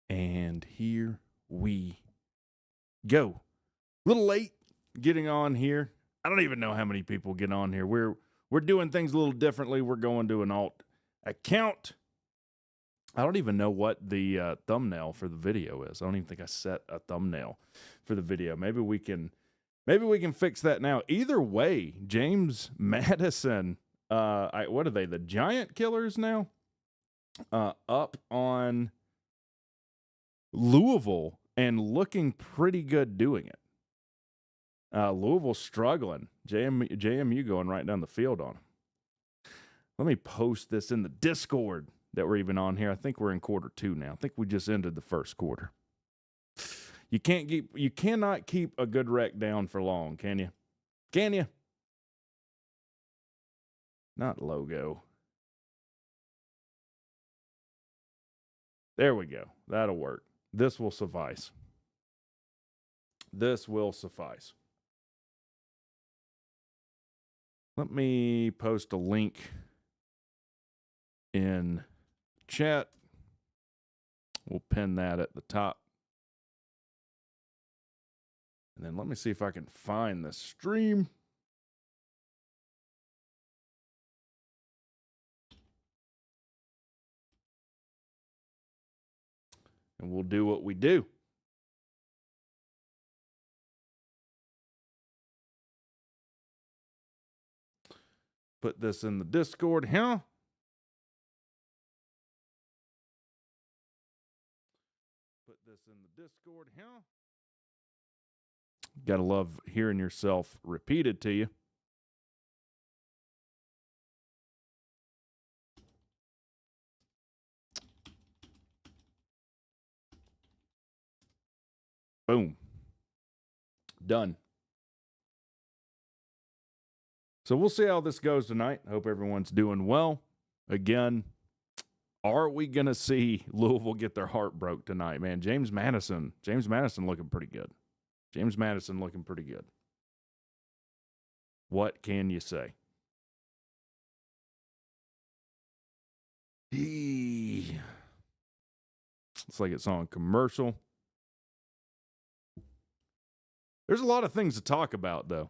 And here we go. A little late getting on here. I don't even know how many people get on here. We're doing things a little differently. We're going to an alt account. I don't even know what the thumbnail for the video is. I don't even think I set a thumbnail for the video. Maybe we can fix that now. Either way, James Madison, what are they? The Giant Killers now? Up on Louisville and looking pretty good doing it. Louisville struggling. JMU going right down the field on them. Let me post this in the Discord that we're even on here. I think we're in quarter 2 now. I think we just ended the first quarter. You cannot keep a good wreck down for long, can you? Can you? Not logo. There we go. That'll work. This will suffice. This will suffice. Let me post a link in chat. We'll pin that at the top. And then let me see if I can find the stream. And we'll do what we do. Put this in the Discord here. Put this in the Discord here. Gotta love hearing yourself repeated to you. Boom. Done. So we'll see how this goes tonight. Hope everyone's doing well. Again, are we going to see Louisville get their heart broke tonight, man? James Madison looking pretty good. James Madison looking pretty good. What can you say? It's like it's on commercial. There's a lot of things to talk about, though.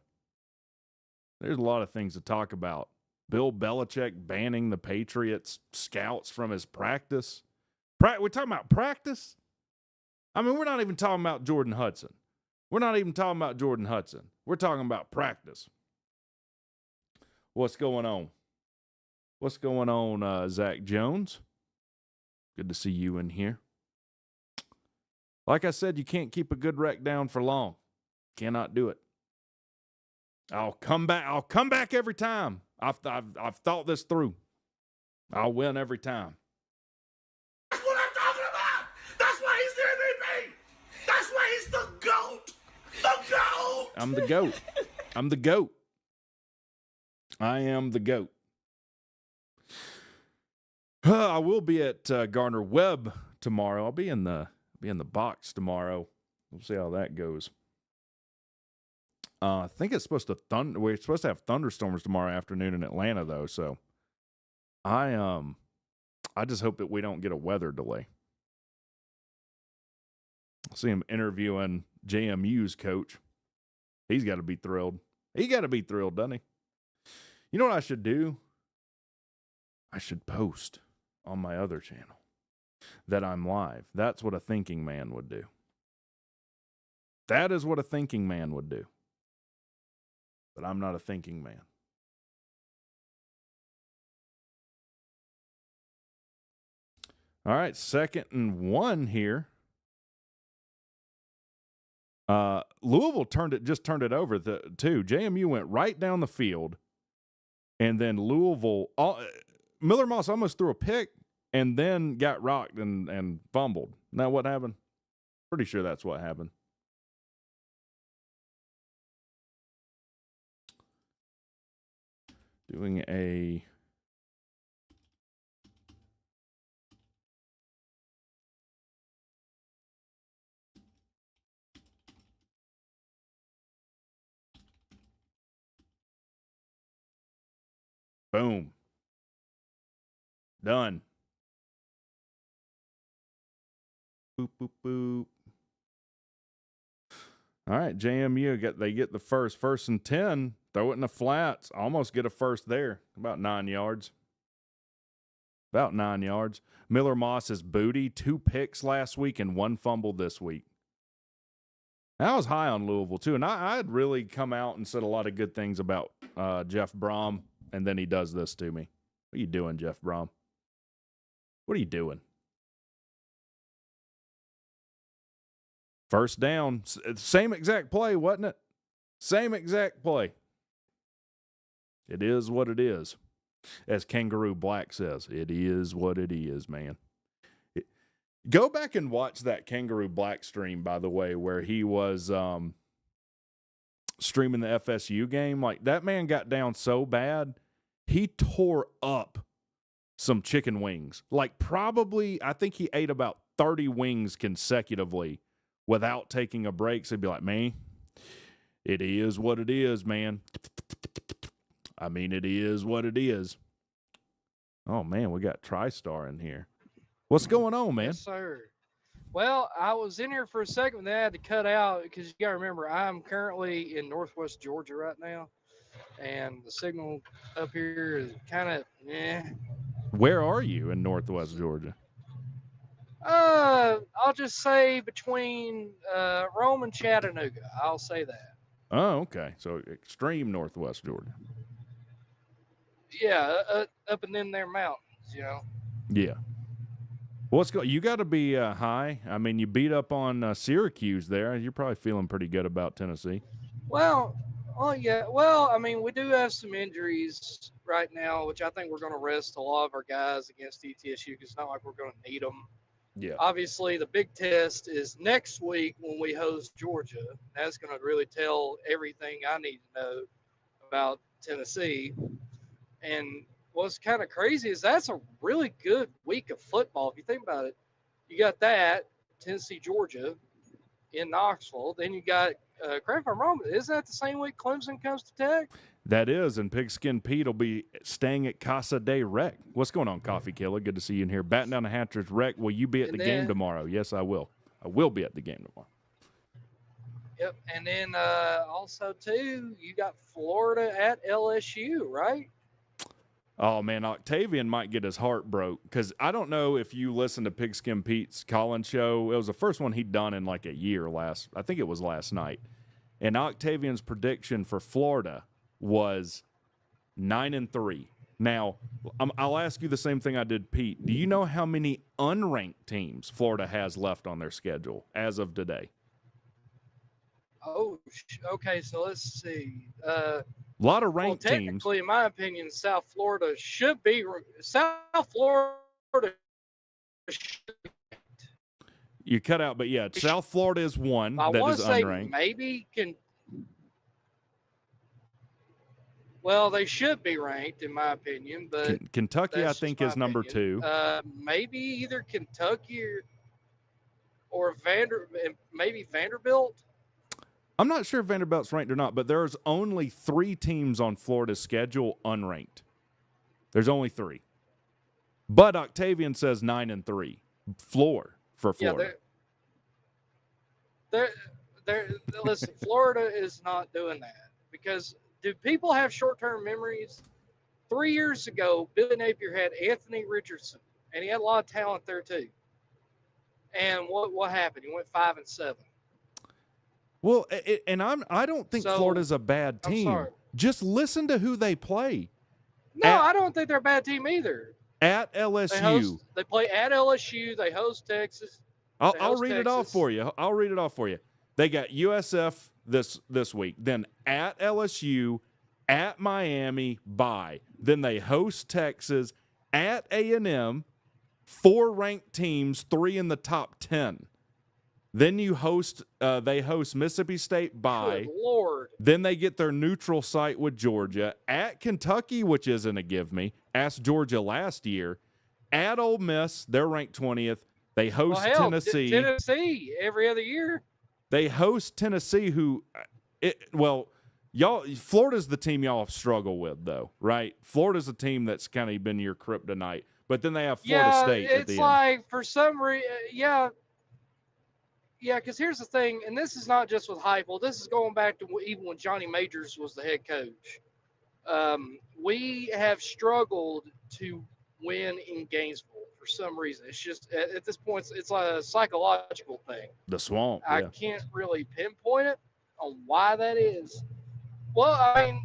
There's a lot of things to talk about. Bill Belichick banning the Patriots scouts from his practice. We're talking about practice? I mean, we're not even talking about Jordan Hudson. We're talking about practice. What's going on? What's going on, Zach Jones? Good to see you in here. Like I said, you can't keep a good wreck down for long. Cannot do it. I'll come back every time. I've thought this through. I'll win every time. That's what I'm talking about. That's why he's the MVP. That's why he's the GOAT. The GOAT. I'm the GOAT. I'm the GOAT. I am the GOAT. I will be at Gardner Webb tomorrow. I'll be in the box tomorrow. We'll see how that goes. I think it's supposed to we're supposed to have thunderstorms tomorrow afternoon in Atlanta, though. So I just hope that we don't get a weather delay. I see him interviewing JMU's coach. He's got to be thrilled. He got to be thrilled, doesn't he? You know what I should do? I should post on my other channel that I'm live. That's what a thinking man would do. That is what a thinking man would do. But I'm not a thinking man. All right, 2nd and 1 here. Louisville just turned it over too. JMU went right down the field, and then Louisville, Miller Moss almost threw a pick and then got rocked and fumbled. Now what happened? Pretty sure that's what happened. Doing a boom. Done. Boop, boop, boop. All right, JMU, they get the first and 10. Throw it in the flats. Almost get a first there. About 9 yards. About 9 yards. Miller Moss's booty, 2 picks last week and 1 fumble this week. I was high on Louisville, too, and I had really come out and said a lot of good things about Jeff Brom, and then he does this to me. What are you doing, Jeff Brom? What are you doing? First down. Same exact play, wasn't it? Same exact play. It is what it is. As Kangaroo Black says, it is what it is, man. Go back and watch that Kangaroo Black stream, by the way, where he was streaming the FSU game. Like, that man got down so bad, he tore up some chicken wings. Like, probably, I think he ate about 30 wings consecutively without taking a break. So he'd be like, man, it is what it is, man. I mean, it is what it is. Oh, man, we got TriStar in here. What's going on, man? Yes, sir. Well, I was in here for a second, then I had to cut out because you got to remember, I'm currently in Northwest Georgia right now, and the signal up here is kind of, Where are you in Northwest Georgia? I'll just say between Rome and Chattanooga. I'll say that. Oh, okay. So extreme Northwest Georgia. Yeah, up in them there mountains, you know. Yeah. You got to be high. I mean, you beat up on Syracuse there. You're probably feeling pretty good about Tennessee. Well, yeah. Well, I mean, we do have some injuries right now, which I think we're going to rest a lot of our guys against ETSU because it's not like we're going to need them. Yeah. Obviously, the big test is next week when we host Georgia. That's going to really tell everything I need to know about Tennessee. And what's kind of crazy is that's a really good week of football. If you think about it, you got that, Tennessee, Georgia in Knoxville. Then you got, correct if I'm wrong, isn't that the same week Clemson comes to Tech? That is, and Pigskin Pete will be staying at Casa de Rec. What's going on, Coffee Killer? Good to see you in here. Batting down the Hatcher's Rec. Will you be at the game tomorrow? Yes, I will. I will be at the game tomorrow. Yep, and then also, too, you got Florida at LSU, right? Oh, man, Octavian might get his heart broke because I don't know if you listened to Pigskin Pete's Collins show. It was the first one he'd done in like a year I think it was last night. And Octavian's prediction for Florida was 9-3. Now, I'll ask you the same thing I did Pete. Do you know how many unranked teams Florida has left on their schedule as of today? Oh, okay, so let's see. A lot of ranked teams. Technically, in my opinion, South Florida should be South Florida. You cut out, but yeah, South Florida is one I that want is to say unranked. maybe can. Well, they should be ranked, in my opinion, but Kentucky, I think, is number 2. Maybe either Kentucky or maybe Vanderbilt. I'm not sure if Vanderbilt's ranked or not, but there's only 3 teams on Florida's schedule unranked. There's only 3. But Octavian says 9-3. Floor for Florida. Yeah, listen, Florida is not doing that because do people have short-term memories? 3 years ago, Billy Napier had Anthony Richardson, and he had a lot of talent there too. And what happened? He went 5-7. Well, I don't think Florida's a bad team. Just listen to who they play. No, I don't think they're a bad team either. At LSU. They play at LSU. They host Texas. I'll read it off for you. I'll read it off for you. They got USF this week. Then at LSU, at Miami, bye. Then they host Texas, at A&M, 4 ranked teams, 3 in the top 10. Then they host Mississippi State, bye. Good Lord. Then they get their neutral site with Georgia. At Kentucky, which isn't a give me. Asked Georgia last year. At Ole Miss, they're ranked 20th. They host Tennessee. Tennessee every other year. They host Tennessee, Florida's the team y'all struggle with, though, right? Florida's a team that's kind of been your kryptonite. But then they have Florida State at the end. It's like, for some reason, Yeah, because here's the thing, and this is not just with Heupel. This is going back to even when Johnny Majors was the head coach. We have struggled to win in Gainesville for some reason. It's just at this point, it's like a psychological thing. The swamp, I yeah. can't really pinpoint it on why that is. Well, I mean,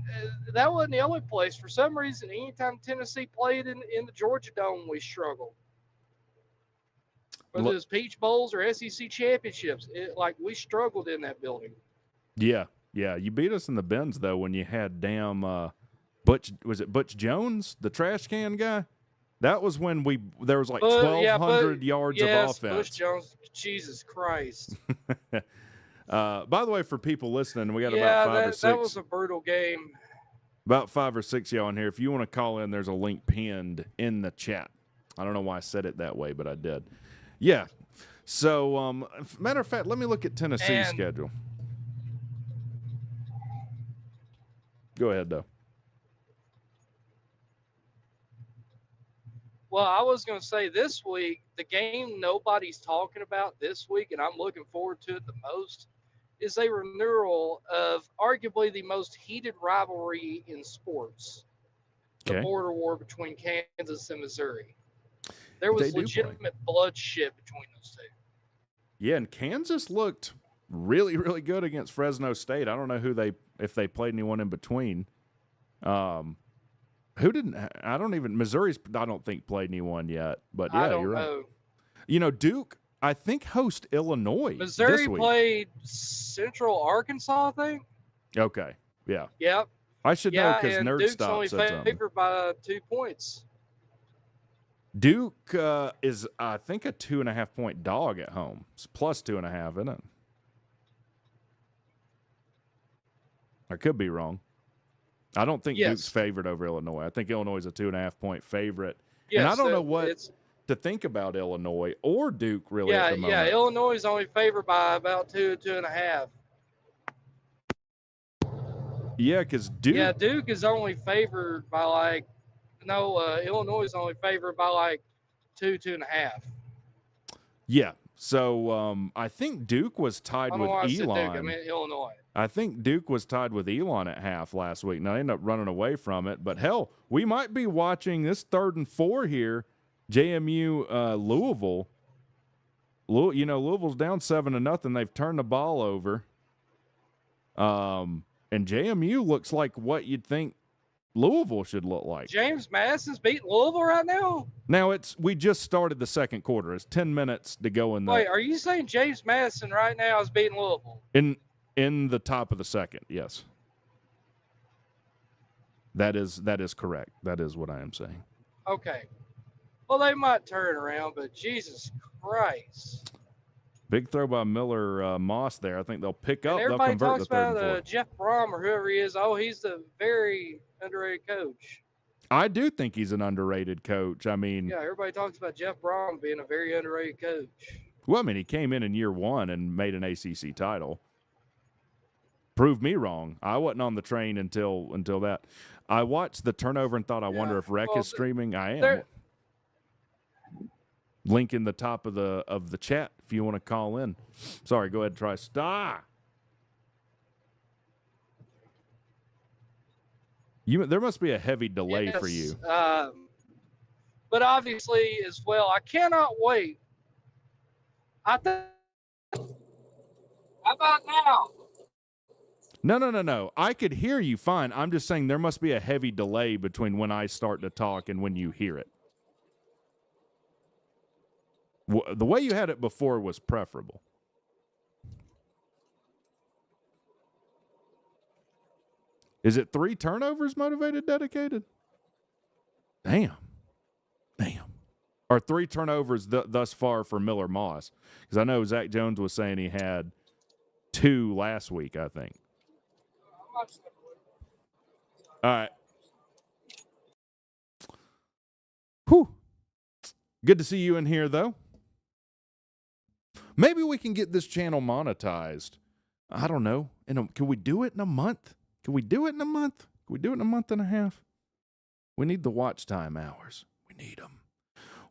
that wasn't the only place. For some reason, anytime Tennessee played in the Georgia Dome, we struggled. Whether it's Peach Bowls or SEC championships, like we struggled in that building. Yeah, yeah. You beat us in the Benz though when you had damn Butch. Was it Butch Jones, the trash can guy? That was when there was like 1,200 yards of offense. Bush Jones. Jesus Christ. By the way, for people listening, we got Yeah, about five or six. that was a brutal game. About 5 or 6 y'all in here. If you want to call in, there's a link pinned in the chat. I don't know why I said it that way, but I did. Yeah. So, matter of fact, let me look at Tennessee's schedule. Go ahead, though. Well, I was going to say this week, the game nobody's talking about this week, and I'm looking forward to it the most, is a renewal of arguably the most heated rivalry in sports, the border war between Kansas and Missouri. There was legitimate bloodshed between those two. Yeah, and Kansas looked really, really good against Fresno State. I don't know if they played anyone in between. Who didn't? I don't even. Missouri's, I don't think, played anyone yet. But yeah, you're right. You know, Duke, I think, host Illinois. Missouri this week. Played Central Arkansas, I think. Okay. Yeah. Yep. I should know because Nerd Duke's Stop only said favored by 2 points. Duke is, I think, a 2.5-point dog at home. It's plus 2.5, isn't it? I could be wrong. I don't think Duke's favored over Illinois. I think Illinois is a 2.5-point favorite. Yes, and I don't know what to think about Illinois or Duke really at the moment. Yeah, Illinois is only favored by about 2.5. Yeah, because Duke. Yeah, Duke is only favored by Illinois is only favored by 2.5. Yeah, so I think Duke was tied with Elon. Duke, I mean Illinois. I think Duke was tied with Elon at half last week. Now, they ended up running away from it. But, hell, we might be watching this 3rd and 4 here, JMU Louisville. Louisville's down 7-0. They've turned the ball over. And JMU looks like what you'd think Louisville should look like. James Madison's beating Louisville right now? Now, we just started the second quarter. It's 10 minutes to go in the – Wait, are you saying James Madison right now is beating Louisville? In the top of the second, yes. That is correct. That is what I am saying. Okay. Well, they might turn around, but Jesus Christ. Big throw by Miller Moss there. I think they'll pick up. They'll convert talks the 3rd and 4. about Jeff Brom or whoever he is. Oh, he's the very underrated coach. I do think he's an underrated coach. I mean, yeah, everybody talks about Jeff Brom being a very underrated coach. Well, I mean, he came in year 1 and made an ACC title. Proved me wrong. I wasn't on the train until that. I watched the turnover and thought, I wonder if Rec is streaming. I am. Link in the top of the chat if you want to call in. Sorry, go ahead and try. Stop. There must be a heavy delay for you. But obviously, as well, I cannot wait. How about now? No. I could hear you fine. I'm just saying there must be a heavy delay between when I start to talk and when you hear it. The way you had it before was preferable. Is it 3 turnovers, motivated, dedicated? Damn. Or 3 turnovers thus far for Miller Moss? Because I know Zach Jones was saying he had 2 last week, I think. All right. Whew. Good to see you in here, though. Maybe we can get this channel monetized. I don't know. Can we do it in a month? Can we do it in a month? Can we do it in a month and a half? We need the watch time hours. We need them.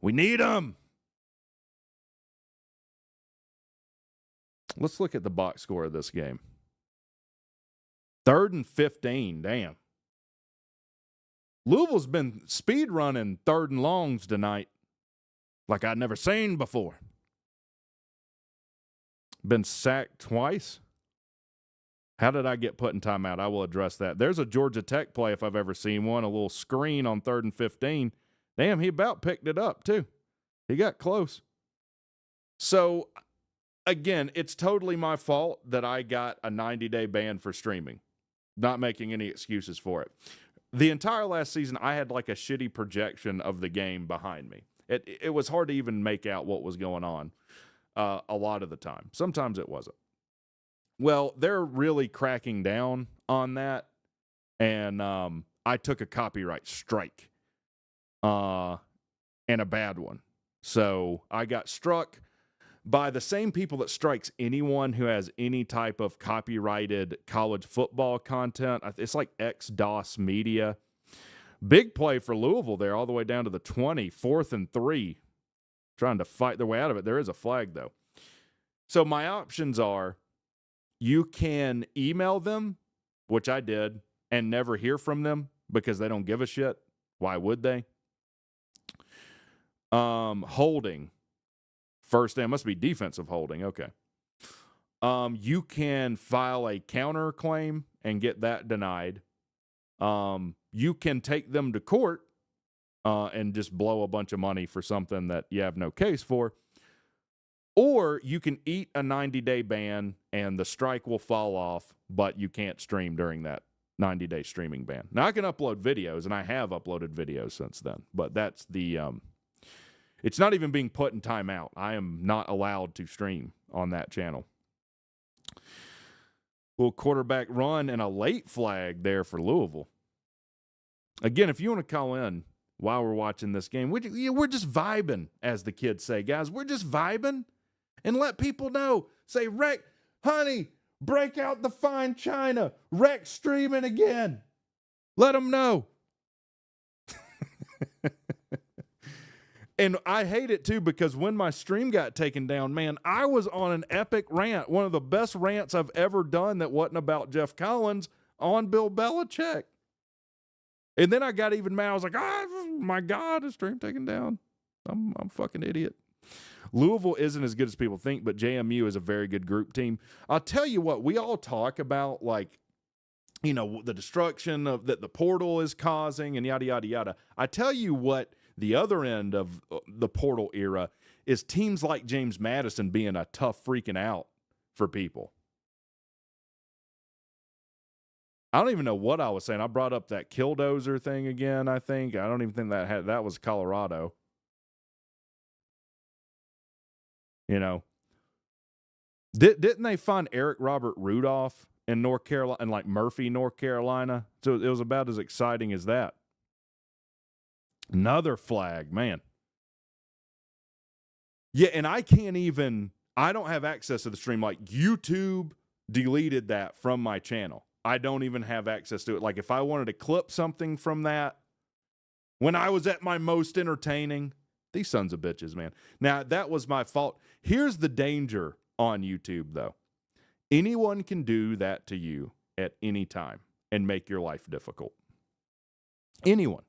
We need them. Let's look at the box score of this game. 3rd and 15. Damn. Louisville's been speed running 3rd and longs tonight like I'd never seen before. Been sacked twice. How did I get put in timeout? I will address that. There's a Georgia Tech play if I've ever seen one, a little screen on 3rd and 15. Damn, he about picked it up too. He got close. So, again, it's totally my fault that I got a 90-day ban for streaming. Not making any excuses for it. The entire last season, I had like a shitty projection of the game behind me. It was hard to even make out what was going on a lot of the time. Sometimes it wasn't. Well, they're really cracking down on that, and I took a copyright strike, and a bad one. So I got struck by the same people that strikes anyone who has any type of copyrighted college football content. It's like ex-DOS Media. Big play for Louisville there, all the way down to the 20, 4th and 3, trying to fight their way out of it. There is a flag, though. So my options are, you can email them, which I did, and never hear from them because they don't give a shit. Why would they? Holding. First down, must be defensive holding. Okay. You can file a counterclaim and get that denied. You can take them to court and just blow a bunch of money for something that you have no case for. Or you can eat a 90-day ban and the strike will fall off, but you can't stream during that 90-day streaming ban. Now, I can upload videos, and I have uploaded videos since then, but that's the it's not even being put in timeout. I am not allowed to stream on that channel. Little quarterback run and a late flag there for Louisville. Again, if you want to call in while we're watching this game, we're just vibing, as the kids say. Guys, we're just vibing, and let people know. Say, Rec, honey, break out the fine china. Rec streaming again. Let them know. And I hate it, too, because when my stream got taken down, man, I was on an epic rant, one of the best rants I've ever done that wasn't about Jeff Collins, on Bill Belichick. And then I got even mad. I was like, my God, the stream taken down. I'm a fucking idiot. Louisville isn't as good as people think, but JMU is a very good group team. I'll tell you what, we all talk about, like, you know, the destruction of that the portal is causing and yada, yada, yada. I tell you what, the other end of the portal era is teams like James Madison being a tough freaking out for people. I don't even know what I was saying. I brought up that Killdozer thing again, I think. I don't even think that was Colorado. You know. Didn't they find Eric Robert Rudolph in North Carolina, in like Murphy, North Carolina? So it was about as exciting as that. Another flag, man. Yeah, and I don't have access to the stream. Like, YouTube deleted that from my channel. I don't even have access to it. Like, if I wanted to clip something from that, when I was at my most entertaining, these sons of bitches, man. Now, that was my fault. Here's the danger on YouTube, though. Anyone can do that to you at any time and make your life difficult. Anyone.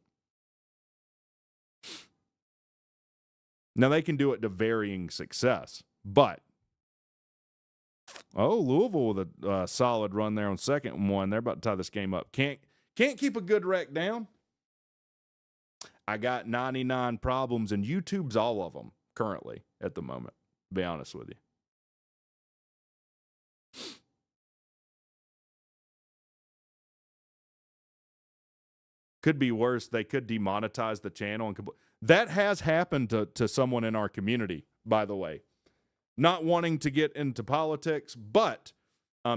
Now, they can do it to varying success, but Louisville with a solid run there on 2nd and 1. They're about to tie this game up. Can't keep a good wreck down. I got 99 problems, and YouTube's all of them currently at the moment, to be honest with you. Could be worse. They could demonetize the channel. That has happened to someone in our community, by the way. Not wanting to get into politics, but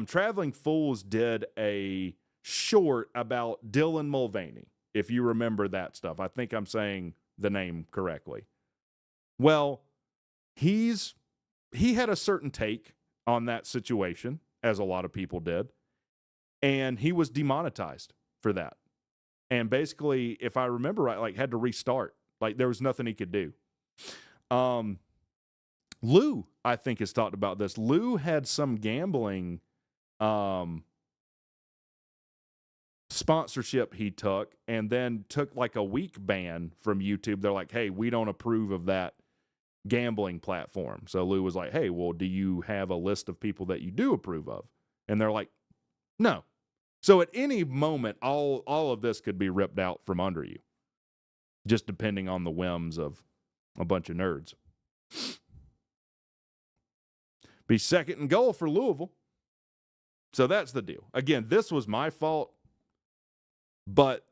Traveling Fools did a short about Dylan Mulvaney, if you remember that stuff. I think I'm saying the name correctly. Well, he had a certain take on that situation, as a lot of people did, and he was demonetized for that. And basically, if I remember right, like, had to restart. Like, there was nothing he could do. Lou, I think, has talked about this. Lou had some gambling sponsorship he took and then took like a week ban from YouTube. They're like, hey, we don't approve of that gambling platform. So Lou was like, hey, well, do you have a list of people that you do approve of? And they're like, no. So at any moment, all of this could be ripped out from under you, just depending on the whims of a bunch of nerds. Be second and goal for Louisville. So that's the deal. Again, this was my fault, but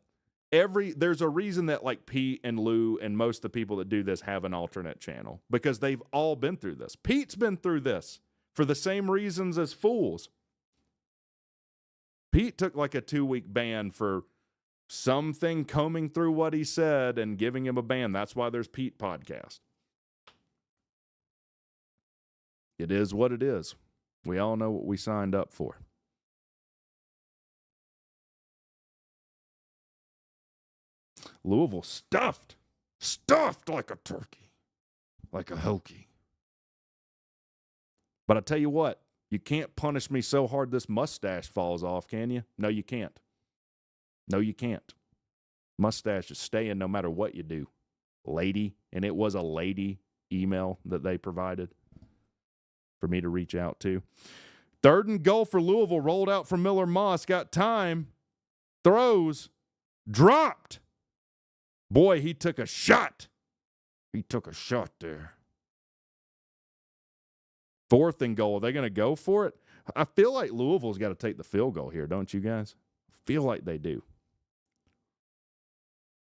there's a reason that like Pete and Lou and most of the people that do this have an alternate channel, because they've all been through this. Pete's been through this for the same reasons as Fools. Pete took like a 2-week ban for something combing through what he said and giving him a ban. That's why there's Pete Podcast. It is what it is. We all know what we signed up for. Louisville stuffed like a turkey, like a hokey. But I tell you what, you can't punish me so hard this mustache falls off, can you? No, you can't. No, you can't. Mustache is staying no matter what you do. Lady, and it was a lady email that they provided for me to reach out to. 3rd and goal for Louisville, rolled out from Miller Moss, got time, throws, dropped. Boy, he took a shot. He took a shot there. 4th and goal. Are they going to go for it? I feel like Louisville's got to take the field goal here, don't you guys? Feel like they do.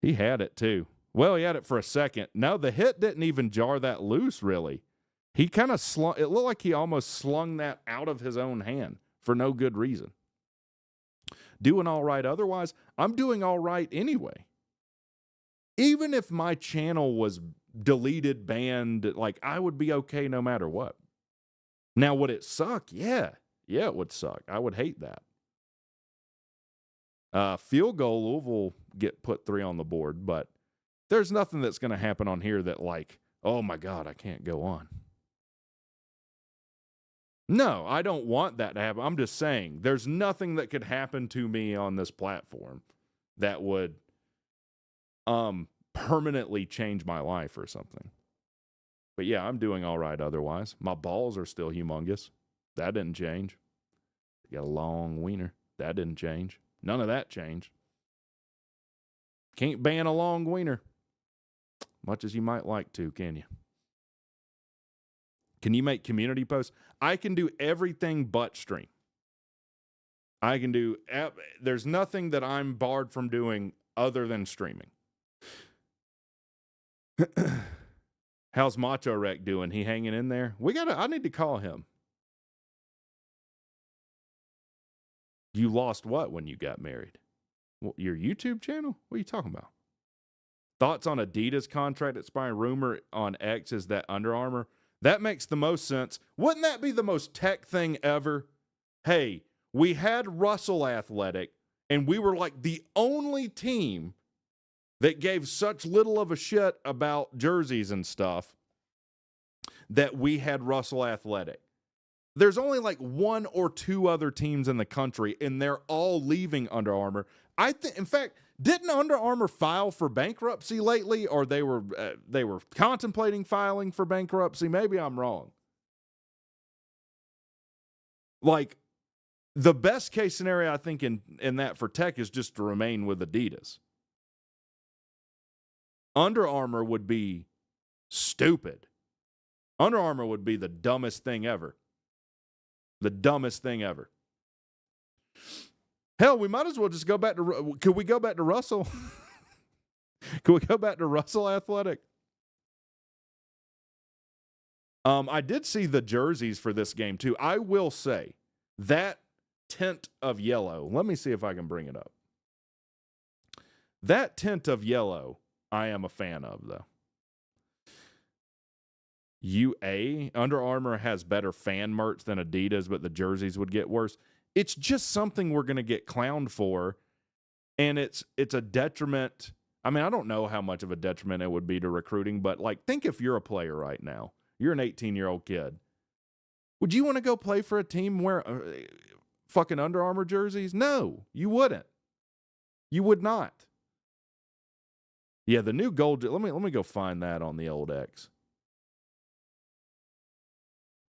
He had it too. Well, he had it for a second. No, the hit didn't even jar that loose, really. He kind of slung, it looked like he almost slung that out of his own hand for no good reason. Doing all right otherwise. I'm doing all right anyway. Even if my channel was deleted, banned, like I would be okay no matter what. Now, would it suck? Yeah. Yeah, it would suck. I would hate that. Field goal, Louisville get put 3 on the board, but there's nothing that's going to happen on here that like, oh my God, I can't go on. No, I don't want that to happen. I'm just saying there's nothing that could happen to me on this platform that would permanently change my life or something. But yeah, I'm doing all right otherwise. My balls are still humongous. That didn't change. Got a long wiener. That didn't change. None of that changed. Can't ban a long wiener. Much as you might like to, can you? Can you make community posts? I can do everything but stream. I can do, there's nothing that I'm barred from doing other than streaming. How's Macho Wreck doing? He hanging in there? I need to call him. You lost what when you got married? Your YouTube channel? What are you talking about? Thoughts on Adidas contract expiring? Rumor on X is that Under Armour. That makes the most sense. Wouldn't that be the most tech thing ever? Hey, we had Russell Athletic, and we were like the only team that gave such little of a shit about jerseys and stuff that we had Russell Athletic. There's only like 1 or 2 other teams in the country, and they're all leaving Under Armour. In fact, didn't Under Armour file for bankruptcy lately, or they were contemplating filing for bankruptcy? Maybe I'm wrong. Like, the best case scenario, I think, in that for tech is just to remain with Adidas. Under Armour would be stupid. Under Armour would be the dumbest thing ever. The dumbest thing ever. Hell, we might as well just go back to... Could we go back to Russell? Could we go back to Russell Athletic? I did see the jerseys for this game, too. I will say, that tint of yellow... Let me see if I can bring it up. That tint of yellow, I am a fan of, though. Under Armour has better fan merch than Adidas, but the jerseys would get worse. It's just something we're going to get clowned for, and it's a detriment. I mean, I don't know how much of a detriment it would be to recruiting, but like, think if you're a player right now. You're an 18-year-old kid. Would you want to go play for a team wearing fucking Under Armour jerseys? No, you wouldn't. You would not. Yeah, the new gold. Let me go find that on the old X.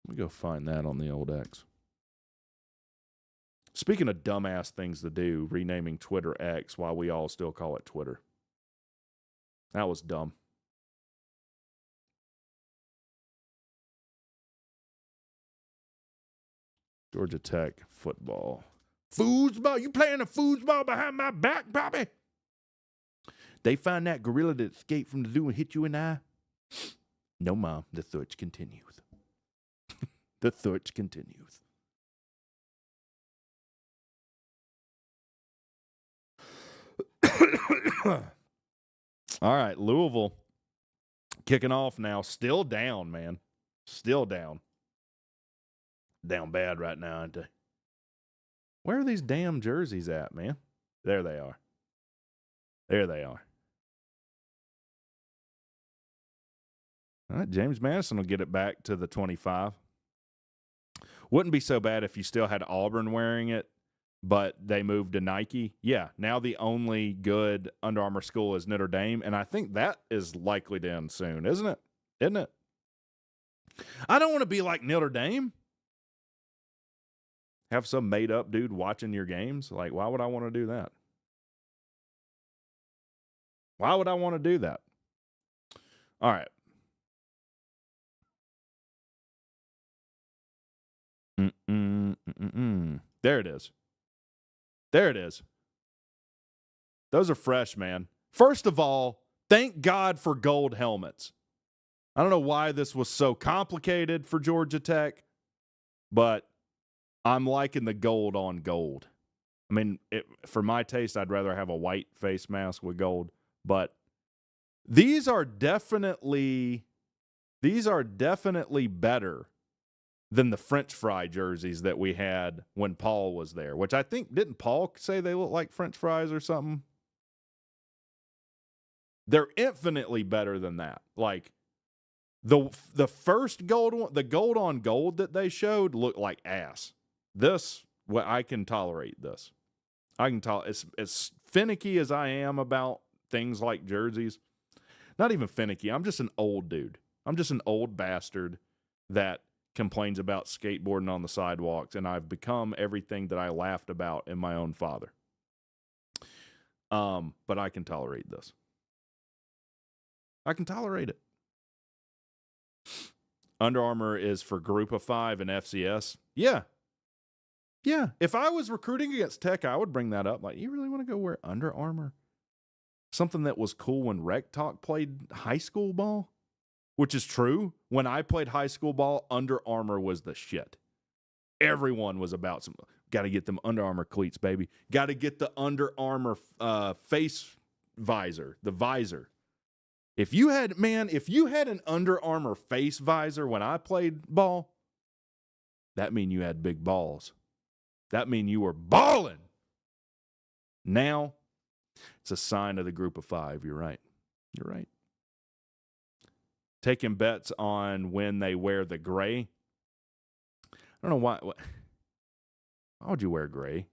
Let me go find that on the old X. Speaking of dumbass things to do, renaming Twitter X while we all still call it Twitter. That was dumb. Georgia Tech football. Foosball. You playing a foosball behind my back, Bobby? They find that gorilla that escaped from the zoo and hit you in the eye? No, Mom. The search continues. The search continues. All right, Louisville kicking off now. Still down, man. Still down. Down bad right now, aren't they? Where are these damn jerseys at, man? There they are. There they are. All right, James Madison will get it back to the 25. Wouldn't be so bad if you still had Auburn wearing it, but they moved to Nike. Yeah, now the only good Under Armour school is Notre Dame, and I think that is likely to end soon, isn't it? Isn't it? I don't want to be like Notre Dame. Have some made-up dude watching your games? Like, why would I want to do that? Why would I want to do that? All right. There it is. There it is. Those are fresh, man. First of all, thank God for gold helmets. I don't know why this was so complicated for Georgia Tech, but I'm liking the gold on gold. I mean, for my taste, I'd rather have a white face mask with gold, but these are definitely better than the French fry jerseys that we had when Paul was there, which I think, didn't Paul say they look like French fries or something? They're infinitely better than that. Like, the first gold one, the gold on gold that they showed looked like ass. This, well, I can tolerate this. I can tolerate, as finicky as I am about things like jerseys, not even finicky. I'm just an old dude. I'm just an old bastard that complains about skateboarding on the sidewalks, and I've become everything that I laughed about in my own father. But I can tolerate this. I can tolerate it. Under Armour is for Group of 5 and FCS. Yeah. Yeah. If I was recruiting against Tech, I would bring that up. Like, you really want to go wear Under Armour? Something that was cool when Rec Talk played high school ball? Which is true. When I played high school ball, Under Armour was the shit. Everyone was about some, got to get them Under Armour cleats, baby. Got to get the Under Armour face visor, the visor. If you had an Under Armour face visor when I played ball, that mean you had big balls. That mean you were balling. Now, it's a sign of the Group of 5. You're right. You're right. Taking bets on when they wear the gray. I don't know why. Why would you wear gray?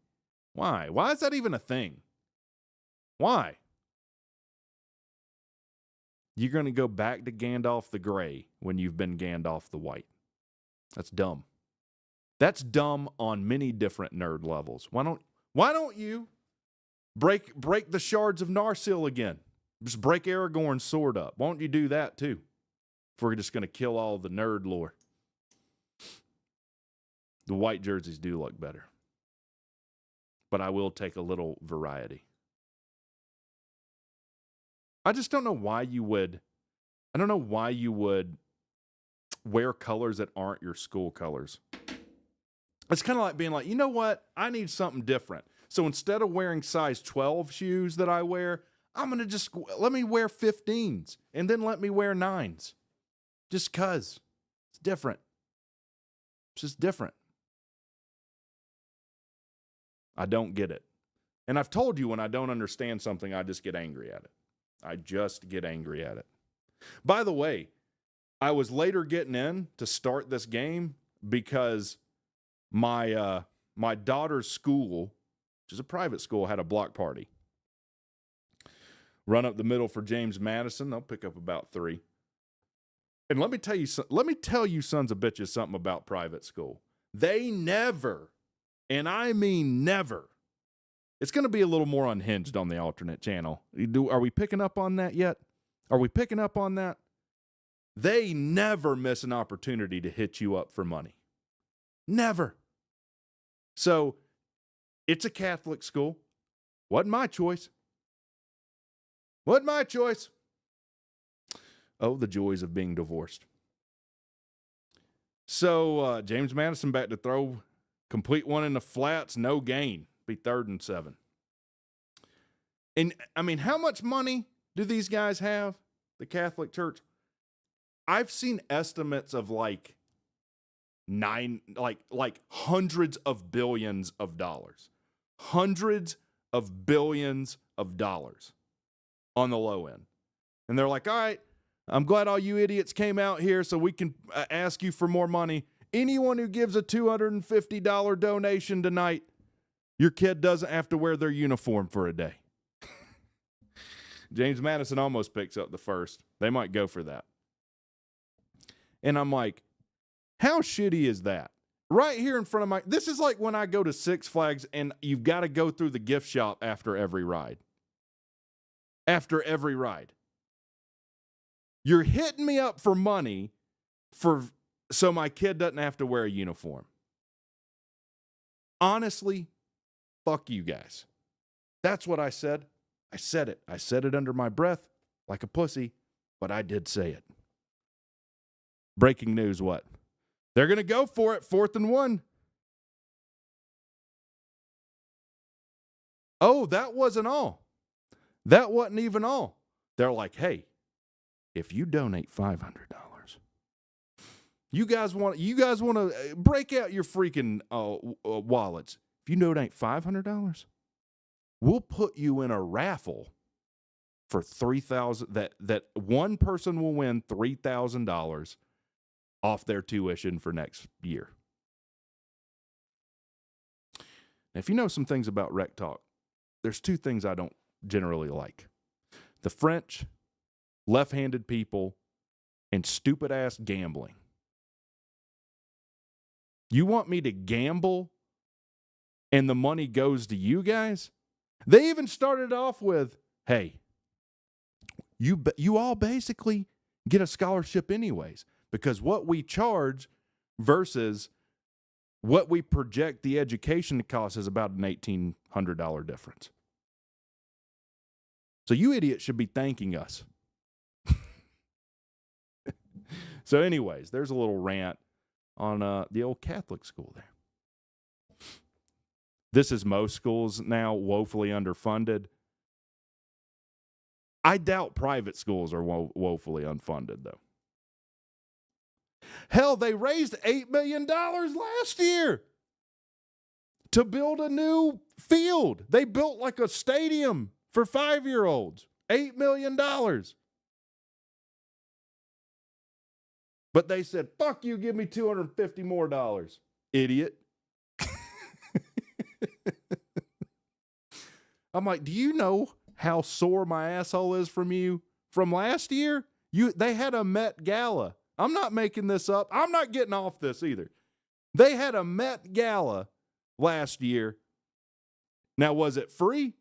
Why? Why is that even a thing? Why? You're going to go back to Gandalf the gray when you've been Gandalf the white. That's dumb. That's dumb on many different nerd levels. Why don't you break the shards of Narsil again? Just break Aragorn's sword up. Why don't you do that too? If we're just going to kill all the nerd lore. The white jerseys do look better. But I will take a little variety. I just don't know why you would. I don't know why you would wear colors that aren't your school colors. It's kind of like being like, you know what? I need something different. So instead of wearing size 12 shoes that I wear, I'm going to just, let me wear 15s and then let me wear 9s. Just because. It's different. It's just different. I don't get it. And I've told you when I don't understand something, I just get angry at it. I just get angry at it. By the way, I was later getting in to start this game because my daughter's school, which is a private school, had a block party. Run up the middle for James Madison. They'll pick up about 3. And let me tell you, sons of bitches, something about private school. They never, and I mean never. It's going to be a little more unhinged on the alternate channel. Are we picking up on that yet? Are we picking up on that? They never miss an opportunity to hit you up for money. Never. So it's a Catholic school. Wasn't my choice. Wasn't my choice. Oh, the joys of being divorced. So James Madison back to throw, complete one in the flats, no gain. Be 3rd and 7. And I mean, how much money do these guys have? The Catholic Church? I've seen estimates of like hundreds of billions of dollars. Hundreds of billions of dollars on the low end. And they're like, all right, I'm glad all you idiots came out here so we can ask you for more money. Anyone who gives a $250 donation tonight, your kid doesn't have to wear their uniform for a day. James Madison almost picks up the first. They might go for that. And I'm like, how shitty is that? Right here in front of this is like when I go to Six Flags and you've got to go through the gift shop after every ride. After every ride. You're hitting me up for money so my kid doesn't have to wear a uniform. Honestly, fuck you guys. That's what I said. I said it. I said it under my breath like a pussy, but I did say it. Breaking news, what? They're going to go for it, 4th and 1. Oh, that wasn't all. That wasn't even all. They're like, hey, if you donate $500, you guys want to break out your freaking wallets. If you donate $500, we'll put you in a raffle for $3,000. That one person will win $3,000 off their tuition for next year. Now, if you know some things about Rec Talk, there's 2 things I don't generally like: the French, left-handed people, and stupid-ass gambling. You want me to gamble and the money goes to you guys? They even started off with, hey, you all basically get a scholarship anyways, because what we charge versus what we project the education cost is about an $1,800 difference. So you idiots should be thanking us. So anyways, there's a little rant on the old Catholic school there. This is most schools now, woefully underfunded. I doubt private schools are woefully unfunded, though. Hell, they raised $8 million last year to build a new field. They built like a stadium for 5-year-olds. $8 million. But they said, fuck you, give me $250 more. Idiot. I'm like, do you know how sore my asshole is from you from last year? They had a Met Gala. I'm not making this up. I'm not getting off this either. They had a Met Gala last year. Now, was it free?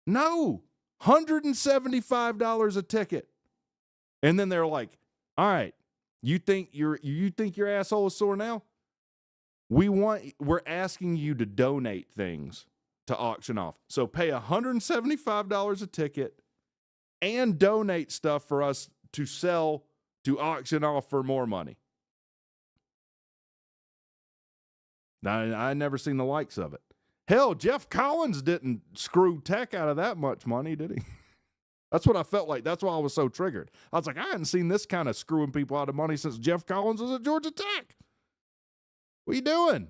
No. $175 a ticket. And then they're like, all right, you think your asshole is sore now? We're asking you to donate things to auction off. So pay $175 a ticket and donate stuff for us to sell, to auction off for more money. Now, I never seen the likes of it. Hell, Jeff Collins didn't screw tech out of that much money, did he? That's what I felt like. That's why I was so triggered. I was like, I hadn't seen this kind of screwing people out of money since Jeff Collins was at Georgia Tech. What are you doing?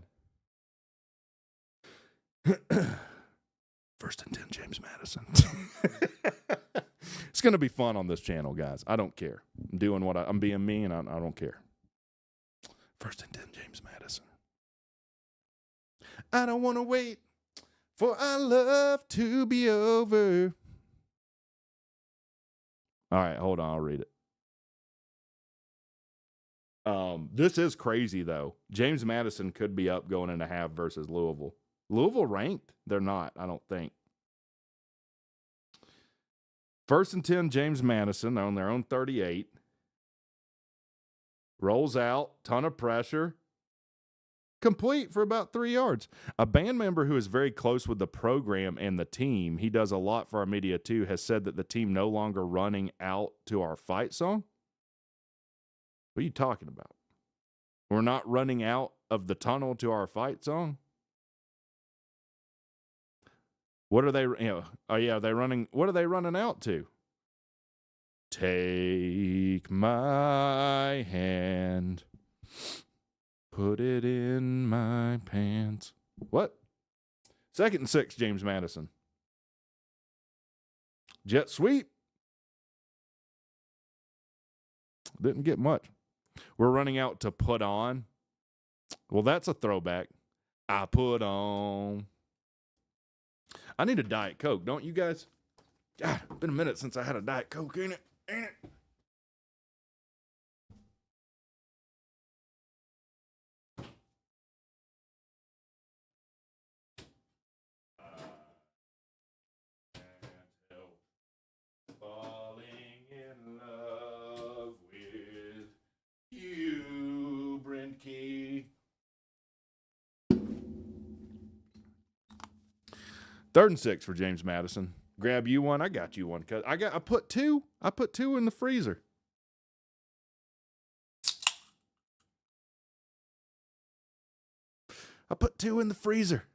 1st and 10, James Madison. It's going to be fun on this channel, guys. I don't care. I'm doing what I'm being me, and I don't care. 1st and 10, James Madison. I don't want to wait for our love to be over. All right, hold on. I'll read it. This is crazy, though. James Madison could be up going into half versus Louisville. Louisville ranked? They're not, I don't think. 1st and 10, James Madison on their own 38. Rolls out, ton of pressure. Complete for about 3 yards. A band member who is very close with the program and the team, he does a lot for our media too, has said that the team no longer running out to our fight song. What are you talking about? We're not running out of the tunnel to our fight song? What are they, they running, what are they running out to? Take my hand, put it in my pants. What? 2nd and 6, James Madison. Jet sweep. Didn't get much. We're running out to put on. Well, that's a throwback. I put on. I need a Diet Coke, don't you guys? God, it's been a minute since I had a Diet Coke, ain't it? Ain't it? Falling in love with you, Brent Key. 3rd and 6 for James Madison. Grab you one. I got you one. Cause I put two in the freezer. I put 2 in the freezer.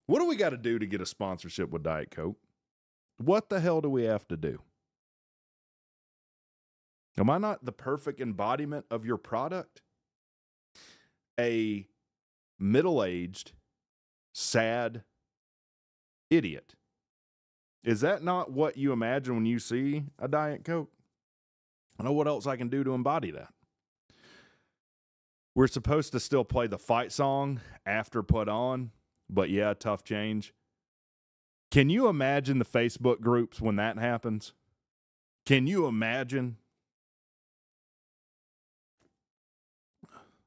What do we got to do to get a sponsorship with Diet Coke? What the hell do we have to do? Am I not the perfect embodiment of your product? A middle-aged, sad idiot. Is that not what you imagine when you see a Diet Coke? I know what else I can do to embody that. We're supposed to still play the fight song after put on, but yeah, tough change. Can you imagine the Facebook groups when that happens? Can you imagine?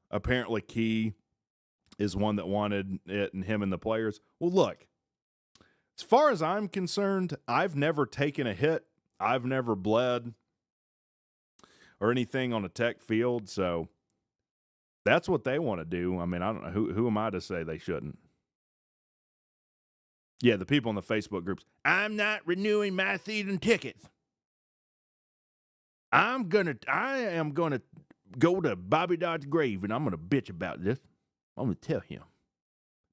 Apparently, Key is one that wanted it, and him and the players. Well, look, as far as I'm concerned, I've never taken a hit. I've never bled or anything on a tech field, so that's what they want to do. I mean, I don't know. Who am I to say they shouldn't? Yeah, the people in the Facebook groups. I'm not renewing my season tickets. I am gonna go to Bobby Dodd's grave, and I'm going to bitch about this. I'm going to tell him.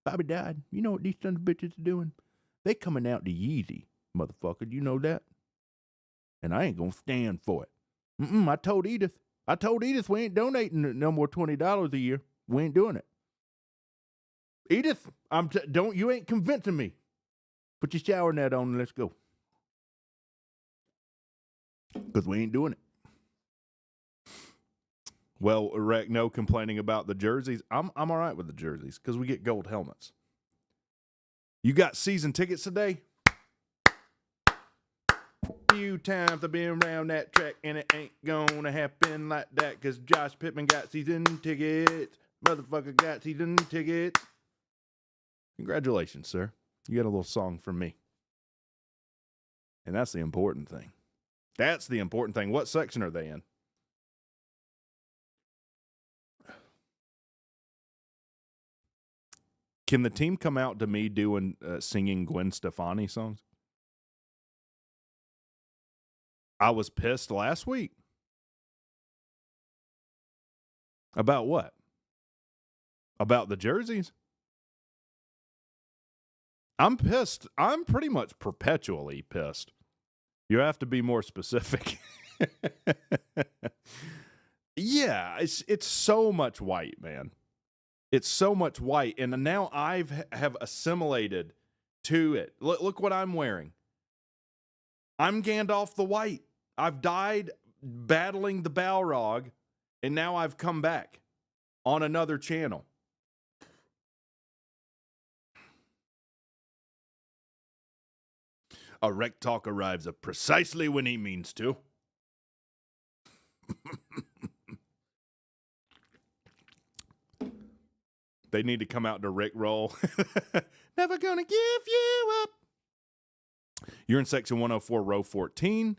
Bobby Dodd, you know what these sons of bitches are doing? They coming out to Yeezy, motherfucker. You know that? And I ain't going to stand for it. I told Edith we ain't donating no more $20 a year. We ain't doing it. Edith, you ain't convincing me. Put your shower net on and let's go. Because we ain't doing it. Well, Rick, no complaining about the jerseys. I'm all right with the jerseys because we get gold helmets. You got season tickets today? Few times I've been around that track and it ain't gonna happen like that because Josh Pittman got season tickets. Motherfucker got season tickets. Congratulations, sir. You got a little song from me. And that's the important thing. That's the important thing. What section are they in? Can the team come out to me doing singing Gwen Stefani songs? I was pissed last week. About what? About the jerseys? I'm pissed. I'm pretty much perpetually pissed. You have to be more specific. Yeah, it's so much white, man. It's so much white, and now have assimilated to it. Look what I'm wearing. I'm Gandalf the White. I've died battling the Balrog, and now I've come back on another channel. A Rec Talk arrives at precisely when he means to. They need to come out to Rick roll. Never gonna give you up. You're in section 104, row 14,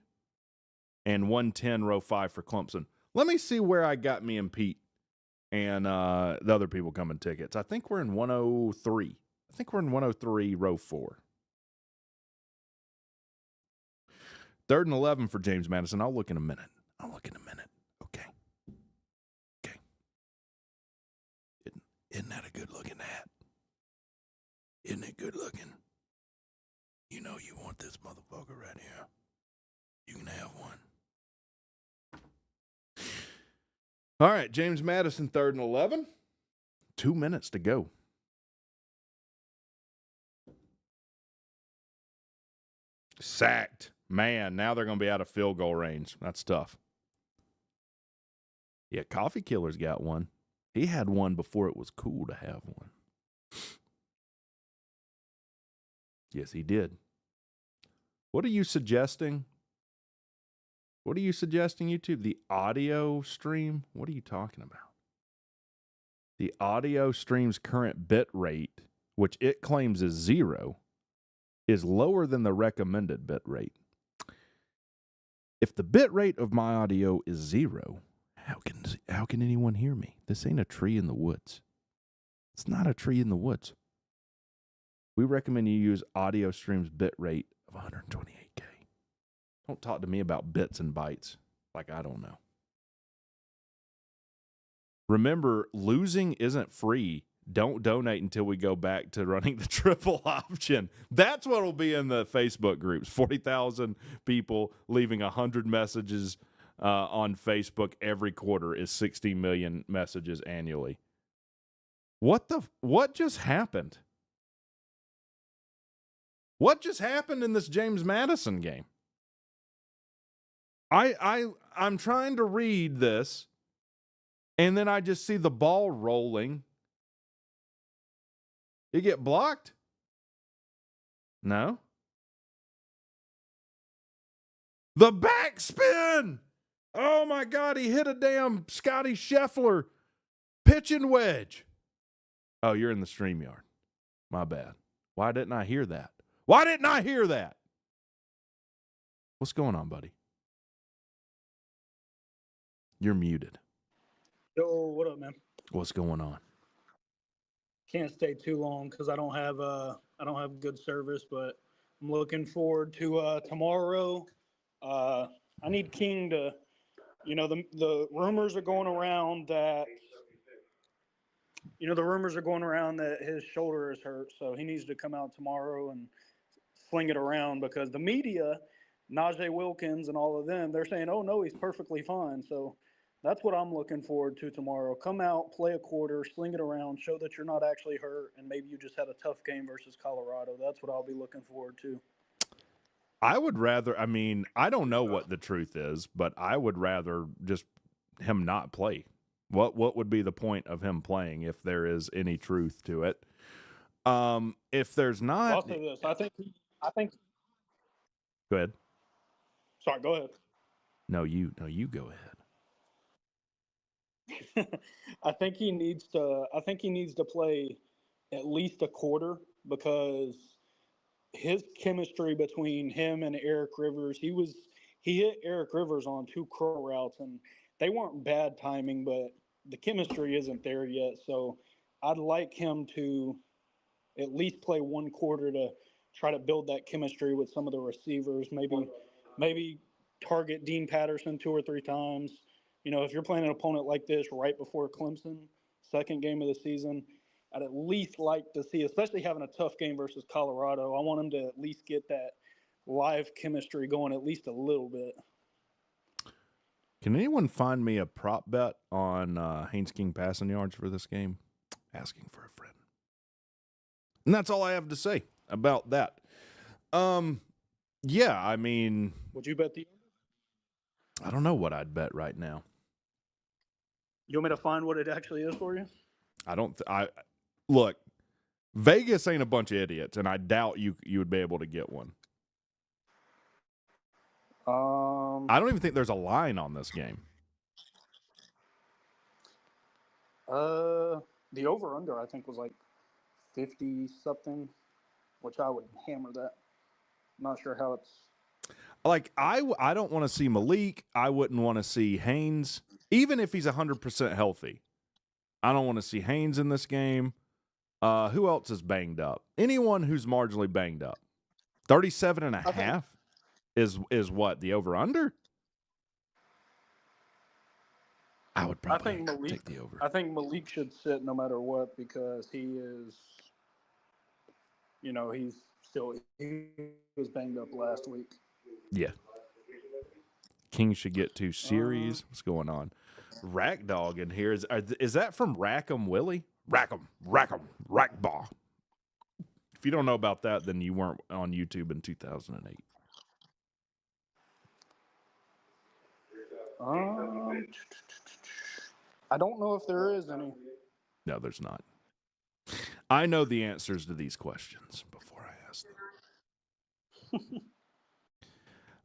and 110, row 5 for Clemson. Let me see where I got me and Pete and the other people coming tickets. I think we're in 103. I think we're in 103, row 4. 3rd and 11 for James Madison. I'll look in a minute. Okay. Isn't that a good looking hat? Isn't it good looking? You know you want this motherfucker right here. You can have one. All right, James Madison, 3rd and 11. 2 minutes to go. Sacked. Man, now they're going to be out of field goal range. That's tough. Yeah, Coffee Killer's got one. He had one before it was cool to have one. Yes, he did. What are you suggesting? What are you suggesting, YouTube? The audio stream? What are you talking about? The audio stream's current bit rate, which it claims is 0, is lower than the recommended bit rate. If the bit rate of my audio is 0, how can anyone hear me? This ain't a tree in the woods. It's not a tree in the woods. We recommend you use audio stream's bit rate of 128K. Don't talk to me about bits and bytes like I don't know. Remember, losing isn't free. Don't donate until we go back to running the triple option. That's what will be in the Facebook groups. 40,000 people leaving 100 messages on Facebook every quarter is 60 million messages annually. What just happened? What just happened in this James Madison game? I'm trying to read this, and then I just see the ball rolling. It get blocked? No. The backspin! Oh my God, he hit a damn Scotty Scheffler pitching wedge. Oh, you're in the StreamYard. My bad. Why didn't I hear that? What's going on, buddy? You're muted. Yo, what up, man? What's going on? Can't stay too long because I don't have good service, but I'm looking forward to tomorrow. I need King to, the rumors are going around that his shoulder is hurt, so he needs to come out tomorrow and sling it around because the media, Najee Wilkins and all of them, they're saying, "Oh no, he's perfectly fine." So that's what I'm looking forward to tomorrow. Come out, play a quarter, sling it around, show that you're not actually hurt, and maybe you just had a tough game versus Colorado. That's what I'll be looking forward to. I would rather, I don't know what the truth is, but I would rather just him not play. What would be the point of him playing if there is any truth to it? If there's not, I'll say this. I think. Go ahead. Sorry, go ahead. No, you go ahead. I think he needs to play at least a quarter because his chemistry between him and Eric Rivers, he hit Eric Rivers on 2 curl routes and they weren't bad timing, but the chemistry isn't there yet. So I'd like him to at least play 1 quarter to try to build that chemistry with some of the receivers. Maybe target Dean Patterson 2 or 3 times. If you're playing an opponent like this right before Clemson, second game of the season, I'd at least like to see, especially having a tough game versus Colorado, I want him to at least get that live chemistry going at least a little bit. Can anyone find me a prop bet on Haynes King passing yards for this game? Asking for a friend. And that's all I have to say about that. Yeah, I mean, Would you bet the? I don't know what I'd bet right now. You want me to find what it actually is for you? I don't. Look. Vegas ain't a bunch of idiots, and I doubt you would be able to get one. I don't even think there's a line on this game. The over under I think was like 50 something, which I would hammer that. I'm not sure how it's. Like I don't want to see Malik. I wouldn't want to see Haynes, even if he's 100% healthy. I don't want to see Haynes in this game. Who else is banged up? Anyone who's marginally banged up. 37.5 is what, the over-under? I would probably take the over. I think Malik should sit no matter what because he is, he was banged up last week. Yeah. King should get 2 series. What's going on? Rack Dog in here. Is that from Rackham Willie? Rackham, Rackball. If you don't know about that, then you weren't on YouTube in 2008. I don't know if there is any. No, there's not. I know the answers to these questions before I ask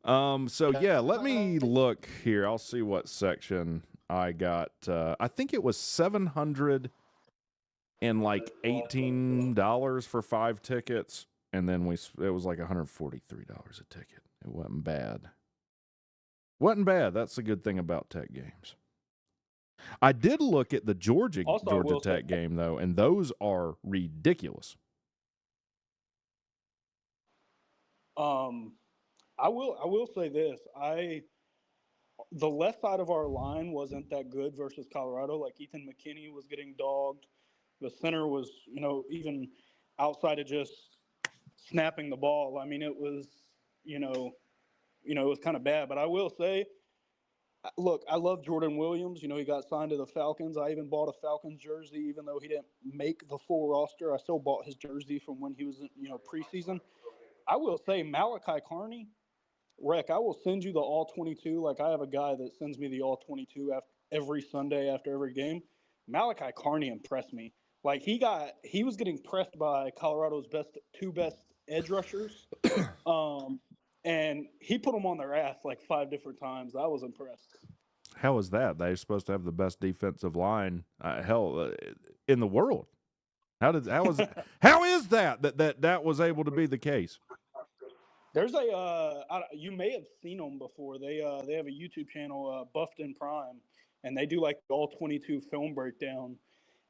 them. So yeah, let me look here. I'll see what section I got. I think it was $718 for 5 tickets, and then it was like $143 a ticket. It wasn't bad. Wasn't bad. That's the good thing about Tech games. I did look at the Georgia Tech game though, and those are ridiculous. I will say this. The left side of our line wasn't that good versus Colorado. Like Ethan McKinney was getting dogged. The center was, even outside of just snapping the ball. I mean, it was, it was kind of bad. But I will say, look, I love Jordan Williams. He got signed to the Falcons. I even bought a Falcons jersey, even though he didn't make the full roster. I still bought his jersey from when he was, preseason. I will say Malachi Carney, Rick, I will send you the all 22. Like, I have a guy that sends me the all 22 every Sunday after every game. Malachi Carney impressed me. Like, he was getting pressed by Colorado's two best edge rushers. And he put them on their ass like 5 different times. I was impressed. How is that? They're supposed to have the best defensive line, in the world. How is that was able to be the case? There's you may have seen them before. They have a YouTube channel, Buffed in Prime, and they do like the all 22 film breakdown.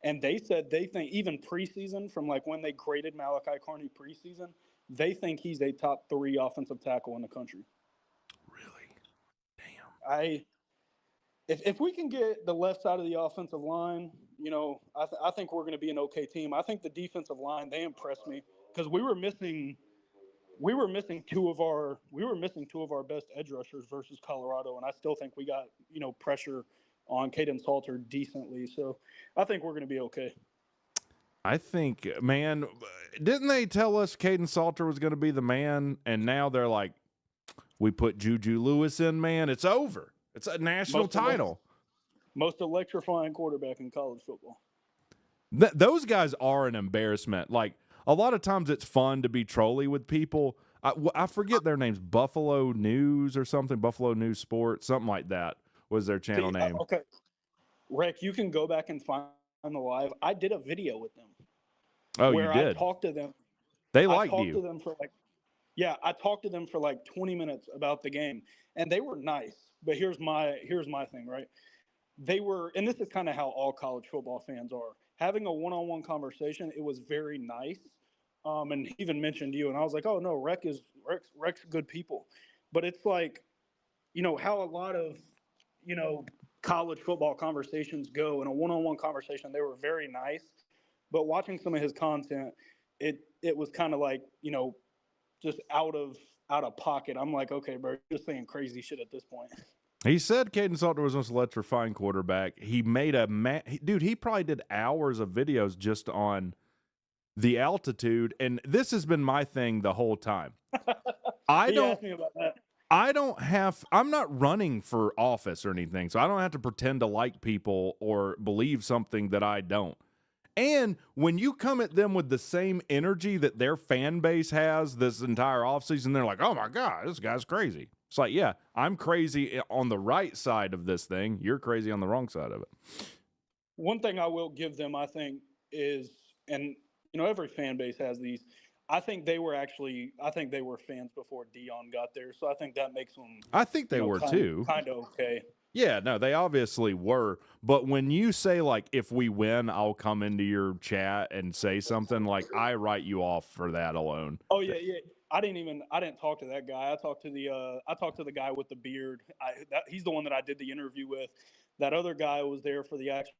And they said they think even preseason, from like when they graded Malachi Carney preseason, they think he's a top 3 offensive tackle in the country. Really? Damn. If we can get the left side of the offensive line, I think we're going to be an okay team. I think the defensive line, they impressed me because we were missing 2 of our best edge rushers versus Colorado, and I still think we got pressure on Caden Salter decently. So I think we're going to be okay. I think, man, didn't they tell us Caden Salter was going to be the man, and now they're like, we put Juju Lewis in, man, it's over. It's a national title. Most electrifying quarterback in college football. Those guys are an embarrassment. Like, a lot of times it's fun to be trolly with people. I forget their names, Buffalo News or something, Buffalo News Sports, something like that was their channel name. Okay. Rick, you can go back and find the live. I did a video with them. Oh, where you did? I talked to them. They liked you. I talked to them for like 20 minutes about the game, and they were nice. But here's my thing, right? They were, and this is kind of how all college football fans are, having a one-on-one conversation. It was very nice. And he even mentioned you, and I was like, oh no, Rex good people. But it's like, how a lot of, college football conversations go. In a one-on-one conversation, they were very nice. But watching some of his content, it was kind of like, just out of pocket. I'm like, okay, bro, you're just saying crazy shit at this point. He said Caden Salter was an electrifying quarterback. He made dude, he probably did hours of videos just on the altitude, and this has been my thing the whole time. He asked me about that. I'm not running for office or anything, so I don't have to pretend to like people or believe something that I don't. And when you come at them with the same energy that their fan base has this entire offseason, they're like, oh my God, this guy's crazy. It's like, yeah, I'm crazy on the right side of this thing. You're crazy on the wrong side of it. One thing I will give them, I think, is, and every fan base has these. I think they were fans before Dion got there, so I think that makes them. I think they were too. Kind of okay. Yeah, no, they obviously were. But when you say, like, if we win, I'll come into your chat and say something, like, I write you off for that alone. Oh yeah. I didn't talk to that guy. I talked to the guy with the beard. He's the one that I did the interview with. That other guy was there for the actual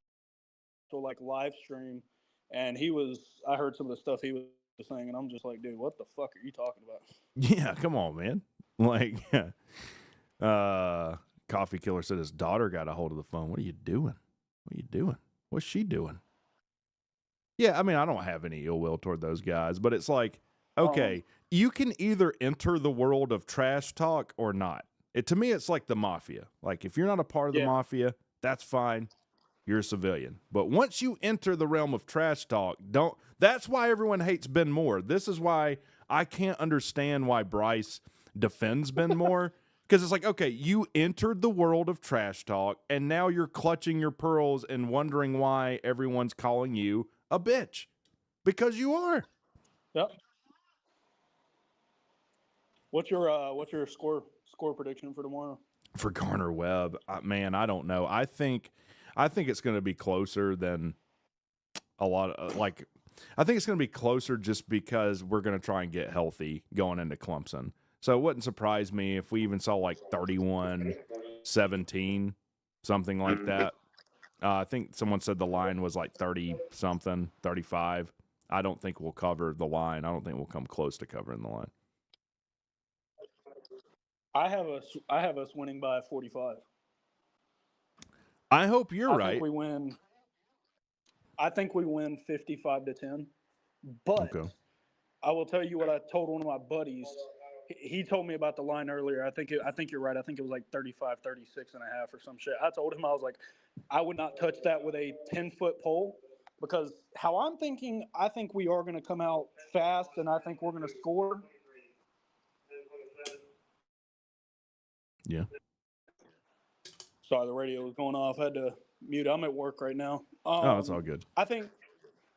live stream, and I heard some of the stuff he was saying, and I'm just like, dude, what the fuck are you talking about? Yeah, come on, man. Like, Coffee Killer said his daughter got a hold of the phone. What are you doing? What's she doing? Yeah, I mean, I don't have any ill will toward those guys, but it's like, okay, you can either enter the world of trash talk or not. To me, it's like the mafia. Like, if you're not a part of the mafia, that's fine. You're a civilian. But once you enter the realm of trash talk, that's why everyone hates Ben Moore. This is why I can't understand why Bryce defends Ben Moore. Because it's like, okay, you entered the world of trash talk, and now you're clutching your pearls and wondering why everyone's calling you a bitch. Because you are. Yep. What's your score prediction for tomorrow? For Garner Webb, man, I don't know. I think it's going to be closer than a lot of I think it's going to be closer just because we're going to try and get healthy going into Clemson. So it wouldn't surprise me if we even saw like 31-17, something like that. I think someone said the line was like 30-something, 35. I don't think we'll cover the line. I don't think we'll come close to covering the line. I have us winning by 45. I hope you're right. I think we win 55-10. But okay. I will tell you what I told one of my buddies. He told me about the line earlier. I think you're right. I think it was like 35, 36 and a half or some shit. I told him, I was like, I would not touch that with a 10-foot pole, because how I'm thinking, I think we are going to come out fast, and I think we're going to score. Yeah. Sorry, the radio was going off. I had to mute. I'm at work right now. It's all good. I think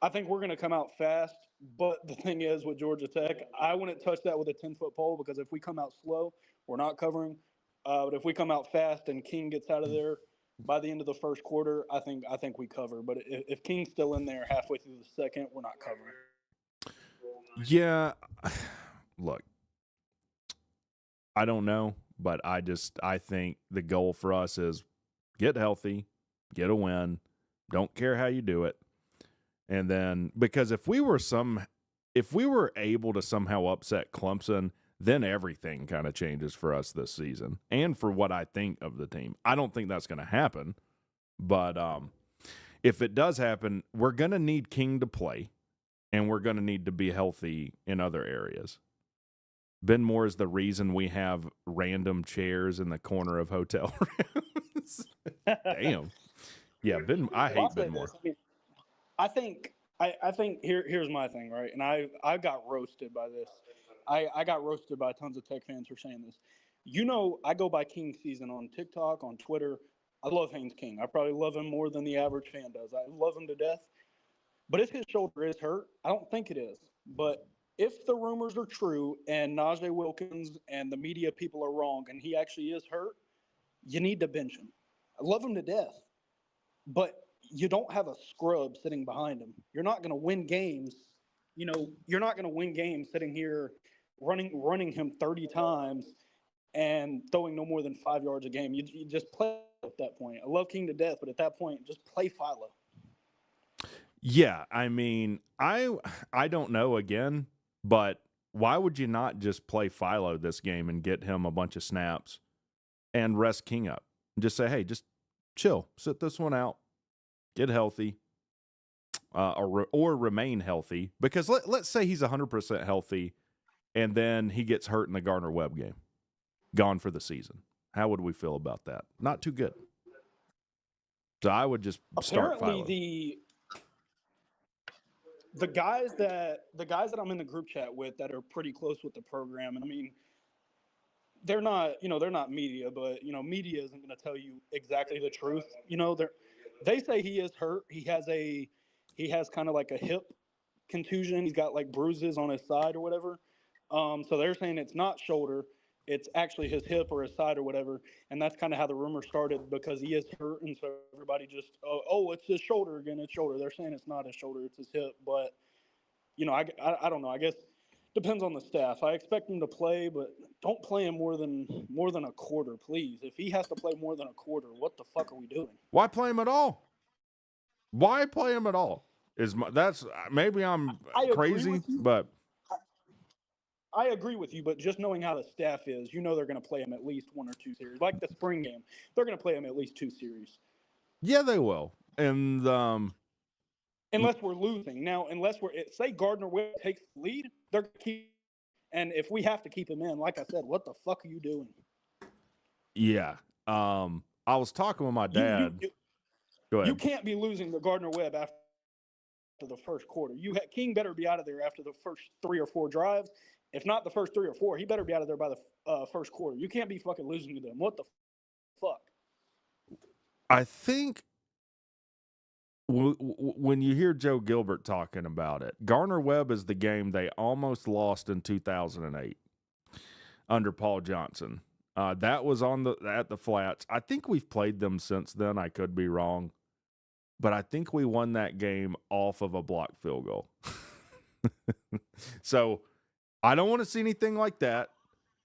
we're going to come out fast. But the thing is, with Georgia Tech, I wouldn't touch that with a 10-foot pole, because if we come out slow, we're not covering. But if we come out fast and King gets out of there by the end of the first quarter, I think we cover. But if King's still in there halfway through the second, we're not covering. Yeah. Look, I don't know, but I think the goal for us is get healthy, get a win, don't care how you do it. And then, because if we were able to somehow upset Clemson, then everything kind of changes for us this season and for what I think of the team. I don't think that's going to happen, but if it does happen, we're going to need King to play, and we're going to need to be healthy in other areas. Ben Moore is the reason we have random chairs in the corner of hotel rooms. Damn. Yeah, I hate Ben Moore. I think here's my thing, right? And I got roasted by this. I got roasted by tons of Tech fans for saying this. I go by King Season on TikTok, on Twitter. I love Haynes King. I probably love him more than the average fan does. I love him to death. But if his shoulder is hurt, I don't think it is. But if the rumors are true and Najee Wilkins and the media people are wrong and he actually is hurt, you need to bench him. I love him to death. But you don't have a scrub sitting behind him. You're not going to win games. You're not going to win games sitting here running him 30 times and throwing no more than 5 yards a game. You just play at that point. I love King to death, but at that point, just play Philo. Yeah, I mean, I don't know again, but why would you not just play Philo this game and get him a bunch of snaps and rest King up? and just say, hey, just chill, sit this one out, get healthy, or remain healthy. Because let's say he's 100% healthy, and then he gets hurt in the Gardner-Webb game, gone for the season. How would we feel about that? Not too good. So I would just start Philo. Apparently, the guys that I'm in the group chat with that are pretty close with the program, and I mean, they're not media, but media isn't going to tell you exactly the truth. They say he is hurt. He has kind of like a hip contusion. He's got like bruises on his side or whatever. So they're saying it's not shoulder. It's actually his hip or his side or whatever. And that's kind of how the rumor started, because he is hurt. And so everybody just, oh, it's his shoulder again. It's shoulder. They're saying it's not his shoulder. It's his hip. But, I don't know. I guess depends on the staff. I expect him to play, but don't play him more than a quarter, please. If he has to play more than a quarter, what the fuck are we doing? Why play him at all? Why play him at all? Maybe I'm crazy, but I agree with you, but just knowing how the staff is, they're going to play him at least 1 or 2 series. Like the spring game, they're going to play him at least 2 series. Yeah, they will. And unless we're losing. Now, say Gardner-Webb takes the lead, they're going to keep. And if we have to keep him in, like I said, what the fuck are you doing? Yeah. I was talking with my dad. Go ahead. You can't be losing to Gardner-Webb after the first quarter. King better be out of there after the first 3 or 4 drives. If not the first 3 or 4, he better be out of there by the first quarter. You can't be fucking losing to them. What the fuck? I think when you hear Joe Gilbert talking about it, Gardner-Webb is the game they almost lost in 2008 under Paul Johnson. That was at the Flats. I think we've played them since then. I could be wrong. But I think we won that game off of a blocked field goal. So I don't want to see anything like that,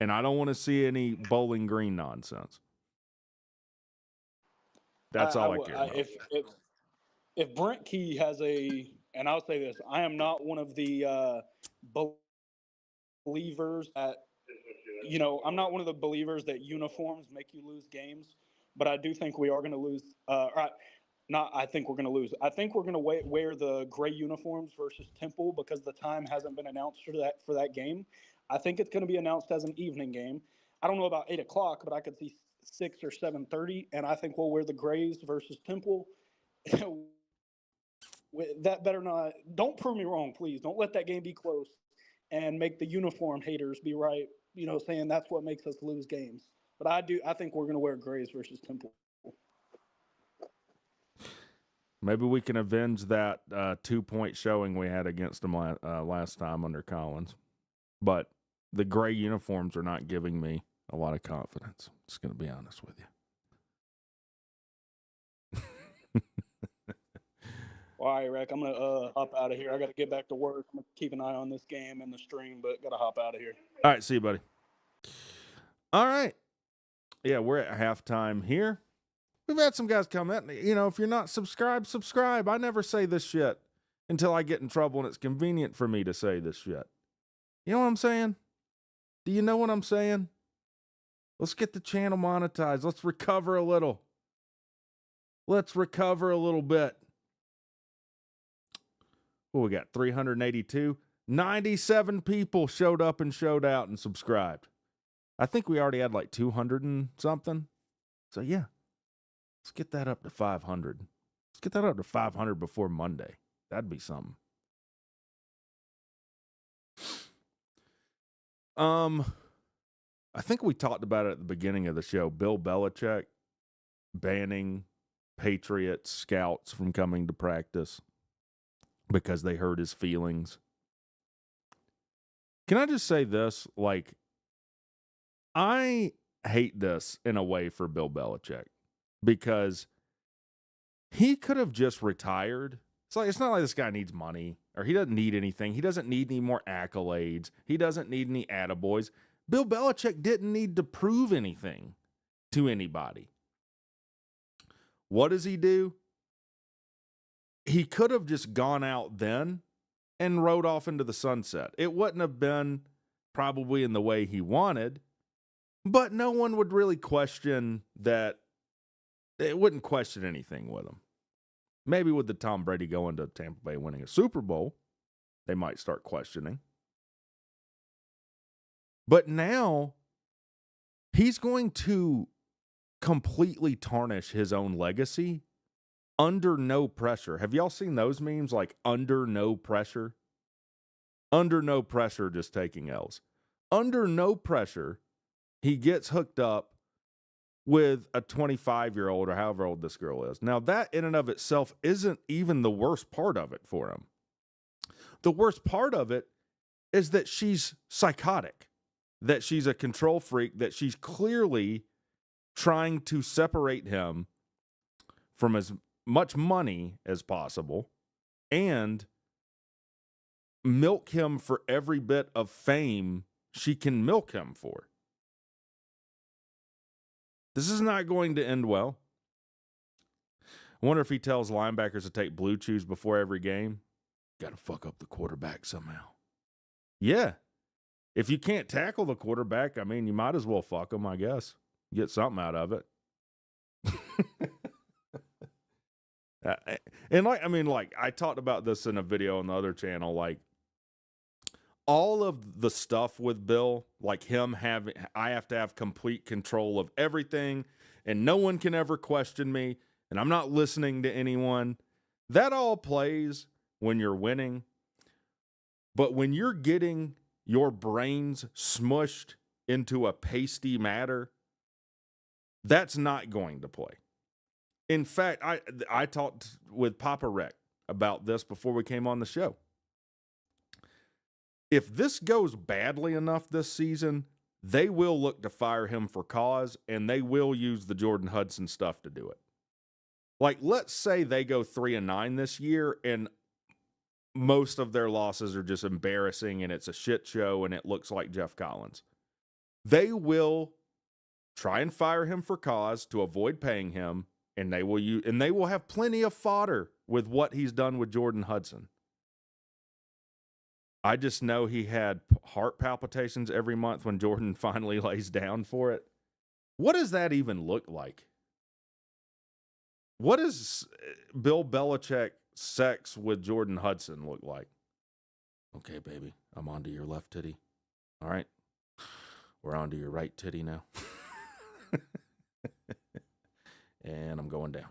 and I don't want to see any Bowling Green nonsense. That's all I care about. If Brent Key has and I'll say this, I am not one of the believers that, I'm not one of the believers that uniforms make you lose games, but I do think we are going to lose. I think we're going to lose. I think we're going to wear the gray uniforms versus Temple, because the time hasn't been announced for that game. I think it's going to be announced as an evening game. I don't know about 8 o'clock, but I could see 6 or 7:30, and I think we'll wear the grays versus Temple. That better not. Don't prove me wrong, please. Don't let that game be close and make the uniform haters be right. Saying that's what makes us lose games. But I think we're going to wear grays versus Temple. Maybe we can avenge that 2-point showing we had against them last time under Collins. But the gray uniforms are not giving me a lot of confidence. Just going to be honest with you. All right, Rick, I'm going to hop out of here. I got to get back to work. I'm going to keep an eye on this game and the stream, but got to hop out of here. All right, see you, buddy. All right. Yeah, we're at halftime here. We've had some guys comment, if you're not subscribed, subscribe. I never say this shit until I get in trouble and it's convenient for me to say this shit. You know what I'm saying? Do you know what I'm saying? Let's get the channel monetized. Let's recover a little. Let's recover a little bit. Well, we got 382. 97 people showed up and showed out and subscribed. I think we already had like 200 and something. So, yeah. Let's get that up to 500. Let's get that up to 500 before Monday. That'd be something. I think we talked about it at the beginning of the show. Bill Belichick banning Patriots scouts from coming to practice because they hurt his feelings. Can I just say this? Like, I hate this in a way for Bill Belichick because he could have just retired. It's not like this guy needs money or he doesn't need anything. He doesn't need any more accolades. He doesn't need any attaboys. Bill Belichick didn't need to prove anything to anybody. What does he do? He could have just gone out then and rode off into the sunset. It wouldn't have been probably in the way he wanted, but no one would really question that They wouldn't question anything with him. Maybe with the Tom Brady going to Tampa Bay winning a Super Bowl, they might start questioning. But now he's going to completely tarnish his own legacy under no pressure. Have y'all seen those memes like under no pressure? Under no pressure, just taking L's. Under no pressure, he gets hooked up with a 25-year-old or however old this girl is. Now, that in and of itself isn't even the worst part of it for him. The worst part of it is that she's psychotic, that she's a control freak, that she's clearly trying to separate him from as much money as possible and milk him for every bit of fame she can milk him for. This is not going to end well. I wonder if he tells linebackers to take blue chews before every game. Got to fuck up the quarterback somehow. Yeah. If you can't tackle the quarterback, I mean, you might as well fuck him, I guess. Get something out of it. And I talked about this in a video on the other channel, like all of the stuff with Bill, like I have to have complete control of everything and no one can ever question me and I'm not listening to anyone. That all plays when you're winning. But when you're getting your brains smushed into a pasty matter, that's not going to play. In fact, I talked with Papa Rec about this before we came on the show. If this goes badly enough this season, they will look to fire him for cause, and they will use the Jordan Hudson stuff to do it. Like, let's say they go 3-9 this year, and most of their losses are just embarrassing, and it's a shit show, and it looks like Jeff Collins. They will try and fire him for cause to avoid paying him, and they will have plenty of fodder with what he's done with Jordan Hudson. I just know he had heart palpitations every month when Jordan finally lays down for it. What does that even look like? What does Bill Belichick sex with Jordan Hudson look like? Okay, baby, I'm onto your left titty. All right. We're onto your right titty now. And I'm going down.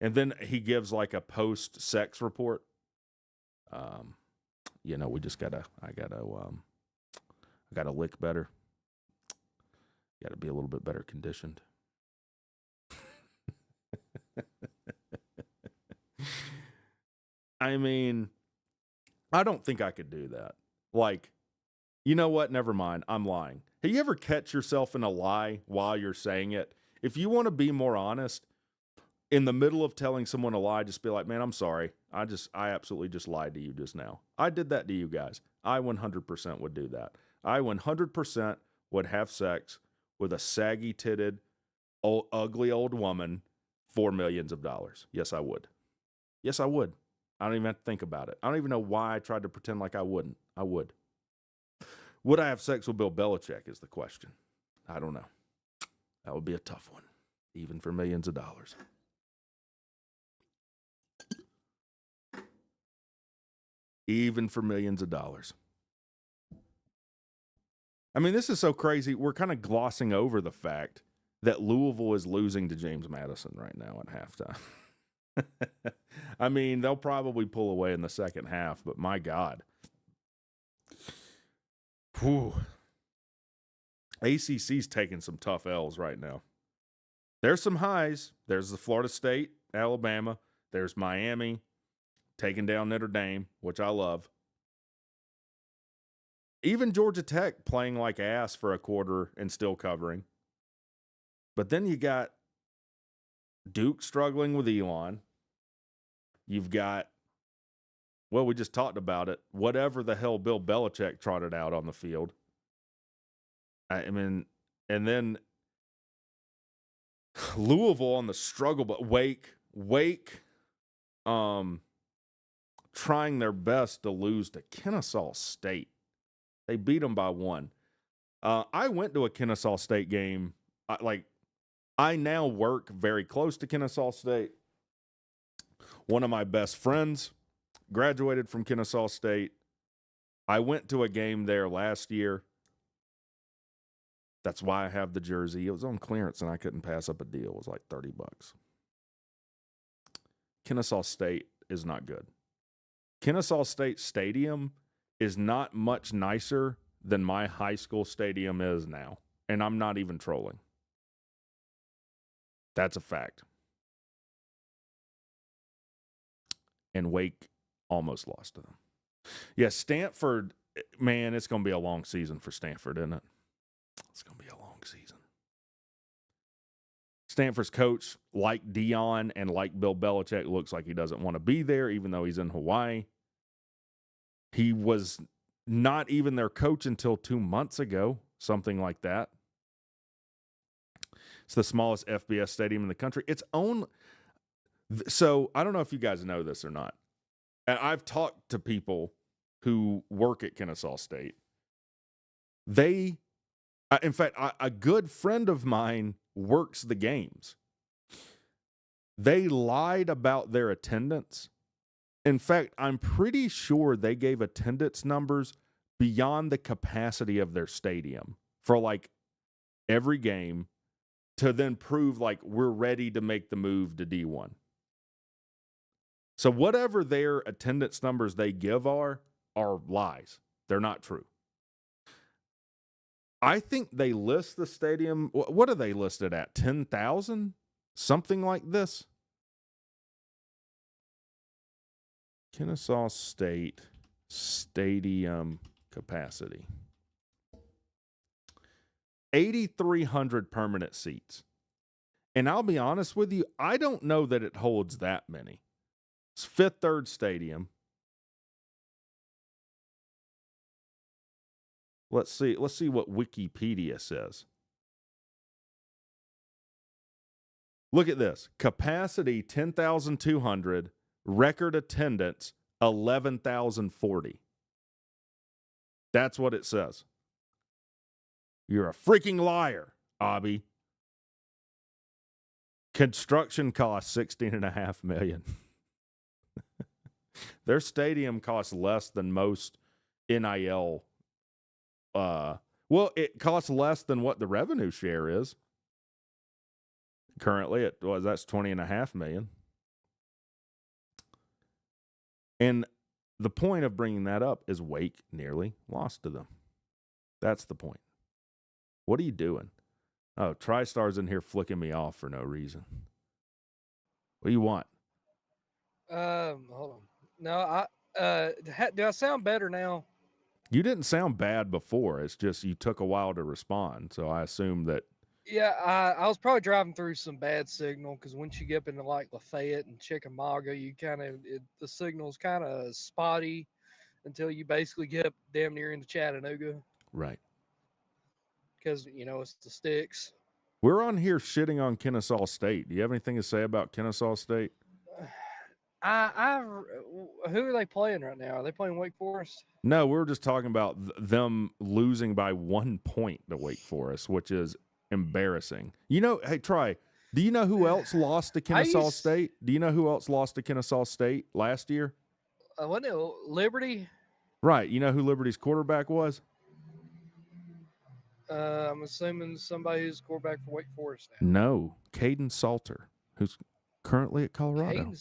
And then he gives like a post-sex report. We just I gotta lick better. Gotta be a little bit better conditioned. I mean, I don't think I could do that. Like, you know what? Never mind. I'm lying. Have you ever catch yourself in a lie while you're saying it? If you want to be more honest, in the middle of telling someone a lie, just be like, man, I'm sorry. I absolutely just lied to you just now. I did that to you guys. I 100% would do that. I 100% would have sex with a saggy-titted, ugly old woman for millions of dollars. Yes, I would. Yes, I would. I don't even have to think about it. I don't even know why I tried to pretend like I wouldn't. I would. Would I have sex with Bill Belichick is the question. I don't know. That would be a tough one, even for millions of dollars. Even for millions of dollars. I mean, this is so crazy. We're kind of glossing over the fact that Louisville is losing to James Madison right now at halftime. I mean, they'll probably pull away in the second half, but my God. Whew. ACC's taking some tough L's right now. There's some highs. There's the Florida State, Alabama. There's Miami taking down Notre Dame, which I love. Even Georgia Tech playing like ass for a quarter and still covering. But then you got Duke struggling with Elon. You've got, well, we just talked about it, whatever the hell Bill Belichick trotted out on the field. I mean, and then Louisville on the struggle, but Wake, trying their best to lose to Kennesaw State. They beat them by 1. I went to a Kennesaw State game, I now work very close to Kennesaw State. One of my best friends graduated from Kennesaw State. I went to a game there last year. That's why I have the jersey. It was on clearance, and I couldn't pass up a deal. It was like $30. Kennesaw State is not good. Kennesaw State Stadium is not much nicer than my high school stadium is now. And I'm not even trolling. That's a fact. And Wake almost lost to them. Yeah, Stanford, man, it's going to be a long season for Stanford, isn't it? It's going to be a long season. Stanford's coach, like Dion and like Bill Belichick, looks like he doesn't want to be there, even though he's in Hawaii. He was not even their coach until 2 months ago, something like that. It's the smallest FBS stadium in the country. It's own. So I don't know if you guys know this or not. And I've talked to people who work at Kennesaw State. In fact, a good friend of mine works the games. They lied about their attendance. In fact, I'm pretty sure they gave attendance numbers beyond the capacity of their stadium for like every game to then prove like we're ready to make the move to D1. So whatever their attendance numbers they give are lies. They're not true. I think they list the stadium. What are they listed at? 10,000? Something like this? Kennesaw State Stadium capacity. 8,300 permanent seats. And I'll be honest with you, I don't know that it holds that many. It's Fifth Third Stadium. Let's see what Wikipedia says. Look at this. Capacity 10,200, record attendance 11,040. That's what it says. You're a freaking liar, Abby. Construction costs $16.5 million. Their stadium costs less than most NIL. Well, it costs less than what the revenue share is. Currently, that's $20.5 million. And the point of bringing that up is Wake nearly lost to them. That's the point. What are you doing? Oh, TriStar's in here flicking me off for no reason. What do you want? Hold on. No, do I sound better now? You didn't sound bad before. It's just you took a while to respond. So I assume that. Yeah, I was probably driving through some bad signal because once you get up into like Lafayette and Chickamauga, you the signal's kind of spotty until you basically get up damn near into Chattanooga. Right. Because, it's the sticks. We're on here shitting on Kennesaw State. Do you have anything to say about Kennesaw State? Who are they playing right now? Are they playing Wake Forest? No, we were just talking about them losing by 1 point to Wake Forest, which is embarrassing. Hey, Try, do you know who else lost to Kennesaw State? Do you know who else lost to Kennesaw State last year? Wasn't it Liberty? Right. You know who Liberty's quarterback was? I'm assuming somebody who's quarterback for Wake Forest now. No, Caden Salter, who's currently at Colorado.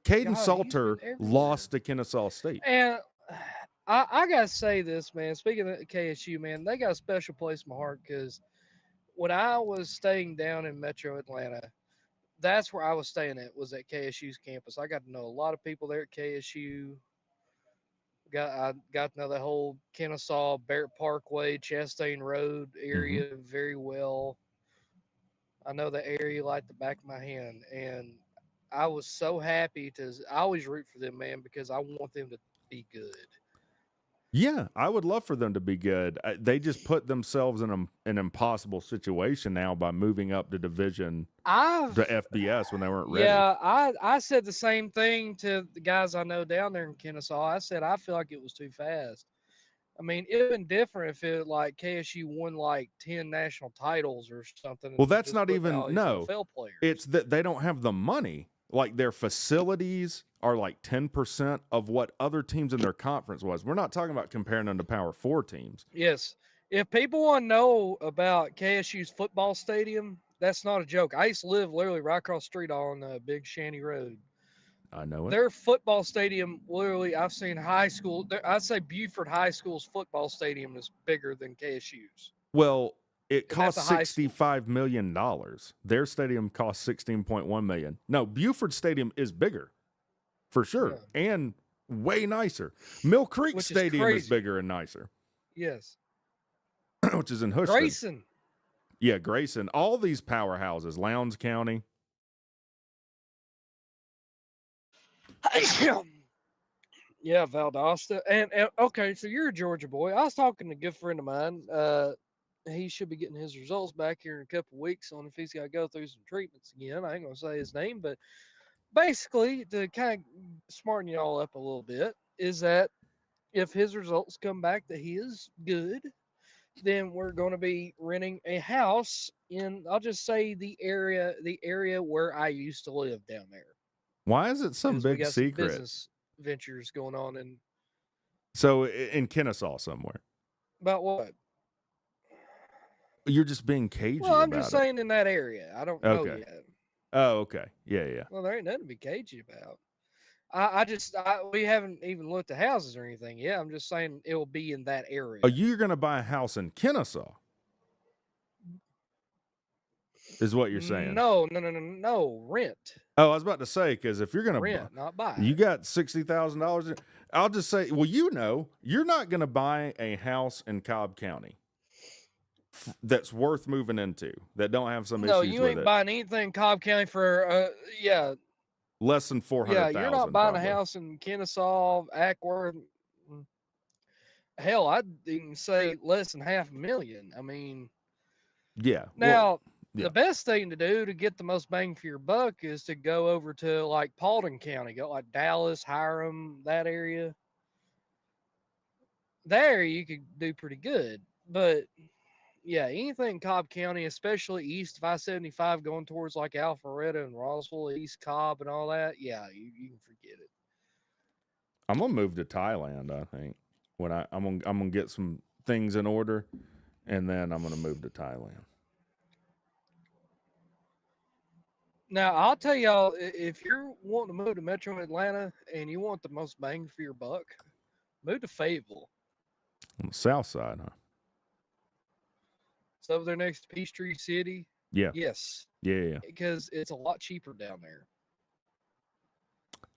Caden Salter lost to Kennesaw State. And I got to say this, man. Speaking of KSU, man, they got a special place in my heart because when I was staying down in Metro Atlanta, that's where I was staying at, was at KSU's campus. I got to know a lot of people there at KSU. I got to know the whole Kennesaw, Barrett Parkway, Chastain Road area very well. I know the area like the back of my hand. And I was so happy I always root for them, man, because I want them to be good. Yeah, I would love for them to be good. They just put themselves in an impossible situation now by moving up to division to FBS when they weren't ready. Yeah, I said the same thing to the guys I know down there in Kennesaw. I said I feel like it was too fast. I mean, it'd been different if it like KSU won like 10 national titles or something Well, and that's just not put even all these no. NFL players. It's that they don't have the money. Like their facilities are like 10% of what other teams in their conference was. We're not talking about comparing them to Power 4 teams. Yes. If people want to know about KSU's football stadium, that's not a joke. I used to live literally right across the street on Big Shanty Road. I know it. Their football stadium, literally, I've seen high school. I'd say Buford High School's football stadium is bigger than KSU's. Well, it And that's cost a high school. $65 million. Their stadium cost $16.1 million. No, Buford Stadium is bigger, for sure, and way nicer. Mill Creek Which is Stadium is crazy. bigger and nicer, Yes. which is in Houston. Grayson. Yeah, Grayson. All these powerhouses, Lowndes County. Yeah, Valdosta. And okay, so you're a Georgia boy. I was talking to a good friend of mine. He should be getting his results back here in a couple weeks on if he's got to go through some treatments again. I ain't gonna say his name, but basically to kind of smarten you all up a little bit is that if his results come back that he is good, then we're going to be renting a house in, I'll just say the area where I used to live down there. Why is it some Because we big got some secret? business ventures going on. And So in Kennesaw somewhere. about what? You're just being cagey Well, I'm about just it. saying in that area. I don't know Okay. yet. Oh, okay. Yeah, yeah. Well, there ain't nothing to be cagey about. We haven't even looked at houses or anything yet. I'm just saying it will be in that area. Oh, you're going to buy a house in Kennesaw, is what you're saying? No. Rent. Oh, I was about to say, because if you're going to Rent, not buy. you got $60,000. I'll just say, well, you're not going to buy a house in Cobb County that's worth moving into that don't have some No, issues you with ain't it. buying anything in Cobb County for Less than 400,000. you're not buying probably. a house in Kennesaw, Ackworth. Hell, I'd even say less than $500,000. I mean, Yeah. now yeah. the best thing to do to get the most bang for your buck is to go over to like Paulding County, go like Dallas, Hiram, that area. There you could do pretty good, but yeah, anything in Cobb County, especially east of I-75 going towards like Alpharetta and Roswell, East Cobb and all that, yeah, you can forget it. I'm gonna move to Thailand. I think when I'm gonna get some things in order, and then I'm gonna move to Thailand. Now, I'll tell y'all, if you're wanting to move to Metro Atlanta and you want the most bang for your buck, move to Fayetteville. On the south side, huh? It's over there next to Peachtree City. Yeah. Yes. Yeah. Because it's a lot cheaper down there.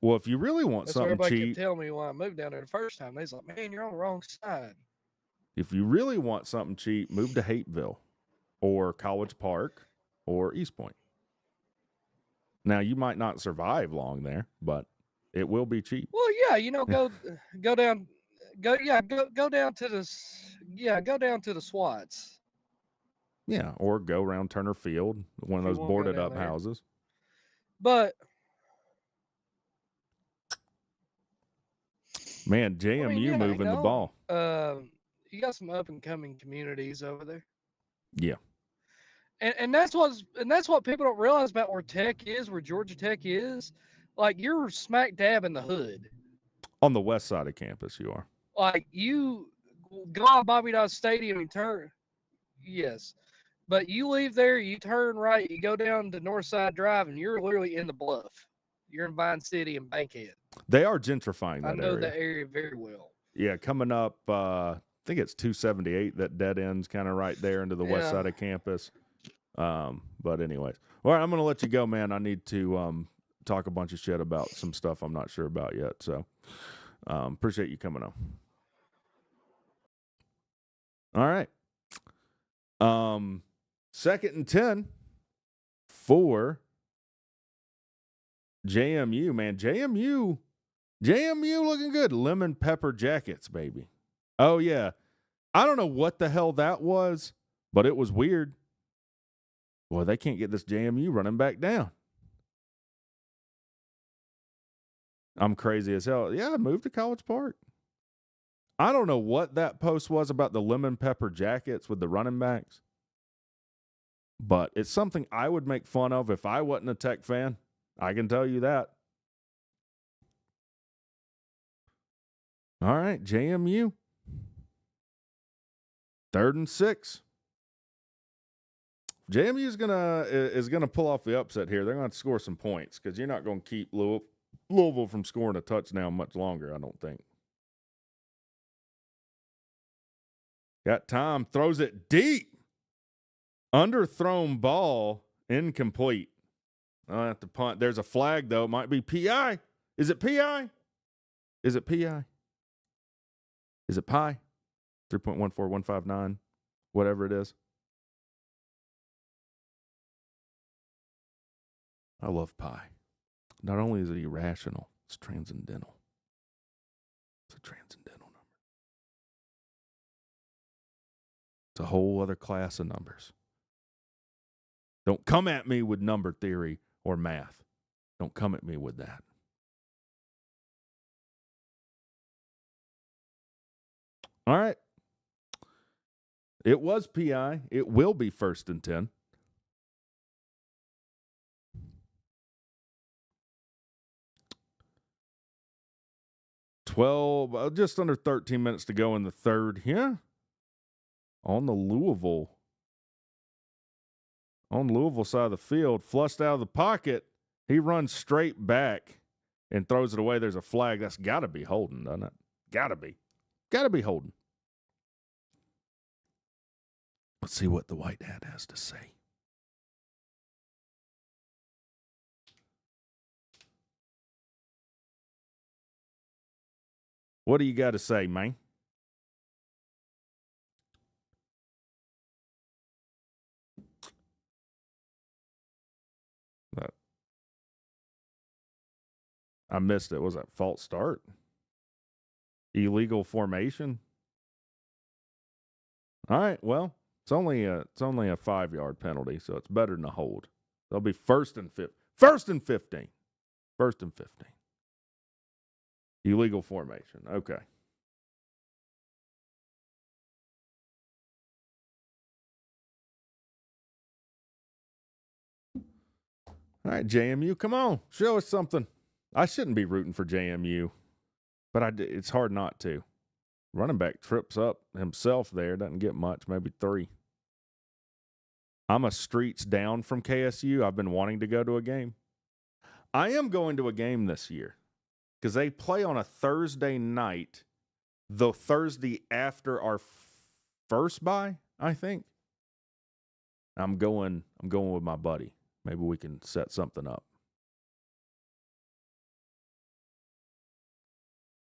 Well, if you really want That's what something everybody cheap, kept telling me when I moved down there the first time. They was like, man, you're on the wrong side. if you really want something cheap, move to Hapeville or College Park or East Point. Now, you might not survive long there, but it will be cheap. Well, yeah, go down to the SWATs. Yeah, or go around Turner Field, one of If you those wanna go boarded down up there. houses. But Man, JMU moving the ball. You got some up and coming communities over there. Yeah. And that's what people don't realize about where Georgia Tech is. Like you're smack dab in the hood. On the west side of campus, you are. Like you go out Bobby Dodd Stadium and turn. Yes. But you leave there, you turn right, you go down to Northside Drive, and you're literally in the Bluff. You're in Vine City and Bankhead. They are gentrifying that I know area. that area very well. Yeah, coming up, I think it's 278 that dead ends kind of right there into the west side of campus. But anyways, all right, I'm going to let you go, man. I need to talk a bunch of shit about some stuff I'm not sure about yet. So appreciate you coming on. All right. 2nd and 10 for JMU, man. JMU looking good. Lemon pepper jackets, baby. Oh, yeah. I don't know what the hell that was, but it was weird. Boy, they can't get this JMU running back down. I'm crazy as hell. Yeah, I moved to College Park. I don't know what that post was about the lemon pepper jackets with the running backs, but it's something I would make fun of if I wasn't a Tech fan. I can tell you that. All right, JMU. 3rd and 6. JMU is gonna pull off the upset here. They're going to score some points because you're not going to keep Louisville from scoring a touchdown much longer, I don't think. Got time, throws it deep. Underthrown ball, incomplete. I'll have to punt. There's a flag, though. It might be PI. Is it PI? Is it PI? Is it pi? 3.14159, whatever it is. I love pi. Not only is it irrational, it's transcendental. It's a transcendental number. It's a whole other class of numbers. Don't come at me with number theory or math. Don't come at me with that. All right. It was PI. It will be 1st and 10. Just under 13 minutes to go in the third. Yeah. On the Louisville side of the field, flushed out of the pocket. He runs straight back and throws it away. There's a flag. That's got to be holding, doesn't it? Got to be. Got to be holding. Let's see what the white hat has to say. What do you got to say, man? I missed it. Was that false start? Illegal formation? All right, well, it's only a 5-yard penalty, so it's better than a hold. They'll be 1st and 15. 1st and 15. 1st and 15. Illegal formation. Okay. All right, JMU, come on. Show us something. I shouldn't be rooting for JMU, but it's hard not to. Running back trips up himself there. Doesn't get much, maybe 3. I'm a streets down from KSU. I've been wanting to go to a game. I am going to a game this year because they play on a Thursday night, the Thursday after our first bye, I think. I'm going with my buddy. Maybe we can set something up.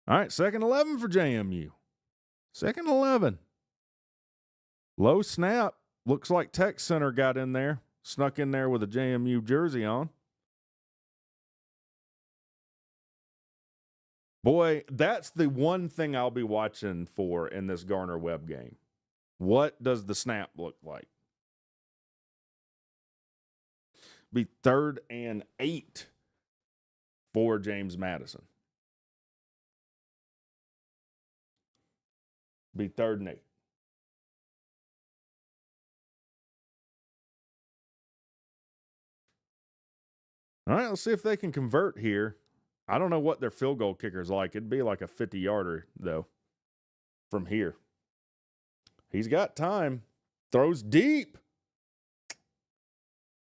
All right, 2nd 11 for JMU. 2nd 11. Low snap. Looks like Tech Center got in there. Snuck in there with a JMU jersey on. Boy, that's the one thing I'll be watching for in this Garner Webb game. What does the snap look like? Be 3rd and 8 for James Madison. Be 3rd and 8. All right, let's see if they can convert here. I don't know what their field goal kicker's like. It'd be like a 50-yarder, though, from here. He's got time. Throws deep.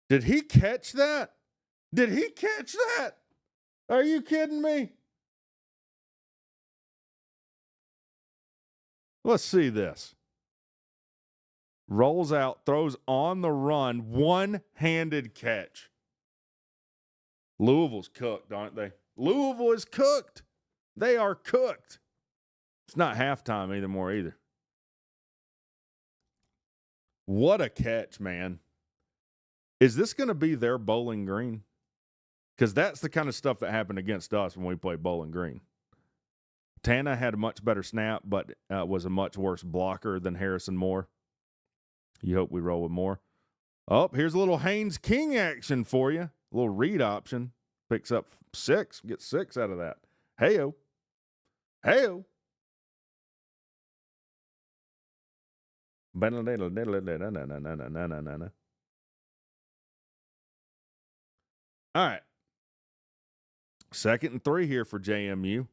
Did he catch that? Did he catch that? Are you kidding me? Let's see this. Rolls out, throws on the run, one-handed catch. Louisville's cooked, aren't they? Louisville is cooked. They are cooked. It's not halftime anymore either. What a catch, man. Is this going to be their Bowling Green? Because that's the kind of stuff that happened against us when we played Bowling Green. Tana had a much better snap, but was a much worse blocker than Harrison Moore. You hope we roll with Moore. Oh, here's a little Haynes King action for you. A little read option. Picks up 6. Gets 6 out of that. Hey-o. Hey-o. All right. 2nd and 3 here for JMU.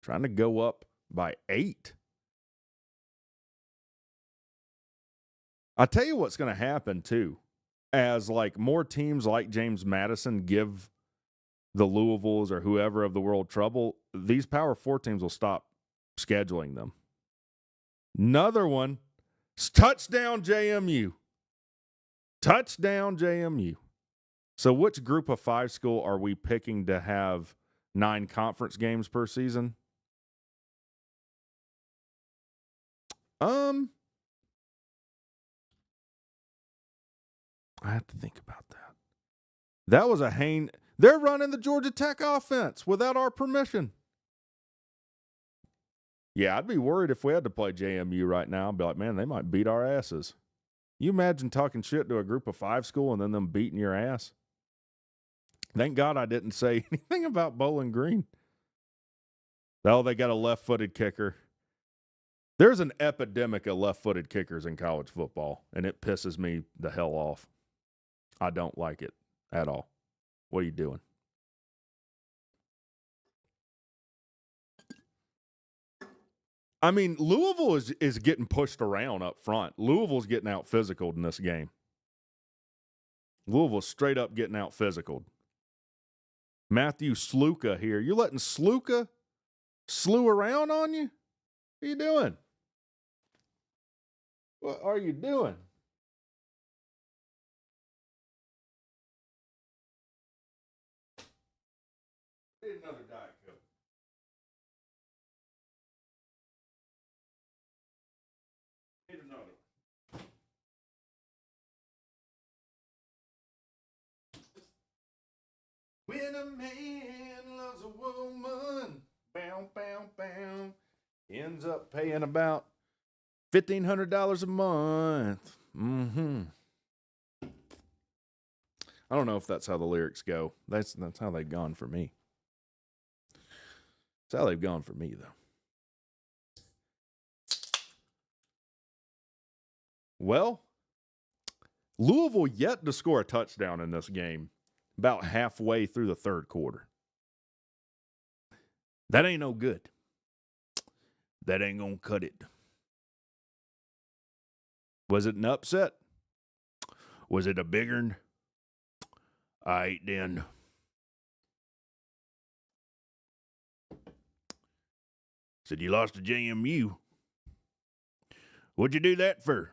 Trying to go up by 8. I tell you what's going to happen, too. As, like, more teams like James Madison give the Louisvilles or whoever of the world trouble, these Power 4 teams will stop scheduling them. Another one. Touchdown JMU. Touchdown JMU. So which group of 5 school are we picking to have 9 conference games per season? I have to think about that. That was a Hayne. They're running the Georgia Tech offense without our permission. Yeah, I'd be worried if we had to play JMU right now. I'd be like, man, they might beat our asses. You imagine talking shit to a group of 5 school and then them beating your ass? Thank God I didn't say anything about Bowling Green. Oh, they got a left-footed kicker. There's an epidemic of left-footed kickers in college football, and it pisses me the hell off. I don't like it at all. What are you doing? I mean, Louisville is getting pushed around up front. Louisville's getting out physicaled in this game. Louisville's straight up getting out physicaled. Matthew Sluka here. You letting Sluka slew around on you? What are you doing? What are you doing? Need another Diet Coke. Need another. When a man loves a woman, bow, bow, bow, ends up paying about $1,500 a month. I don't know if that's how the lyrics go. That's how they've gone for me. That's how they've gone for me, though. Well, Louisville yet to score a touchdown in this game about halfway through the third quarter. That ain't no good. That ain't going to cut it. Was it an upset? Was it a big one? All right, then. Said you lost to JMU. What'd you do that for?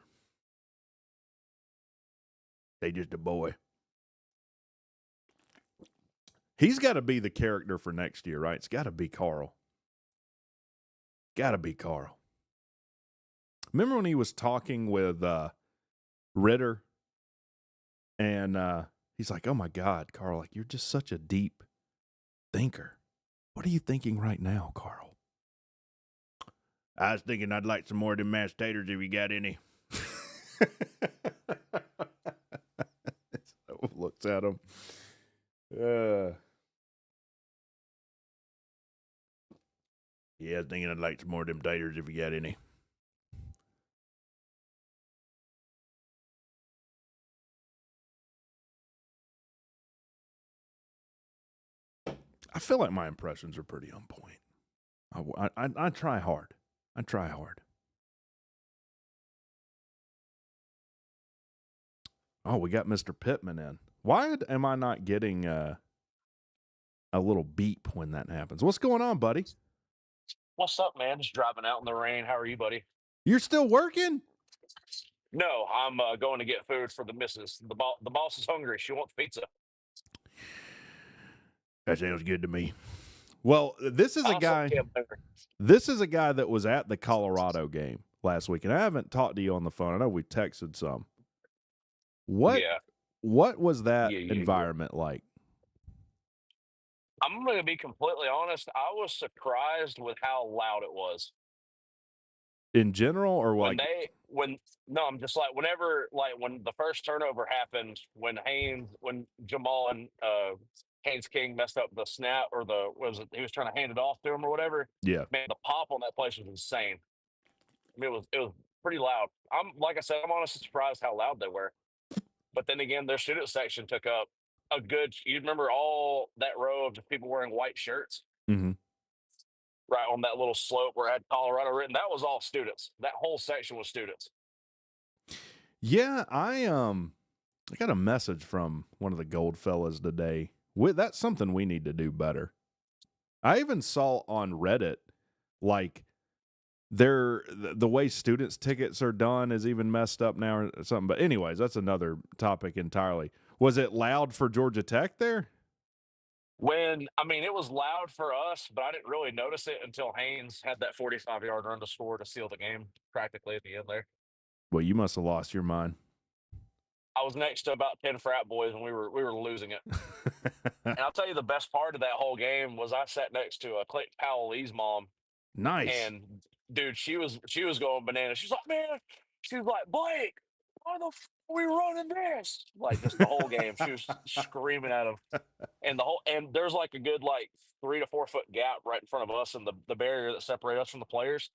They just a boy. He's got to be the character for next year, right? It's got to be Carl. Got to be Carl. Remember when he was talking with Ritter? And he's like, oh, my God, Carl, like, you're just such a deep thinker. What are you thinking right now, Carl? I was thinking I'd like some more of them mashed taters if you got any. Looks at him. Yeah, I was thinking I'd like some more of them taters if you got any. I feel like my impressions are pretty on point. I try hard. I try hard. Oh, we got Mr. Pittman in. Why am I not getting a little beep when that happens? What's going on, buddy? What's up, man? Just driving out in the rain. How are you, buddy? You're still working? No, I'm going to get food for the missus. The boss is hungry. She wants pizza. That sounds good to me. Well, this is a Awesome, guy. Kim. This is a guy that was at the Colorado game last week, and I haven't talked to you on the phone. I know we texted some. What was that environment like? I'm going to be completely honest. I was surprised with how loud it was. In general, or like I'm just like, whenever, like, when the first turnover happened, when Jamal and Haynes King messed up the snap, or he was trying to hand it off to him or whatever. Yeah, man, the pop on that place was insane. I mean, it was pretty loud. Like I said, I'm honestly surprised how loud they were. But then again, their student section took up a good. You remember all that row of just people wearing white shirts Mm-hmm. right on that little slope where it had Colorado written? That was all students. That whole section was students. Yeah, I got a message from one of the Gold fellas today. That's something we need to do better. I even saw on Reddit, like, the way students' tickets are done is even messed up now or something. But anyways, that's another topic entirely. Was it loud for Georgia Tech there? It was loud for us, but I didn't really notice it until Haynes had that 45-yard run to score to seal the game practically at the end there. Well, you must have lost your mind. I was next to about 10 frat boys and we were losing it. And I'll tell you the best part of that whole game was I sat next to Clayton Powell Lee's mom. Nice. And dude, she was going bananas. She's like, man, she's like, Blake, why the f are we running this? Like just the whole game. She was screaming at him. And there's like a good 3 to 4 foot gap right in front of us and the barrier that separates us from the players.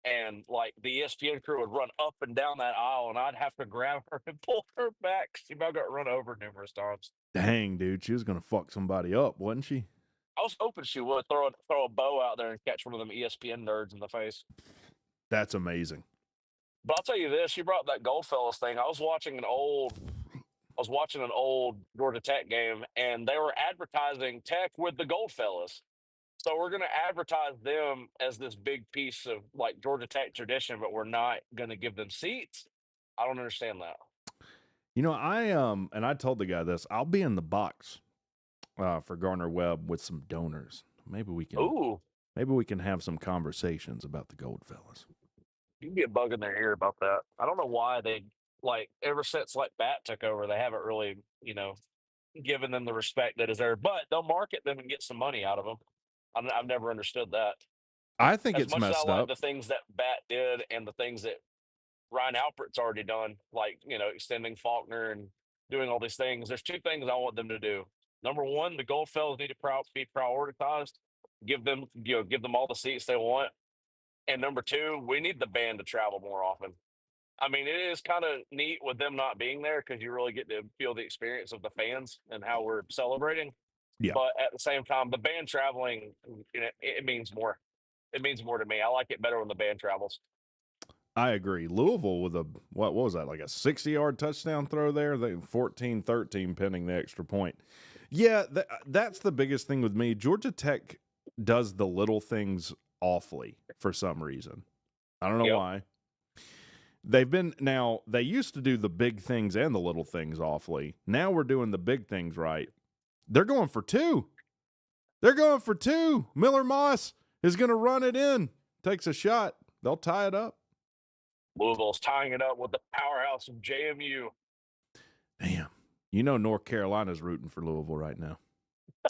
And like the ESPN crew would run up and down that aisle, and I'd have to grab her and pull her back. She about got run over numerous times. Dang, dude, she was gonna fuck somebody up, wasn't she? I was hoping she would throw a bow out there and catch one of them ESPN nerds in the face. That's amazing. But I'll tell you this: you brought up that Goldfellas thing. I was watching an old Georgia Tech game, and they were advertising Tech with the Goldfellas. So we're going to advertise them as this big piece of like Georgia Tech tradition, but we're not going to give them seats. I don't understand that. You know, and I told the guy this. I'll be in the box for Garner Webb with some donors. Maybe we can have some conversations about the Goldfellas. You can get a bug in their ear about that. I don't know why they ever since Bat took over, they haven't really given them the respect that is there. But they'll market them and get some money out of them. I've never understood that. I think As it's much as messed I like up. the things that Bat did and the things that Ryan Alpert's already done, extending Faulkner and doing all these things. There's two things I want them to do. Number one, the Goldfellas need to be prioritized. Give them all the seats they want. And number two, we need the band to travel more often. I mean, it is kind of neat with them not being there because you really get to feel the experience of the fans and how we're celebrating. Yeah. But at the same time, the band traveling, it means more. It means more to me. I like it better when the band travels. I agree. Louisville with what was that, like a 60-yard touchdown throw there? They 14-13 pending the extra point. Yeah, that's the biggest thing with me. Georgia Tech does the little things awfully for some reason. I don't know why. They used to do the big things and the little things awfully. Now we're doing the big things right. They're going for two. Miller Moss is going to run it in. Takes a shot. They'll tie it up. Louisville's tying it up with the powerhouse of JMU. Damn. You know North Carolina's rooting for Louisville right now.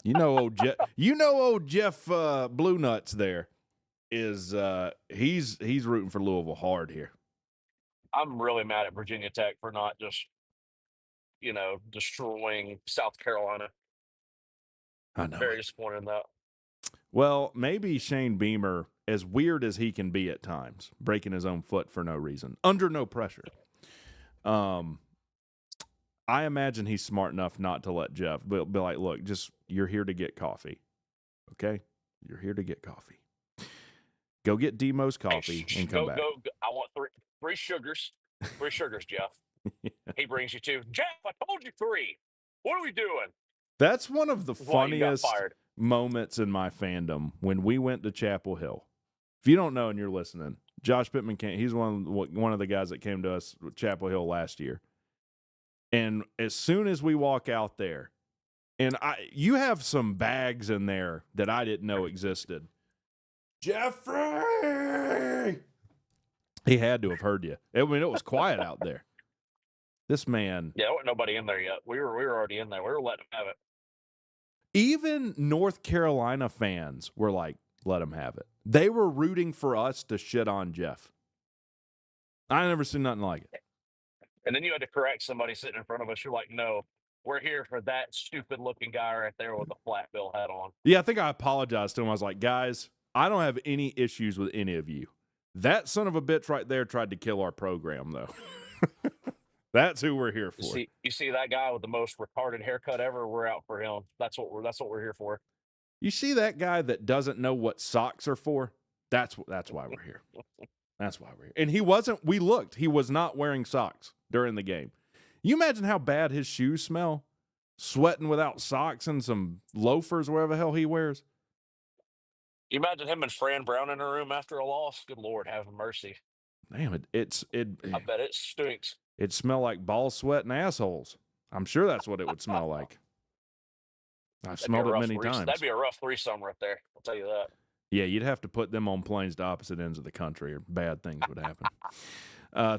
You know old Jeff Blue Nuts there is he's rooting for Louisville hard here. I'm really mad at Virginia Tech for not just destroying South Carolina. I know. Very disappointed in that. Well, maybe Shane Beamer, as weird as he can be at times, breaking his own foot for no reason, under no pressure. I imagine he's smart enough not to let Jeff be like, look, you're here to get coffee. Okay? You're here to get coffee. Go get Demo's coffee and come back. Go. I want three sugars. 3 sugars, Jeff. Yeah. He brings you 2. Jeff, I told you 3. What are we doing? That's one of the funniest moments in my fandom when we went to Chapel Hill. If you don't know and you're listening, Josh Pittman he's one of the guys that came to us with Chapel Hill last year. And as soon as we walk out there, and you have some bags in there that I didn't know existed. Jeffrey! He had to have heard you. I mean, it was quiet out there. This man. Yeah, there wasn't nobody in there yet. We were already in there. We were letting him have it. Even North Carolina fans were like, let him have it. They were rooting for us to shit on Jeff. I never seen nothing like it. And then you had to correct somebody sitting in front of us. You're like, no, we're here for that stupid-looking guy right there with the flat bill hat on. Yeah, I think I apologized to him. I was like, guys, I don't have any issues with any of you. That son of a bitch right there tried to kill our program, though. That's who we're here for. You see that guy with the most retarded haircut ever? We're out for him. That's what we're here for. You see that guy that doesn't know what socks are for? That's why we're here. That's why we're here. And he wasn't. We looked. He was not wearing socks during the game. You imagine how bad his shoes smell? Sweating without socks and some loafers, wherever the hell he wears. You imagine him and Fran Brown in a room after a loss? Good Lord, have mercy. Damn it! I bet it stinks. It smelled like ball sweat and assholes. I'm sure that's what it would smell like. I've smelled it many times. That'd be a rough threesome right there. I'll tell you that. Yeah, you'd have to put them on planes to opposite ends of the country, or bad things would happen.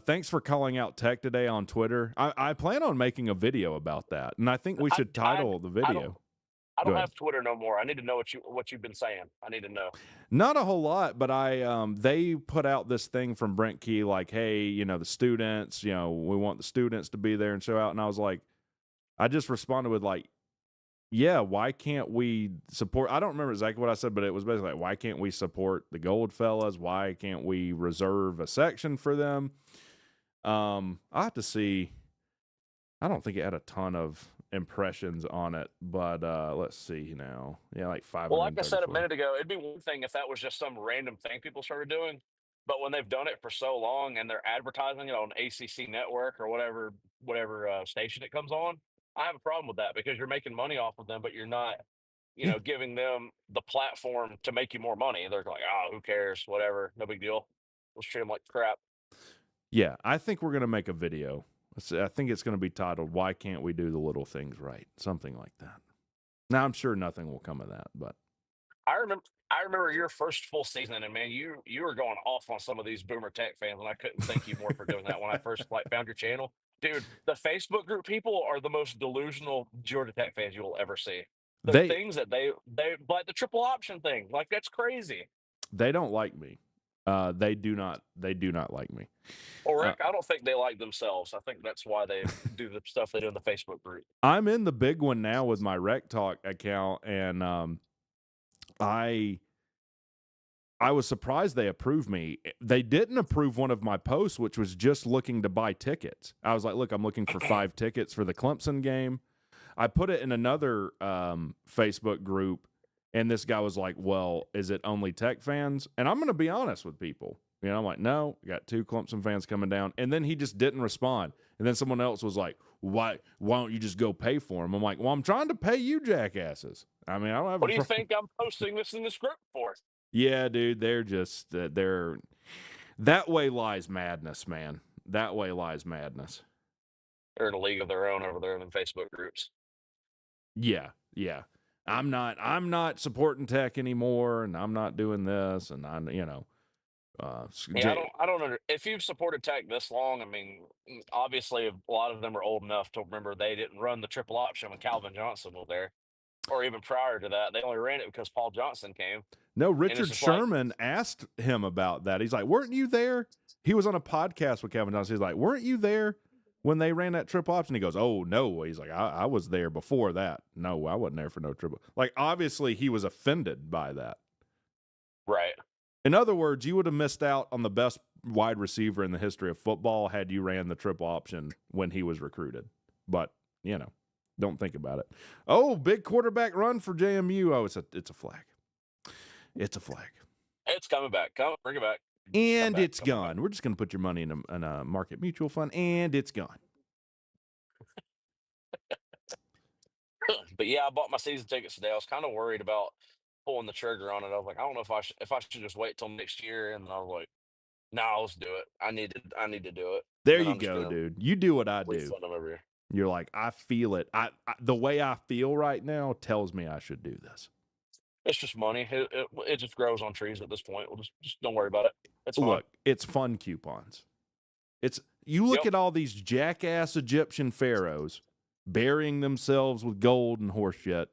Thanks for calling out Tech today on Twitter. I plan on making a video about that, and I think we should title the video. I don't have Twitter no more. I need to know what you've been saying. I need to know. Not a whole lot, but they put out this thing from Brent Key, like, hey, the students, we want the students to be there and show out. And I was like, I just responded with like, yeah, why can't we support? I don't remember exactly what I said, but it was basically like, why can't we support the Gold Fellas? Why can't we reserve a section for them? I have to see. I don't think it had a ton of impressions on it, but let's see now. Yeah, like 500. Well, like I said a minute ago, it'd be one thing if that was just some random thing people started doing, but when they've done it for so long and they're advertising it on ACC Network or whatever station it comes on, I have a problem with that because you're making money off of them, but you're not, giving them the platform to make you more money. They're like, oh, who cares? Whatever, no big deal. Let's treat them like crap. Yeah, I think we're gonna make a video. I think it's going to be titled, Why Can't We Do the Little Things Right? Something like that. Now, I'm sure nothing will come of that, but. I remember your first full season, and man, you were going off on some of these Boomer Tech fans, and I couldn't thank you more for doing that when I first found your channel. Dude, the Facebook group people are the most delusional Georgia Tech fans you will ever see. The things that they like the triple option thing, like that's crazy. They don't like me. They do not like me. Well, Rick, I don't think they like themselves. I think that's why they do the stuff they do in the Facebook group. I'm in the big one now with my Rec Talk account, and I was surprised they approved me. They didn't approve one of my posts, which was just looking to buy tickets. I was like, look, I'm looking for 5 tickets for the Clemson game. I put it in another Facebook group, and this guy was like, well, is it only Tech fans? And I'm going to be honest with people. I'm like, no, we got 2 Clemson fans coming down. And then he just didn't respond. And then someone else was like, why don't you just go pay for him? I'm like, well, I'm trying to pay you jackasses. I mean, I don't have What do you think I'm posting this in this group for? Yeah, dude, they're just, that way lies madness, man. That way lies madness. They're in a league of their own over there in the Facebook groups. Yeah. I'm not supporting Tech anymore, and I'm not doing this, and I don't if you've supported Tech this long, I mean, obviously a lot of them are old enough to remember they didn't run the triple option when Calvin Johnson was there, or even prior to that. They only ran it because Paul Johnson came. No, Richard Sherman asked him about that. He's like, weren't you there? He was on a podcast with Calvin Johnson. He's like, weren't you there when they ran that triple option? He goes, oh, no. He's like, I was there before that. No, I wasn't there for no triple. Like, obviously, he was offended by that. Right. In other words, you would have missed out on the best wide receiver in the history of football had you ran the triple option when he was recruited. But, don't think about it. Oh, big quarterback run for JMU. Oh, it's a flag. It's a flag. It's coming back. Bring it back. And it's gone. We're just going to put your money in a market mutual fund, and it's gone. But yeah, I bought my season tickets today. I was kind of worried about pulling the trigger on it. I was like, I don't know if I should just wait till next year. And I was like, no, let's do it. I need to do it. There you go, dude. You do what I do. Over here. You're like, I feel it. I the way I feel right now tells me I should do this. It's just money. It just grows on trees at this point. We'll just don't worry about it. It's fun. Look, it's fun coupons. You look at all these jackass Egyptian pharaohs burying themselves with gold and horse shit.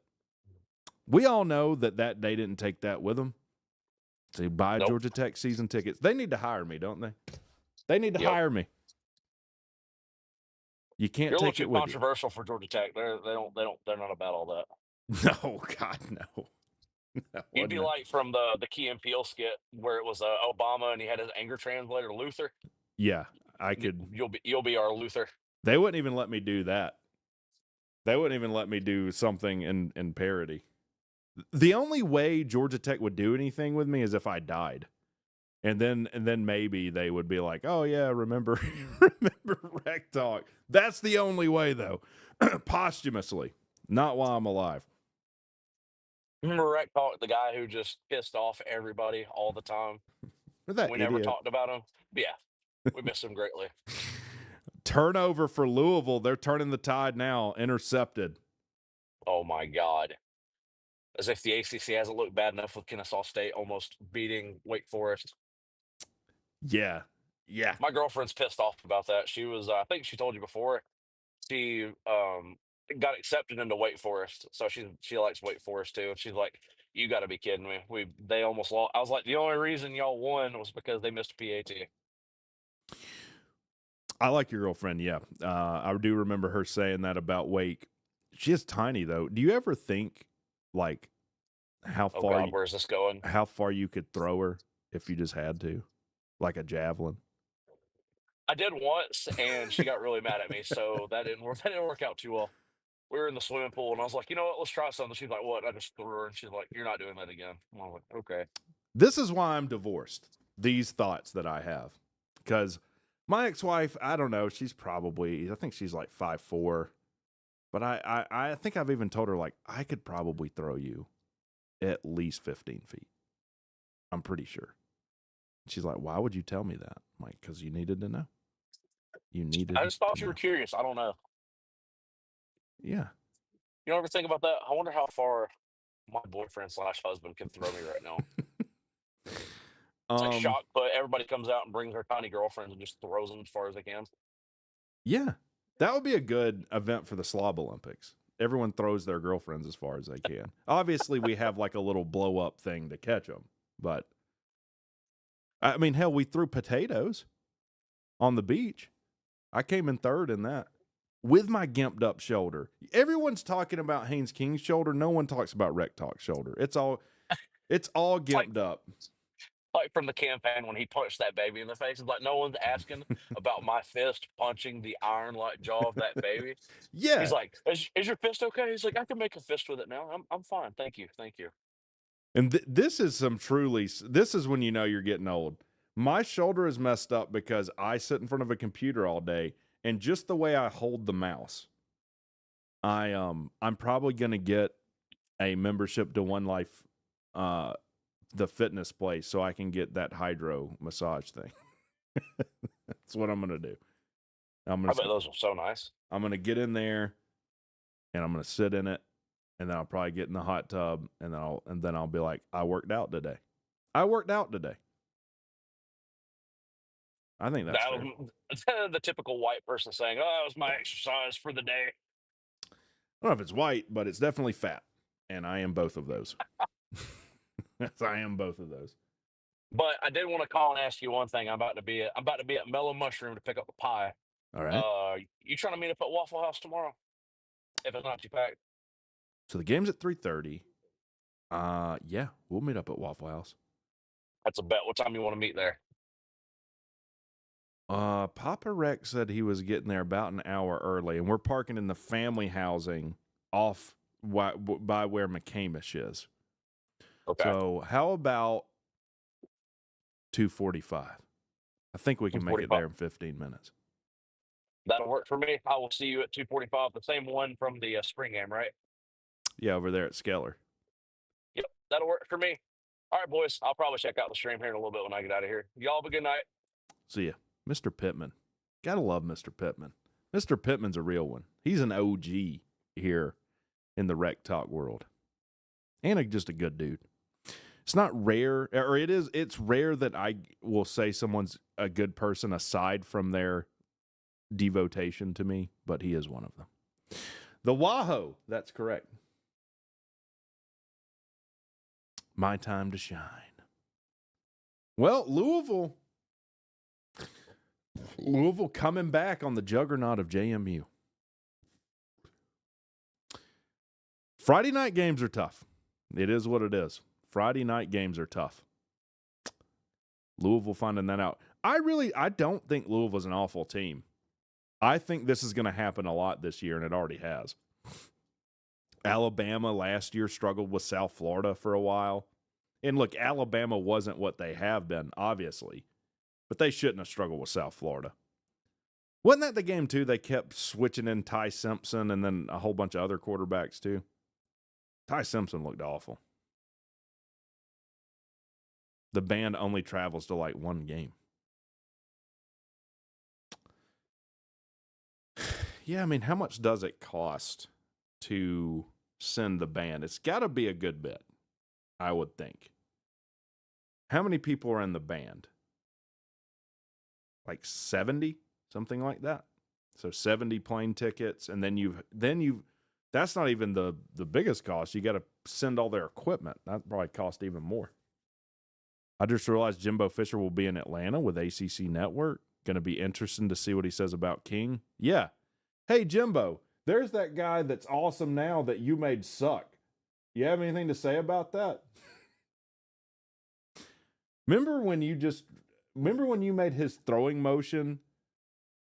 We all know that they didn't take that with them. So buy Georgia Tech season tickets. They need to hire me, don't they? They need to hire me. You can't You're take it with controversial for Georgia Tech. They're not about all that. No, God, no. You'd be like from the Key and Peele skit where it was Obama and he had his anger translator Luther. Yeah, I could. You'll be our Luther. They wouldn't even let me do that. They wouldn't even let me do something in parody. The only way Georgia Tech would do anything with me is if I died. And then maybe they would be like, "Oh yeah, remember Rec Talk." That's the only way though. Posthumously, not while I'm alive. Remember Rec Talk, the guy who just pissed off everybody all the time? That We idiot. never talked about him. Yeah, we miss him greatly. Turnover for Louisville. They're turning the tide now. Intercepted. Oh my God. As if the ACC hasn't looked bad enough with Kennesaw State almost beating Wake Forest. Yeah. My girlfriend's pissed off about that. She was, I think she told you before, she got accepted into Wake Forest. So she likes Wake Forest too. And she's like, "You got to be kidding me. They almost lost." I was like, "The only reason y'all won was because they missed a PAT." I like your girlfriend, yeah. I do remember her saying that about Wake. She is tiny, though. Do you ever think, like, how Oh far God, where's this going? how far you could throw her if you just had to? Like a javelin? I did once, and she got really mad at me, so that didn't work. That didn't work out too well. We were in the swimming pool, and I was like, "You know what? Let's try something." She's like, "What?" I just threw her, and she's like, "You're not doing that again." And I was like, "Okay." This is why I'm divorced. These thoughts that I have. Because my ex-wife, I don't know, I think she's like 5'4". But I think I've even told her, like, I could probably throw you at least 15 feet. I'm pretty sure. She's like, "Why would you tell me that?" I'm like, "Because you needed to know. You needed I just thought to you were know." curious. I don't know. Yeah. You don't ever think about that? I wonder how far my boyfriend slash husband can throw me right now. It's like shock, but everybody comes out and brings their tiny girlfriends and just throws them as far as they can. Yeah. That would be a good event for the Slob Olympics. Everyone throws their girlfriends as far as they can. Obviously, we have like a little blow up thing to catch them. But, I mean, hell, we threw potatoes on the beach. I came in third in that with my gimped up shoulder. Everyone's talking about Haynes King's shoulder. No one talks about Rec Talk's shoulder. It's all gimped up. Like from the campaign when he punched that baby in the face. It's like no one's asking about my fist punching the iron-like jaw of that baby. Yeah. He's like, is your fist okay? He's like, I can make a fist with it now. I'm fine. Thank you. And this is this is when you know you're getting old. My shoulder is messed up because I sit in front of a computer all day, and just the way I hold the mouse, I'm probably gonna get a membership to One Life, the fitness place, so I can get that hydro massage thing. That's what I'm gonna do. I bet those are so nice. I'm gonna get in there, and I'm gonna sit in it, and then I'll probably get in the hot tub, and then I'll be like, I worked out today. I think that's fair. The typical white person saying, "Oh, that was my exercise for the day." I don't know if it's white, but it's definitely fat, and I am both of those. Yes, I am both of those. But I did want to call and ask you one thing. I'm about to be at Mellow Mushroom to pick up a pie. All right. You trying to meet up at Waffle House tomorrow? If it's not too packed. So the game's at 3:30. Yeah, we'll meet up at Waffle House. That's a bet. What time you want to meet there? Papa Rex said he was getting there about an hour early, and we're parking in the family housing off by where McCamish is. Okay. So how about 2:45? I think we can make it there in 15 minutes. That'll work for me. I will see you at 2:45. The same one from the spring game, right? Yeah, over there at Skeller. Yep, that'll work for me. All right, boys. I'll probably check out the stream here in a little bit when I get out of here. Y'all have a good night. See ya. Mr. Pittman. Gotta love Mr. Pittman. Mr. Pittman's a real one. He's an OG here in the Rec Talk world. And just a good dude. It's not rare, or it's rare that I will say someone's a good person aside from their devotation to me, but he is one of them. The Wahoo, that's correct. My time to shine. Well, Louisville coming back on the juggernaut of JMU. Friday night games are tough. It is what it is. Friday night games are tough. Louisville finding that out. I don't think Louisville's an awful team. I think this is going to happen a lot this year, and it already has. Alabama last year struggled with South Florida for a while. And look, Alabama wasn't what they have been, obviously. But they shouldn't have struggled with South Florida. Wasn't that the game, too? They kept switching in Ty Simpson and then a whole bunch of other quarterbacks, too. Ty Simpson looked awful. The band only travels to like one game. Yeah, I mean, how much does it cost to send the band? It's got to be a good bit, I would think. How many people are in the band? Like 70, something like that. So 70 plane tickets, and then you've that's not even the biggest cost. You got to send all their equipment. That probably cost even more. I just realized Jimbo Fisher will be in Atlanta with ACC Network. Going to be interesting to see what he says about King. Yeah. Hey, Jimbo, there's that guy that's awesome now that you made suck. You have anything to say about that? Remember when you made his throwing motion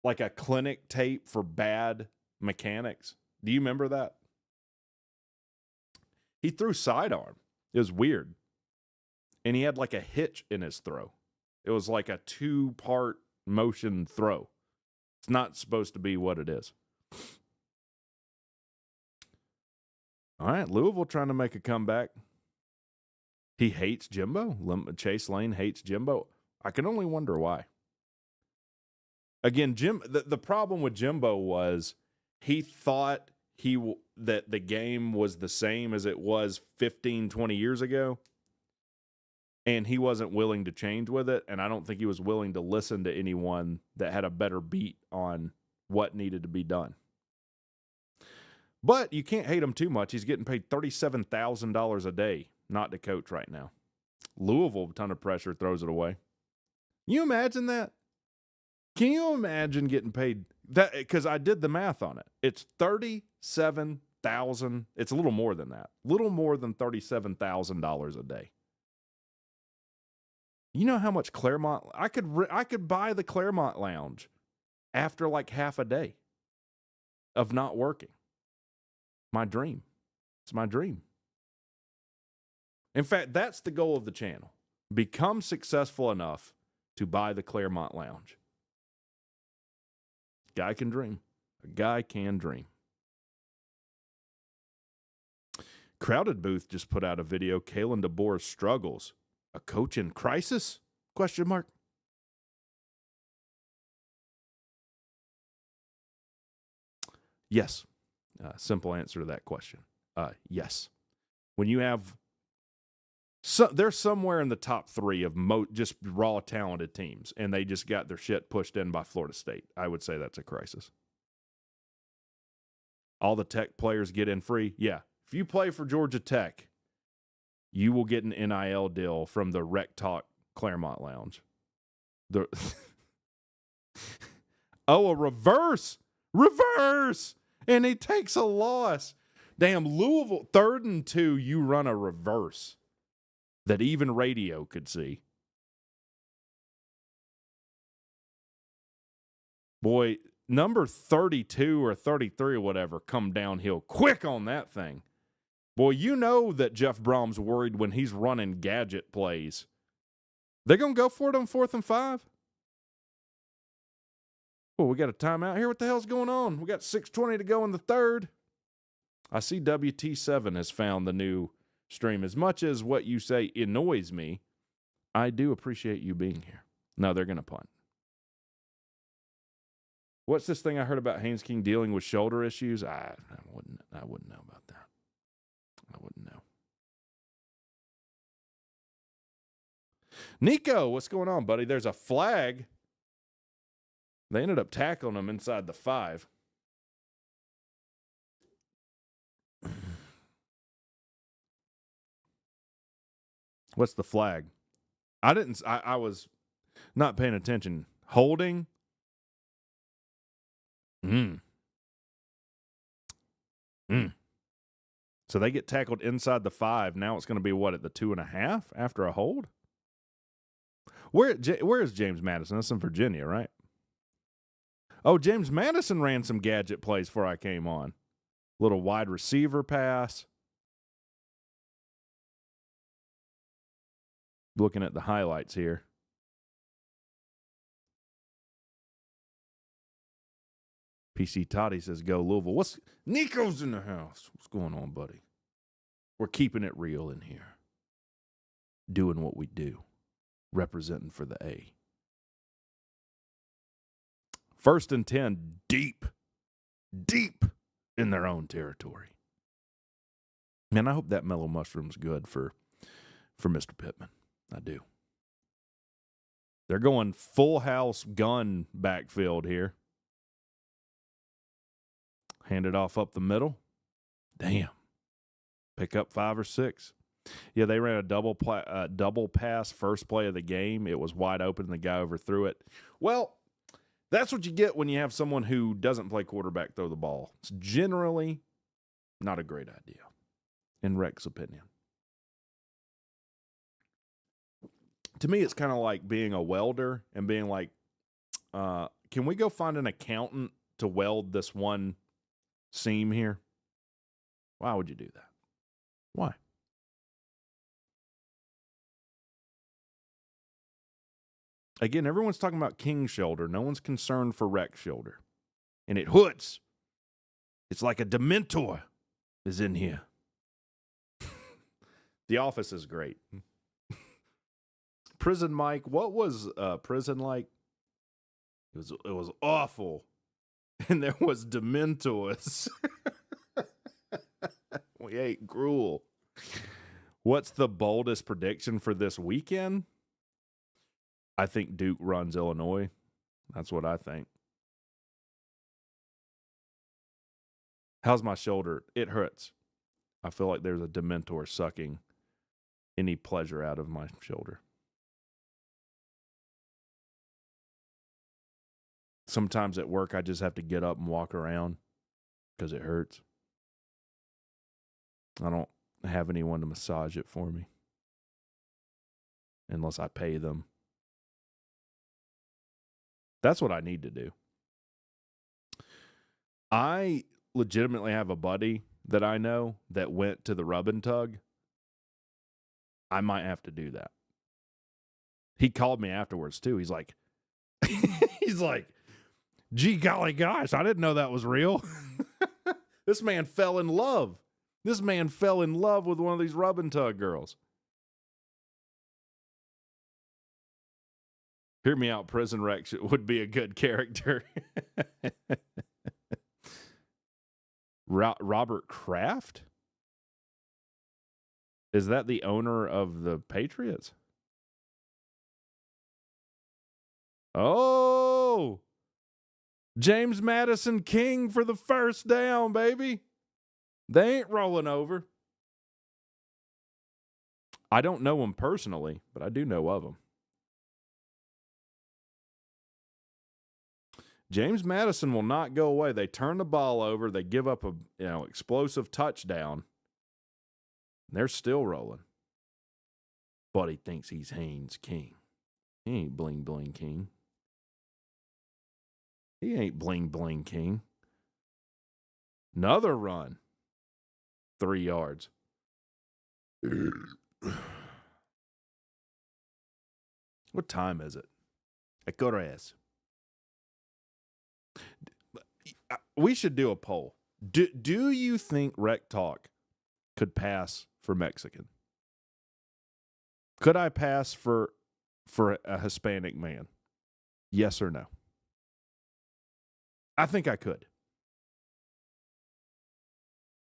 like a clinic tape for bad mechanics? Do you remember that? He threw sidearm. It was weird. And he had like a hitch in his throw. It was like a 2-part motion throw. It's not supposed to be what it is. All right, Louisville trying to make a comeback. He hates Jimbo. Chase Lane hates Jimbo. I can only wonder why. Again, the problem with Jimbo was he thought that the game was the same as it was 15, 20 years ago. And he wasn't willing to change with it. And I don't think he was willing to listen to anyone that had a better beat on what needed to be done. But you can't hate him too much. He's getting paid $37,000 a day not to coach right now. Louisville, a ton of pressure, throws it away. You imagine that? Can you imagine getting paid that? Because I did the math on it. It's $37,000. It's a little more than that. A little more than $37,000 a day. You know how much Claremont I could buy the Claremont Lounge after like half a day of not working. My dream. It's my dream. In fact, that's the goal of the channel. Become successful enough to buy the Claremont Lounge. Guy can dream. A guy can dream. Crowded Booth just put out a video. Kalen DeBoer struggles. A coach in crisis? Question mark. Yes. Simple answer to that question. Yes. When you have they're somewhere in the top 3 of just raw talented teams, and they just got their shit pushed in by Florida State. I would say that's a crisis. All the Tech players get in free. Yeah. If you play for Georgia Tech, you will get an NIL deal from the Rec Talk Claremont Lounge. A reverse. And he takes a loss. Damn, Louisville, 3rd and 2, you run a reverse that even radio could see. Boy, number 32 or 33 or whatever come downhill quick on that thing. Boy, you know that Jeff Brom's worried when he's running gadget plays. They're going to go for it on 4th and 5? Well, we got a timeout here. What the hell's going on? We got 6:20 to go in the 3rd. I see WT7 has found the new stream. As much as what you say annoys me, I do appreciate you being here. No, they're going to punt. What's this thing I heard about Haynes King dealing with shoulder issues? I wouldn't know about that. I wouldn't know. Nico, what's going on, buddy? There's a flag. They ended up tackling him inside the 5. What's the flag? I was not paying attention. Holding? So So they get tackled inside the 5. Now it's going to be, what, at the 2.5 after a hold? Where is James Madison? That's in Virginia, right? Oh, James Madison ran some gadget plays before I came on. Little wide receiver pass. Looking at the highlights here. PC Toddy says, go Louisville. Nico's in the house. What's going on, buddy? We're keeping it real in here. Doing what we do. Representing for the A. 1st and 10, deep in their own territory. Man, I hope that mellow mushroom's good for Mr. Pittman. I do. They're going full house gun backfield here. Hand it off up the middle. Damn. Pick up 5 or 6. Yeah, they ran a double pass first play of the game. It was wide open, and the guy overthrew it. Well, that's what you get when you have someone who doesn't play quarterback throw the ball. It's generally not a great idea, in Rex's opinion. To me, it's kind of like being a welder and being like, can we go find an accountant to weld this one seam here? Why would you do that? Why? Again, everyone's talking about King's shoulder. No one's concerned for Rex's shoulder. And it hurts. It's like a Dementor is in here. The Office is great. Prison Mike, what was prison like? It was awful. And there was Dementors. We ate gruel. What's the boldest prediction for this weekend? I think Duke runs Illinois. That's what I think. How's my shoulder? It hurts. I feel like there's a Dementor sucking any pleasure out of my shoulder. Sometimes at work, I just have to get up and walk around because it hurts. I don't have anyone to massage it for me unless I pay them. That's what I need to do. I legitimately have a buddy that I know that went to the rub and tug. I might have to do that. He called me afterwards too. He's like, gee golly gosh, I didn't know that was real. This man fell in love. This man fell in love with one of these rub and tug girls. Hear me out, Prison Rex would be a good character. Robert Kraft? Is that the owner of the Patriots? Oh! James Madison King for the first down, baby. They ain't rolling over. I don't know him personally, but I do know of him. James Madison will not go away. They turn the ball over. They give up a explosive touchdown. They're still rolling. Buddy thinks he's Haynes King. He ain't Bling Bling King. He ain't Bling Bling King. Another run. 3 yards. What time is it? At Corres. We should do a poll. Do you think Rec Talk could pass for Mexican? Could I pass for a Hispanic man? Yes or no? I think I could.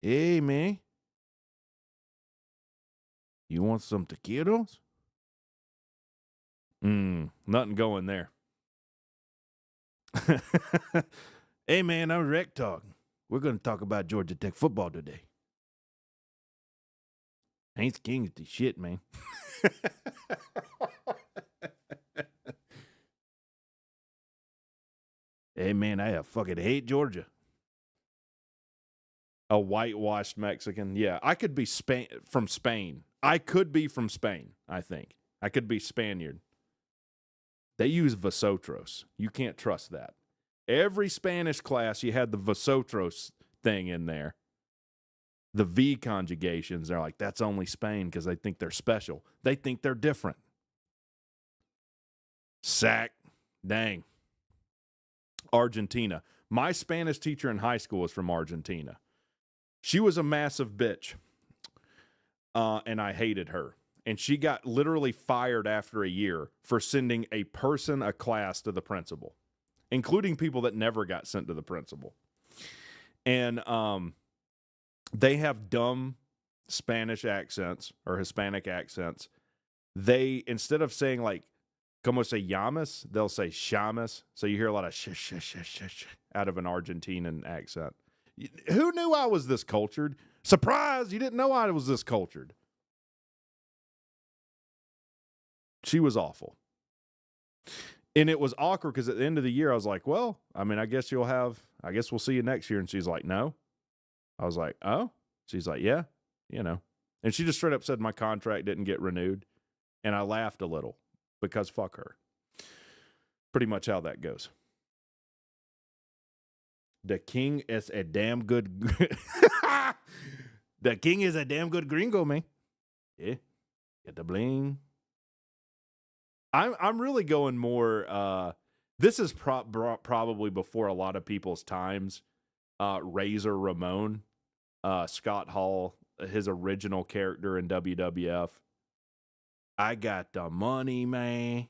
Hey, man. You want some taquitos? Nothing going there. Hey, man, I'm Rec Talk. We're going to talk about Georgia Tech football today. Haynes King is the shit, man. Hey, man, I fucking hate Georgia. A whitewashed Mexican. Yeah, I could be from Spain. I could be from Spain, I think. I could be Spaniard. They use vosotros. You can't trust that. Every Spanish class, you had the vosotros thing in there. The V conjugations, they're like, that's only Spain because they think they're special. They think they're different. Sack. Dang. Argentina. My Spanish teacher in high school was from Argentina. She was a massive bitch, and I hated her. And she got literally fired after a year for sending a class to the principal, including people that never got sent to the principal. And they have dumb Spanish accents or Hispanic accents. They, instead of saying like, como se llamas, they'll say shamas. So you hear a lot of sh out of an Argentinian accent. Who knew I was this cultured? Surprise, you didn't know I was this cultured. She was awful. And it was awkward because at the end of the year, I was like, well, I mean, I guess we'll see you next year. And she's like, no. I was like, oh? She's like, yeah, you know. And she just straight up said my contract didn't get renewed. And I laughed a little because fuck her. Pretty much how that goes. The king is a damn good... The king is a damn good gringo, man. Yeah. Get the bling. I'm really going more... this is probably before a lot of people's times. Razor Ramon. Scott Hall, his original character in WWF. I got the money, man.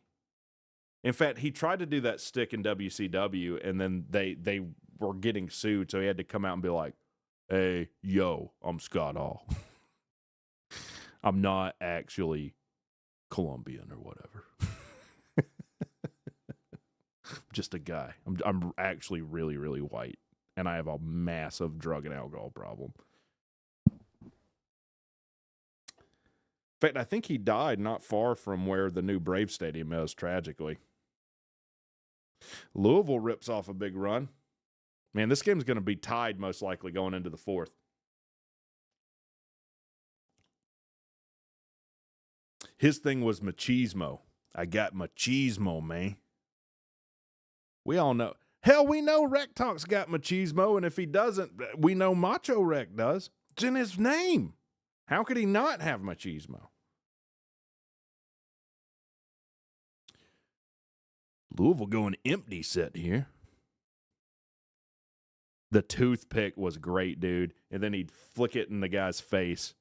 In fact, he tried to do that stick in WCW, and then they were getting sued, so he had to come out and be like, hey, yo, I'm Scott Hall. I'm not actually Colombian or whatever. Just a guy. I'm actually really, really white, and I have a massive drug and alcohol problem. In fact, I think he died not far from where the new Brave Stadium is, tragically. Louisville rips off a big run. Man, this game's going to be tied most likely going into the fourth. His thing was machismo. I got machismo, man. We all know. Hell, we know Rec Talk's got machismo, and if he doesn't, we know Macho Rec does. It's in his name. How could he not have machismo? Louisville going empty set here. The toothpick was great, dude. And then he'd flick it in the guy's face.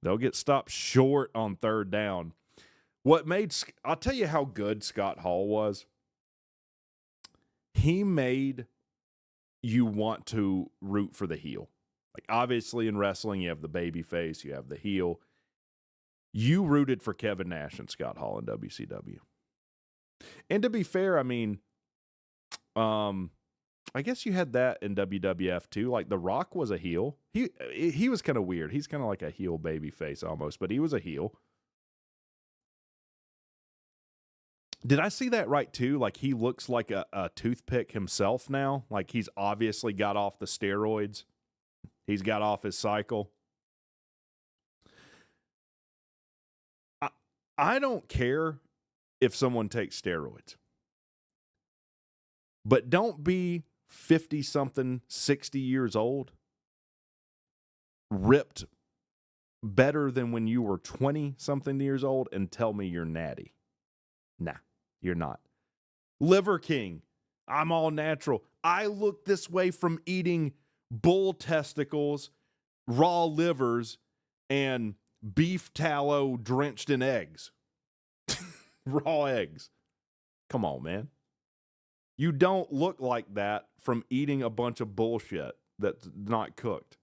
They'll get stopped short on third down. I'll tell you how good Scott Hall was. He made you want to root for the heel. Like, obviously in wrestling, you have the baby face, you have the heel. You rooted for Kevin Nash and Scott Hall in WCW. And to be fair, I mean, I guess you had that in WWF too. Like, The Rock was a heel. He was kind of weird. He's kind of like a heel baby face almost, but he was a heel. Did I see that right too? Like, he looks like a toothpick himself now. Like, he's obviously got off the steroids. He's got off his cycle. I don't care if someone takes steroids. But don't be 50-something, 60 years old, ripped better than when you were 20-something years old and tell me you're natty. Nah, you're not. Liver King, I'm all natural. I look this way from eating bull testicles, raw livers, and beef tallow drenched in eggs. Raw eggs. Come on, man. You don't look like that from eating a bunch of bullshit that's not cooked.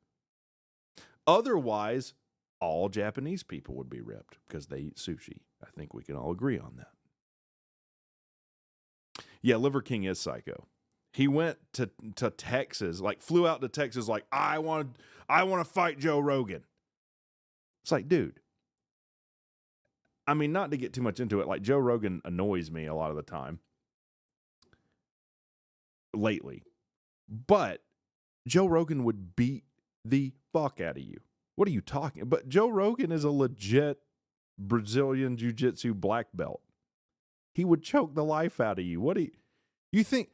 Otherwise, all Japanese people would be ripped because they eat sushi. I think we can all agree on that. Yeah, Liver King is psycho. He went to Texas, like flew out to Texas, like, I want to fight Joe Rogan. It's like, dude. I mean, not to get too much into it, like Joe Rogan annoys me a lot of the time. Lately. But Joe Rogan would beat the fuck out of you. What are you talking? But Joe Rogan is a legit Brazilian jiu-jitsu black belt. He would choke the life out of you. What do you think?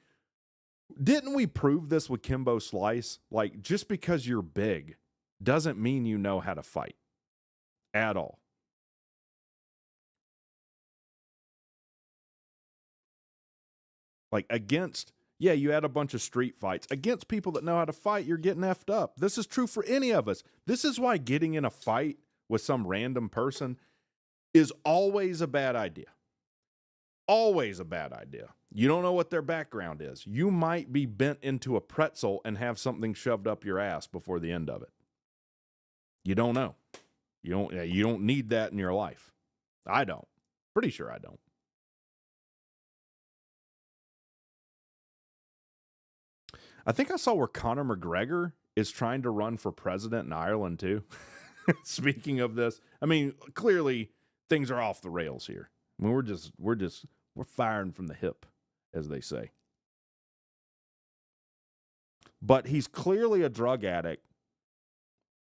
Didn't we prove this with Kimbo Slice? Like, just because you're big doesn't mean you know how to fight at all. Like, against, yeah, you had a bunch of street fights. Against people that know how to fight, you're getting effed up. This is true for any of us. This is why getting in a fight with some random person is always a bad idea. Always a bad idea. You don't know what their background is. You might be bent into a pretzel and have something shoved up your ass before the end of it. You don't know. You don't need that in your life. I don't. Pretty sure I don't. I think I saw where Conor McGregor is trying to run for president in Ireland too. Speaking of this, I mean, clearly things are off the rails here. I mean, we're firing from the hip, as they say. But he's clearly a drug addict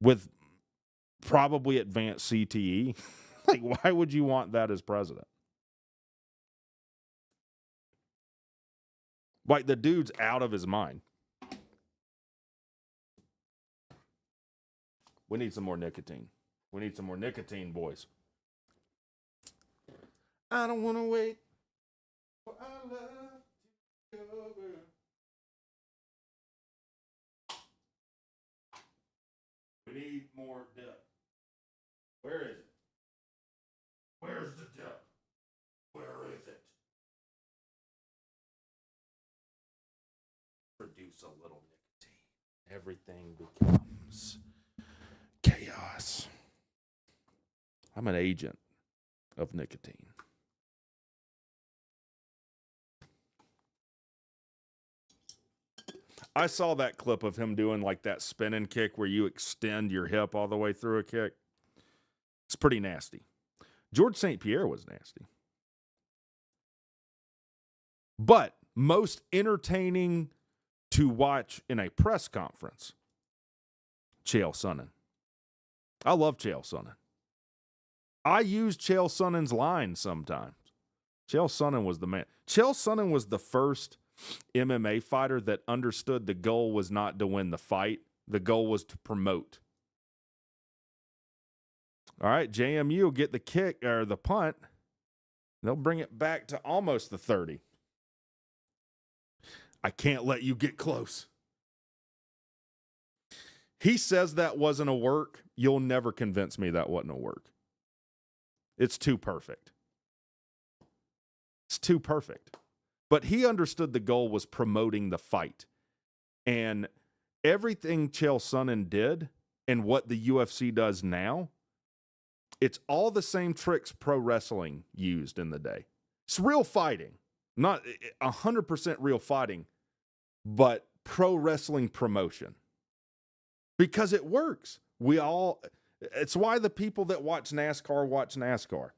with probably advanced CTE. Like, why would you want that as president? Like, the dude's out of his mind. We need some more nicotine. We need some more nicotine, boys. I don't want to wait for our love to be over. We need more depth. Where is it? Where's the depth? Where is it? Produce a little nicotine. Everything becomes chaos. I'm an agent of nicotine. I saw that clip of him doing like that spinning kick where you extend your hip all the way through a kick. It's pretty nasty. George St. Pierre was nasty. But most entertaining to watch in a press conference, Chael Sonnen. I love Chael Sonnen. I use Chael Sonnen's line sometimes. Chael Sonnen was the man. Chael Sonnen was the first MMA fighter that understood the goal was not to win the fight. The goal was to promote. All right, JMU will get the kick or the punt. They'll bring it back to almost the 30. I can't let you get close. He says that wasn't a work. You'll never convince me that wasn't a work. It's too perfect. It's too perfect. But he understood the goal was promoting the fight. And everything Chael Sonnen did and what the UFC does now, it's all the same tricks pro wrestling used in the day. It's real fighting. Not 100% real fighting, but pro wrestling promotion. Because it works. It's why the people that watch NASCAR.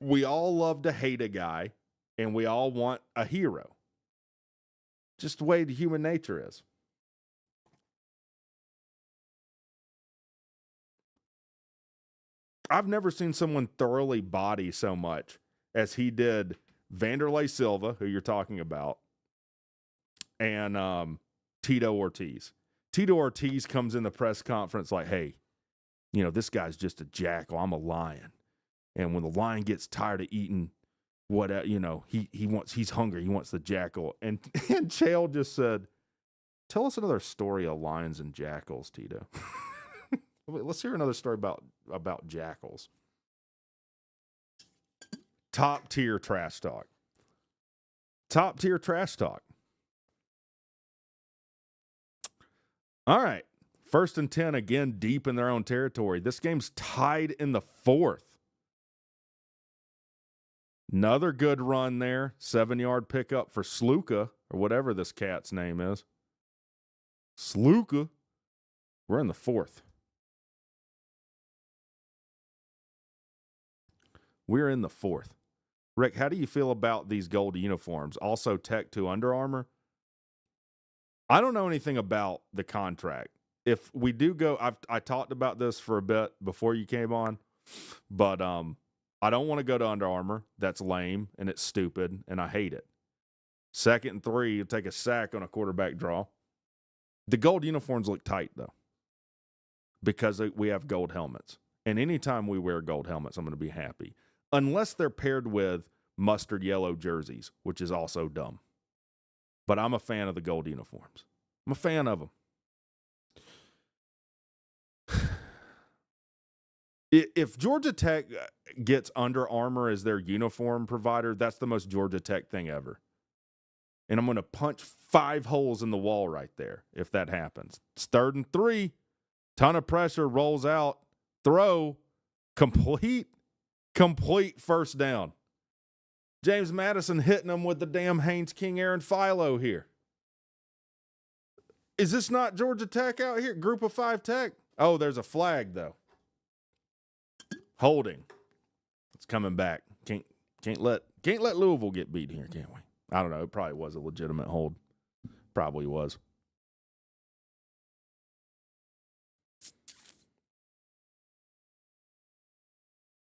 We all love to hate a guy, and we all want a hero. Just the way the human nature is. I've never seen someone thoroughly body so much as he did Vanderlei Silva, who you're talking about, and Tito Ortiz. Tito Ortiz comes in the press conference like, hey, this guy's just a jackal. I'm a lion. And when the lion gets tired of eating he's hungry. He wants the jackal. And Chael just said, tell us another story of lions and jackals, Tito. Let's hear another story about jackals. Top tier trash talk. Top tier trash talk. All right. 1st and 10, again, deep in their own territory. This game's tied in the 4th. Another good run there. 7-yard pickup for Sluka, or whatever this cat's name is. Sluka. We're in the 4th. We're in the 4th. Rick, how do you feel about these gold uniforms? Also Tech 2 Under Armour? I don't know anything about the contract. If we do go, I talked about this for a bit before you came on, but I don't want to go to Under Armour. That's lame and it's stupid and I hate it. 2nd and 3, you take a sack on a quarterback draw. The gold uniforms look tight though, because we have gold helmets. And anytime we wear gold helmets, I'm going to be happy, unless they're paired with mustard yellow jerseys, which is also dumb. But I'm a fan of the gold uniforms. I'm a fan of them. If Georgia Tech gets Under Armour as their uniform provider, that's the most Georgia Tech thing ever. And I'm going to punch 5 holes in the wall right there if that happens. It's 3rd and 3. Ton of pressure, rolls out, throw, complete first down. James Madison hitting them with the damn Haynes King Aaron Philo here. Is this not Georgia Tech out here? Group of 5 Tech? Oh, there's a flag, though. Holding. It's coming back. Can't let Louisville get beat here, can we? I don't know. It probably was a legitimate hold. Probably was.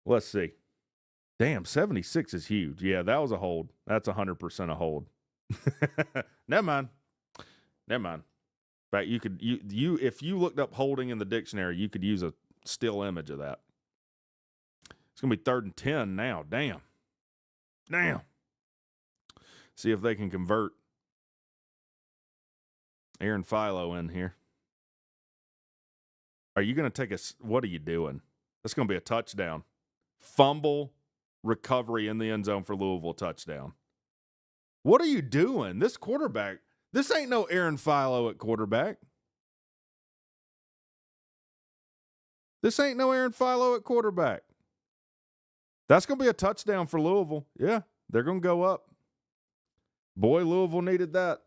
Let's see. Damn, 76 is huge. Yeah, that was a hold. That's 100% a hold. Never mind. In fact, you if you looked up holding in the dictionary, you could use a still image of that. It's going to be 3rd and 10 now. Damn. See if they can convert Aaron Philo in here. Are you going to take what are you doing? That's going to be a touchdown. Fumble, recovery in the end zone for Louisville, touchdown. What are you doing? This quarterback, this ain't no Aaron Philo at quarterback. That's going to be a touchdown for Louisville. Yeah, they're going to go up. Boy, Louisville needed that.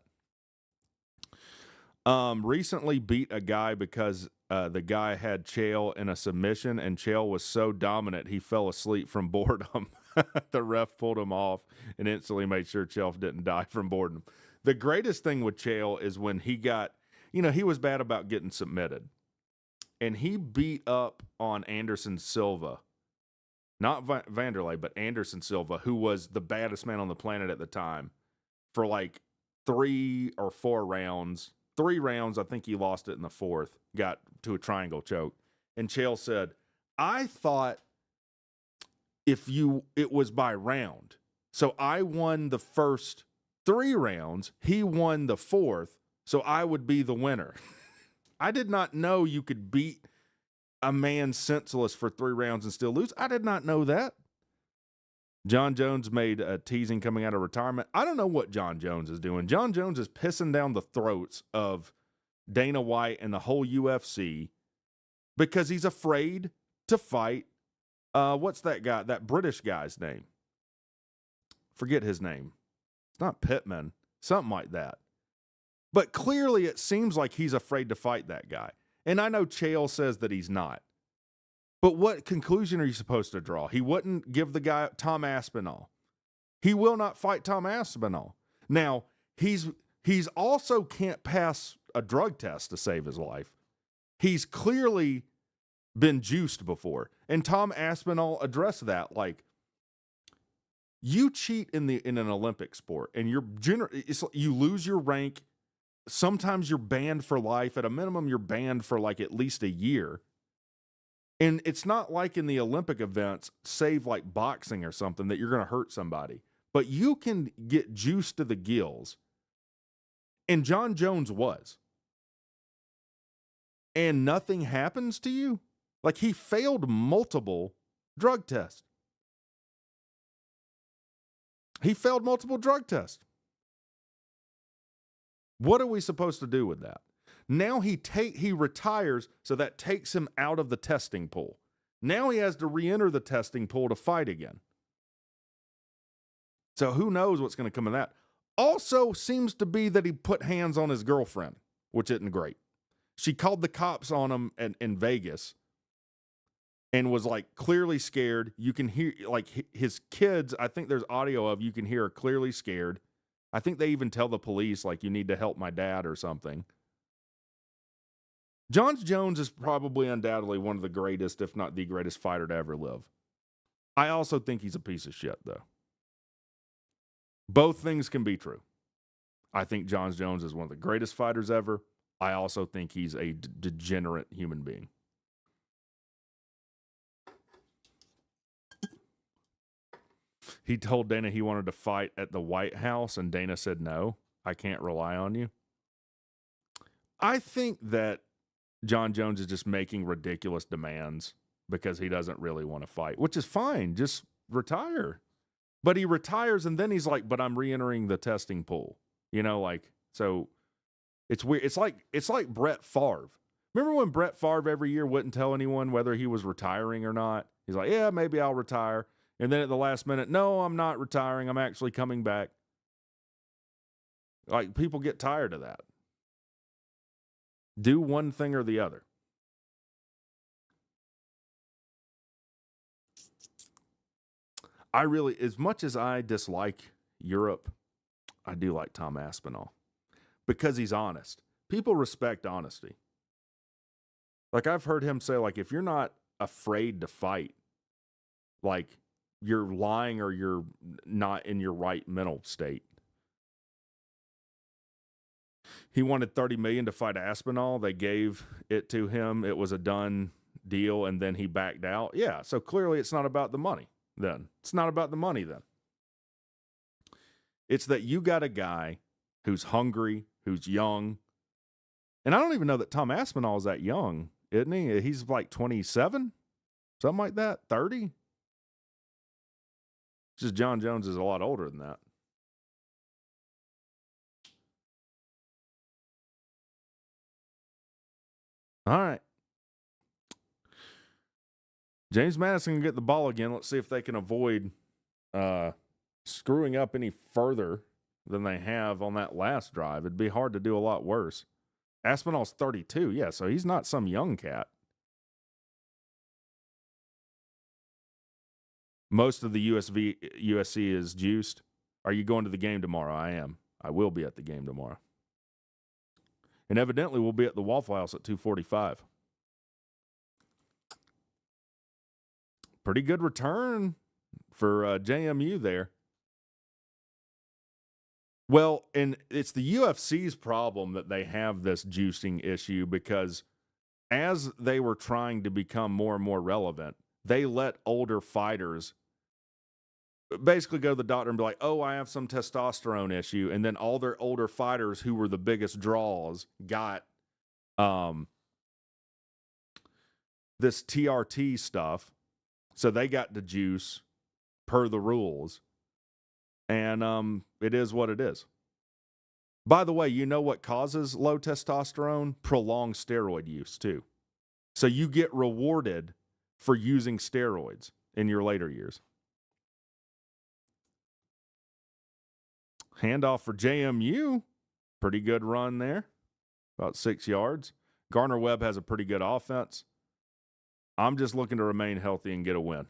Recently beat a guy because the guy had Chael in a submission, and Chael was so dominant he fell asleep from boredom. The ref pulled him off and instantly made sure Chael didn't die from boredom. The greatest thing with Chael is when he got, he was bad about getting submitted. And he beat up on Anderson Silva. Not Vanderlei, but Anderson Silva, who was the baddest man on the planet at the time, for like 3 or 4 rounds. 3 rounds, I think he lost it in the 4th, got to a triangle choke. And Chael said, I thought it was by round. So I won the first 3 rounds. He won the 4th. So I would be the winner. I did not know you could beat a man senseless for 3 rounds and still lose. I did not know that. John Jones made a teasing coming out of retirement. I don't know what John Jones is doing. John Jones is pissing down the throats of Dana White and the whole UFC because he's afraid to fight. What's that guy? That British guy's name? Forget his name. It's not Pittman. Something like that. But clearly it seems like he's afraid to fight that guy. And I know Chael says that he's not. But what conclusion are you supposed to draw? He wouldn't give the guy Tom Aspinall. He will not fight Tom Aspinall. Now, he's also can't pass a drug test to save his life. He's clearly been juiced before. And Tom Aspinall addressed that. Like, you cheat in an Olympic sport and you lose your rank. Sometimes you're banned for life. At a minimum, you're banned for like at least a year. And it's not like in the Olympic events, save like boxing or something, that you're going to hurt somebody. But you can get juiced to the gills. And John Jones was. And nothing happens to you? Like, he failed multiple drug tests. What are we supposed to do with that? Now he retires, so that takes him out of the testing pool. Now he has to re-enter the testing pool to fight again. So who knows what's going to come of that. Also seems to be that he put hands on his girlfriend, which isn't great. She called the cops on him in Vegas and was like clearly scared. You can hear like his kids, I think there's audio of, you can hear her clearly scared. I think they even tell the police, like, you need to help my dad or something. John Jones is probably undoubtedly one of the greatest, if not the greatest fighter to ever live. I also think he's a piece of shit, though. Both things can be true. I think John Jones is one of the greatest fighters ever. I also think he's a degenerate human being. He told Dana he wanted to fight at the White House, and Dana said, no, I can't rely on you. I think that John Jones is just making ridiculous demands because he doesn't really want to fight, which is fine. Just retire. But he retires, and then he's like, but I'm re-entering the testing pool. You know, like, so it's weird. It's like Brett Favre. Remember when Brett Favre every year wouldn't tell anyone whether he was retiring or not? He's like, yeah, maybe I'll retire. And then at the last minute, no, I'm not retiring. I'm actually coming back. Like, people get tired of that. Do one thing or the other. I really, as much as I dislike Europe, I do like Tom Aspinall because he's honest. People respect honesty. Like, I've heard him say, like, if you're not afraid to fight, like, you're lying or you're not in your right mental state. He wanted $30 million to fight Aspinall. They gave it to him. It was a done deal, and then he backed out. Yeah, so clearly it's not about the money then. It's not about the money then. It's that you got a guy who's hungry, who's young. And I don't even know that Tom Aspinall is that young, isn't he? He's like 27, something like that, 30. Just John Jones is a lot older than that. All right. James Madison can get the ball again. Let's see if they can avoid screwing up any further than they have on that last drive. It'd be hard to do a lot worse. Aspinall's 32. Yeah, so he's not some young cat. Most of the USC is juiced. Are you going to the game tomorrow? I am. I will be at the game tomorrow. And evidently we'll be at the Waffle House at 2:45. Pretty good return for JMU there. Well, and it's the UFC's problem that they have this juicing issue because as they were trying to become more and more relevant, they let older fighters basically go to the doctor and be like, oh, I have some testosterone issue. And then all their older fighters who were the biggest draws got this TRT stuff. So they got the juice per the rules. And it is what it is. By the way, you know what causes low testosterone? Prolonged steroid use, too. So you get rewarded for using steroids in your later years. Handoff for JMU. Pretty good run there. About 6 yards. Garner Webb has a pretty good offense. I'm just looking to remain healthy and get a win.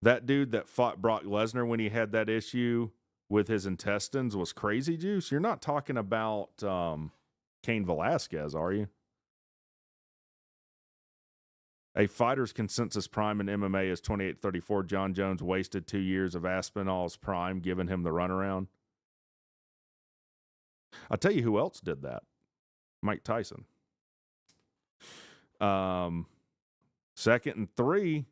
That dude that fought Brock Lesnar when he had that issue with his intestines was crazy juice. You're not talking about Cain Velasquez, are you? A fighter's consensus prime in MMA is 28-34. John Jones wasted 2 years of Aspinall's prime, giving him the runaround. I'll tell you who else did that. Mike Tyson. 2nd and 3.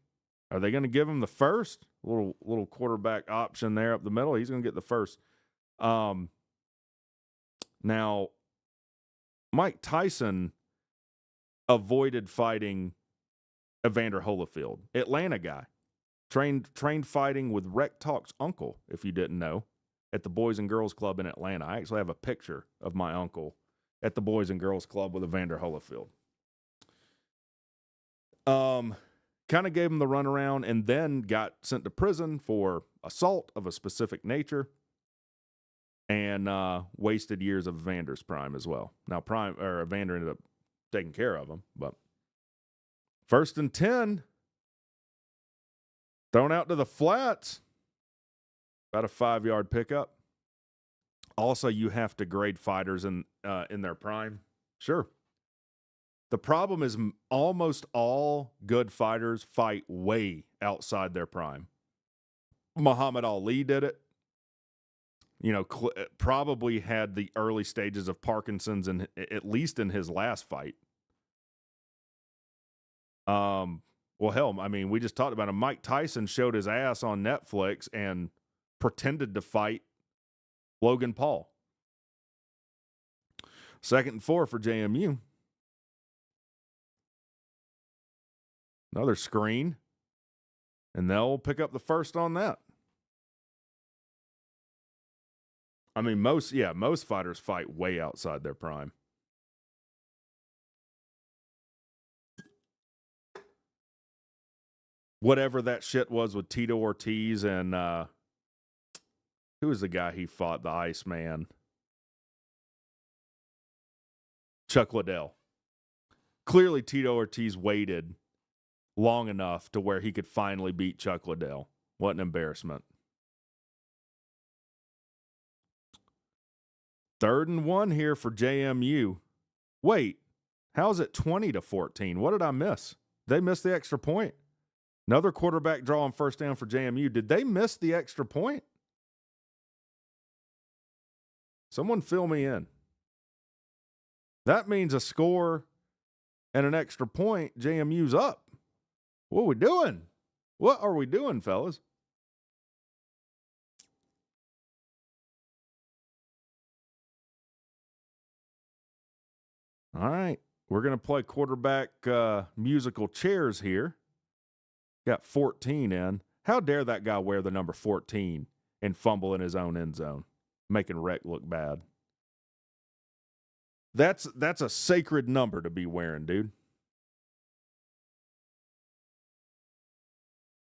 Are they going to give him the first? Little quarterback option there up the middle. He's going to get the first. Now, Mike Tyson avoided fighting Evander Holyfield, Atlanta guy, trained fighting with Rec Talk's uncle, if you didn't know, at the Boys and Girls Club in Atlanta. I actually have a picture of my uncle at the Boys and Girls Club with Evander Holyfield. Kind of gave him the runaround and then got sent to prison for assault of a specific nature and wasted years of Evander's prime as well. Now, Evander ended up taking care of him, but 1st and 10, thrown out to the flats, about a 5-yard pickup. Also, you have to grade fighters in their prime. Sure. The problem is almost all good fighters fight way outside their prime. Muhammad Ali did it. You know, probably had the early stages of Parkinson's, and at least in his last fight. Well, hell, I mean, we just talked about him. Mike Tyson showed his ass on Netflix and pretended to fight Logan Paul. 2nd and 4 for JMU. Another screen. And they'll pick up the first on that. I mean, most fighters fight way outside their prime. Whatever that shit was with Tito Ortiz and who was the guy he fought, the Iceman? Chuck Liddell. Clearly, Tito Ortiz waited long enough to where he could finally beat Chuck Liddell. What an embarrassment. 3rd and 1 here for JMU. Wait, how's it 20-14? What did I miss? They missed the extra point? Another quarterback draw on 1st down for JMU. Did they miss the extra point? Someone fill me in. That means a score and an extra point. JMU's up. What are we doing? What are we doing, fellas? All right. We're going to play quarterback musical chairs here. Got 14 in. How dare that guy wear the number 14 and fumble in his own end zone, making Rec look bad. That's a sacred number to be wearing, dude.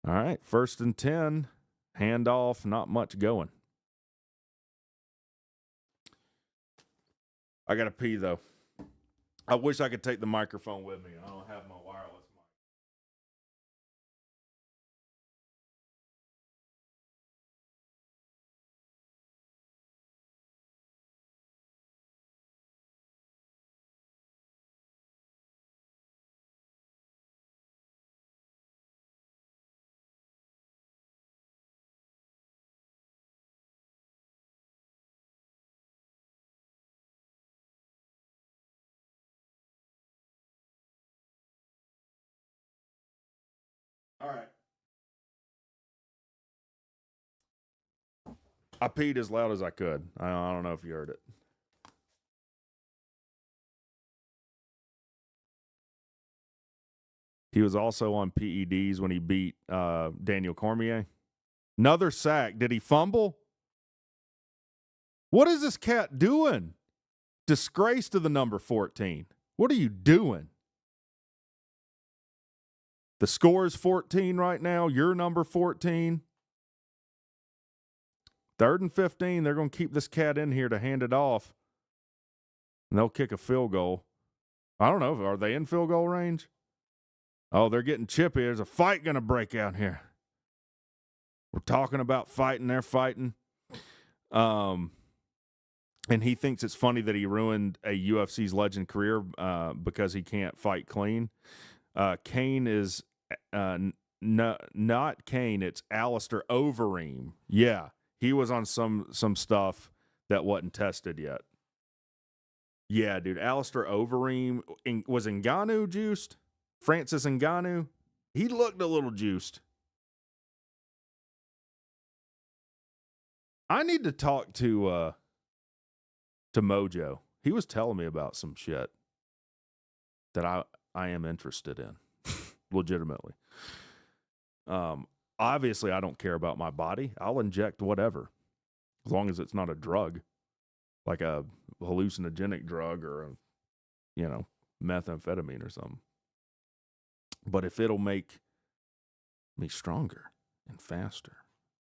All right, 1st and 10. Handoff, not much going. I got to pee, though. I wish I could take the microphone with me. I don't have my wireless mic. All right. I peed as loud as I could. I don't know if you heard it. He was also on PEDs when he beat Daniel Cormier. Another sack. Did he fumble? What is this cat doing? Disgrace to the number 14. What are you doing? The score is 14 right now. You're number 14. 3rd and 15. They're going to keep this cat in here to hand it off. And they'll kick a field goal. I don't know. Are they in field goal range? Oh, they're getting chippy. There's a fight going to break out here. We're talking about fighting. They're fighting. And he thinks it's funny that he ruined a UFC's legend career because he can't fight clean. Kane is not Kane. It's Alistair Overeem. Yeah, he was on some stuff that wasn't tested yet. Yeah, dude. Alistair Overeem. Was Ngannou juiced? Francis Ngannou? He looked a little juiced. I need to talk to Mojo. He was telling me about some shit that I am interested in. Legitimately. Obviously, I don't care about my body. I'll inject whatever, as long as it's not a drug, like a hallucinogenic drug or methamphetamine or something. But if it'll make me stronger and faster,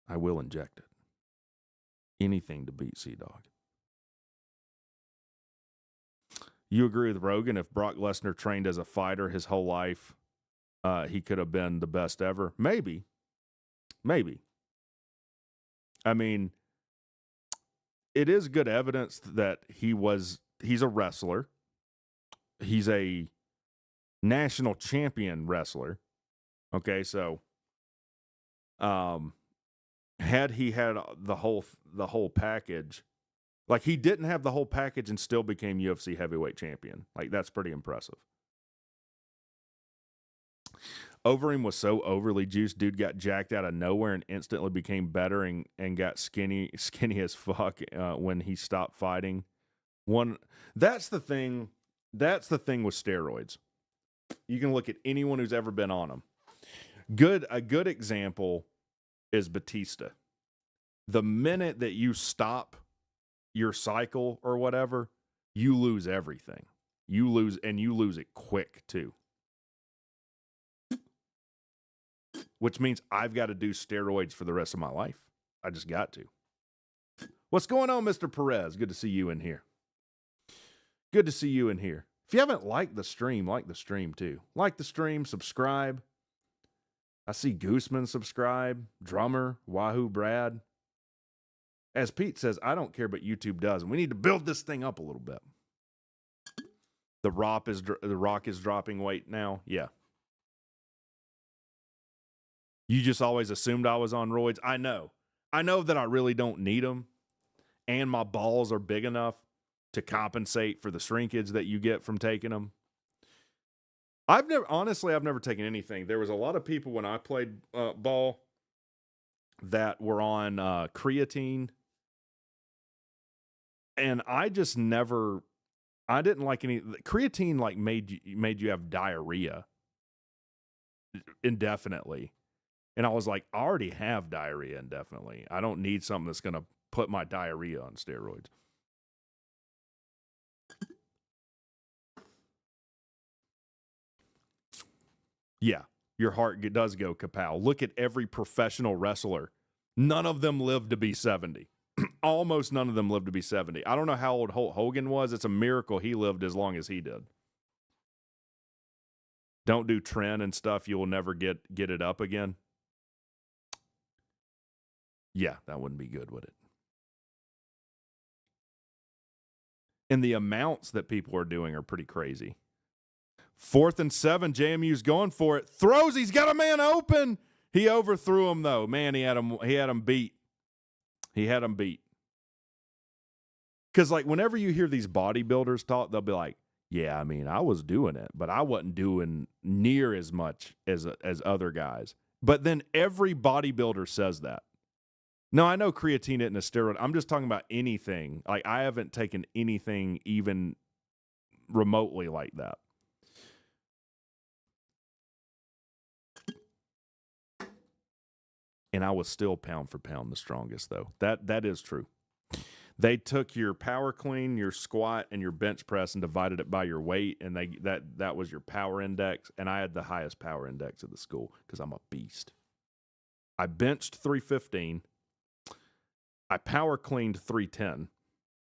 I will inject it. Anything to beat Sea-Dog. You agree with Rogan? If Brock Lesnar trained as a fighter his whole life, he could have been the best ever? Maybe. I mean, it is good evidence that he's a wrestler. He's a national champion wrestler. Okay, so had he had the whole package, like he didn't have the whole package and still became UFC heavyweight champion. Like that's pretty impressive. Overeem was so overly juiced, dude got jacked out of nowhere and instantly became better and got skinny as fuck when he stopped fighting. That's the thing with steroids. You can look at anyone who's ever been on them. A good example is Batista. The minute that you stop your cycle or whatever, you lose everything. You lose it quick too. Which means I've got to do steroids for the rest of my life. I just got to. What's going on, Mr. Perez? Good to see you in here. Good to see you in here. If you haven't liked the stream, like the stream too. Like the stream, subscribe. I see Gooseman subscribe, Drummer, Wahoo Brad. As Pete says, I don't care, but YouTube does. And we need to build this thing up a little bit. The Rock is dropping weight now. Yeah. You just always assumed I was on roids. I know that I really don't need them. And my balls are big enough to compensate for the shrinkage that you get from taking them. I've never taken anything. There was a lot of people when I played ball that were on creatine. And I just never, I didn't like any, creatine like made you have diarrhea indefinitely. And I was like, I already have diarrhea indefinitely. I don't need something that's going to put my diarrhea on steroids. Yeah, your heart does go kapow. Look at every professional wrestler. None of them lived to be 70. Almost none of them lived to be 70. I don't know how old Hulk Hogan was. It's a miracle he lived as long as he did. Don't do trend and stuff. You will never get it up again. Yeah, that wouldn't be good, would it? And the amounts that people are doing are pretty crazy. 4th and 7, JMU's going for it. Throws, he's got a man open. He overthrew him though. Man, he had him beat. He had him beat. Because like whenever you hear these bodybuilders talk, they'll be like, yeah, I mean, I was doing it, but I wasn't doing near as much as other guys. But then every bodybuilder says that. No, I know creatine isn't a steroid. I'm just talking about anything. Like I haven't taken anything even remotely like that. And I was still pound for pound the strongest though. That is true. They took your power clean, your squat, and your bench press and divided it by your weight, and that was your power index. And I had the highest power index of the school because I'm a beast. I benched 315. I power cleaned 310.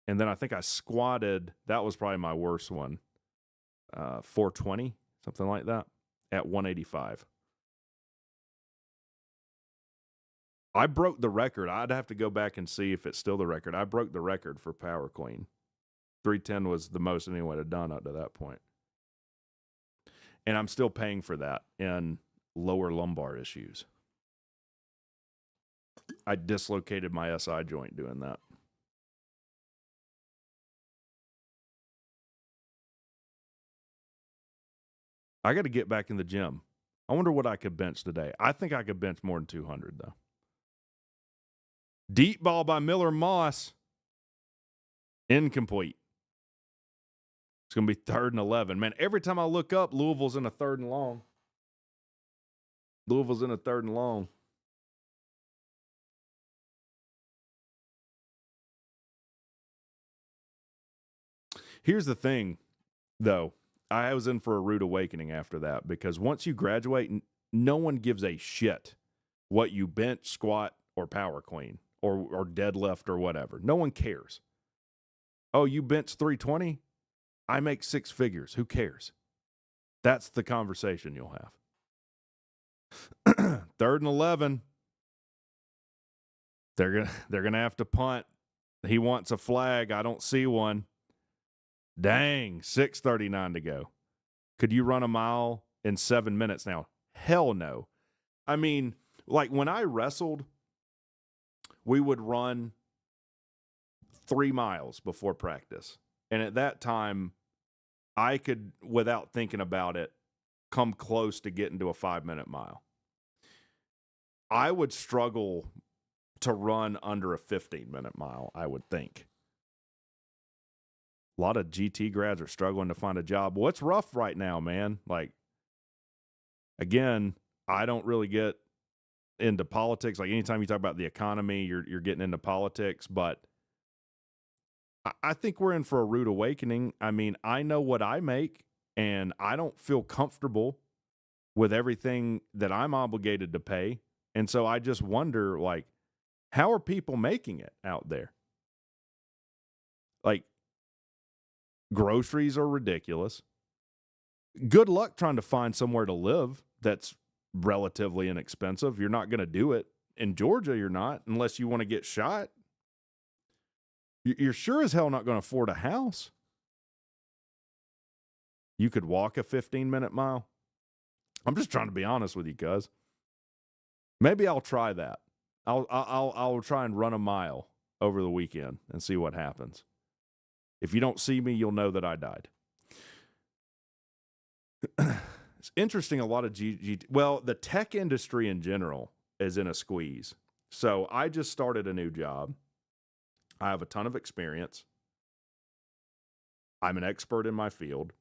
And then I think I squatted, that was probably my worst one, 420, something like that, at 185. I broke the record. I'd have to go back and see if it's still the record. I broke the record for power clean. 310 was the most anyone had done up to that point. And I'm still paying for that in lower lumbar issues. I dislocated my SI joint doing that. I got to get back in the gym. I wonder what I could bench today. I think I could bench more than 200 though. Deep ball by Miller Moss. Incomplete. It's going to be 3rd and 11. Man, every time I look up, Louisville's in a 3rd and long. Louisville's in a 3rd and long. Here's the thing, though. I was in for a rude awakening after that because once you graduate, no one gives a shit what you bench, squat, or power clean or deadlift or whatever. No one cares. Oh, you bench 320? I make 6 figures. Who cares? That's the conversation you'll have. 3rd and 11. They're gonna have to punt. He wants a flag. I don't see one. Dang, 6:39 to go. Could you run a mile in 7 minutes now? Hell no. I mean, like when I wrestled, we would run 3 miles before practice. And at that time, I could, without thinking about it, come close to getting to a 5-minute mile. I would struggle to run under a 15-minute mile, I would think. A lot of GT grads are struggling to find a job. What's rough right now, man? Like, again, I don't really get into politics. Like, anytime you talk about the economy, you're getting into politics. But I think we're in for a rude awakening. I mean, I know what I make, and I don't feel comfortable with everything that I'm obligated to pay. And so I just wonder, like, how are people making it out there? Like, groceries are ridiculous. Good luck trying to find somewhere to live that's relatively inexpensive. You're not going to do it. In Georgia, you're not, unless you want to get shot. You're sure as hell not going to afford a house. You could walk a 15-minute mile. I'm just trying to be honest with you, cuz. Maybe I'll try that. I'll try and run a mile over the weekend and see what happens. If you don't see me, you'll know that I died. It's interesting, a lot of the tech industry in general is in a squeeze. So I just started a new job. I have a ton of experience. I'm an expert in my field.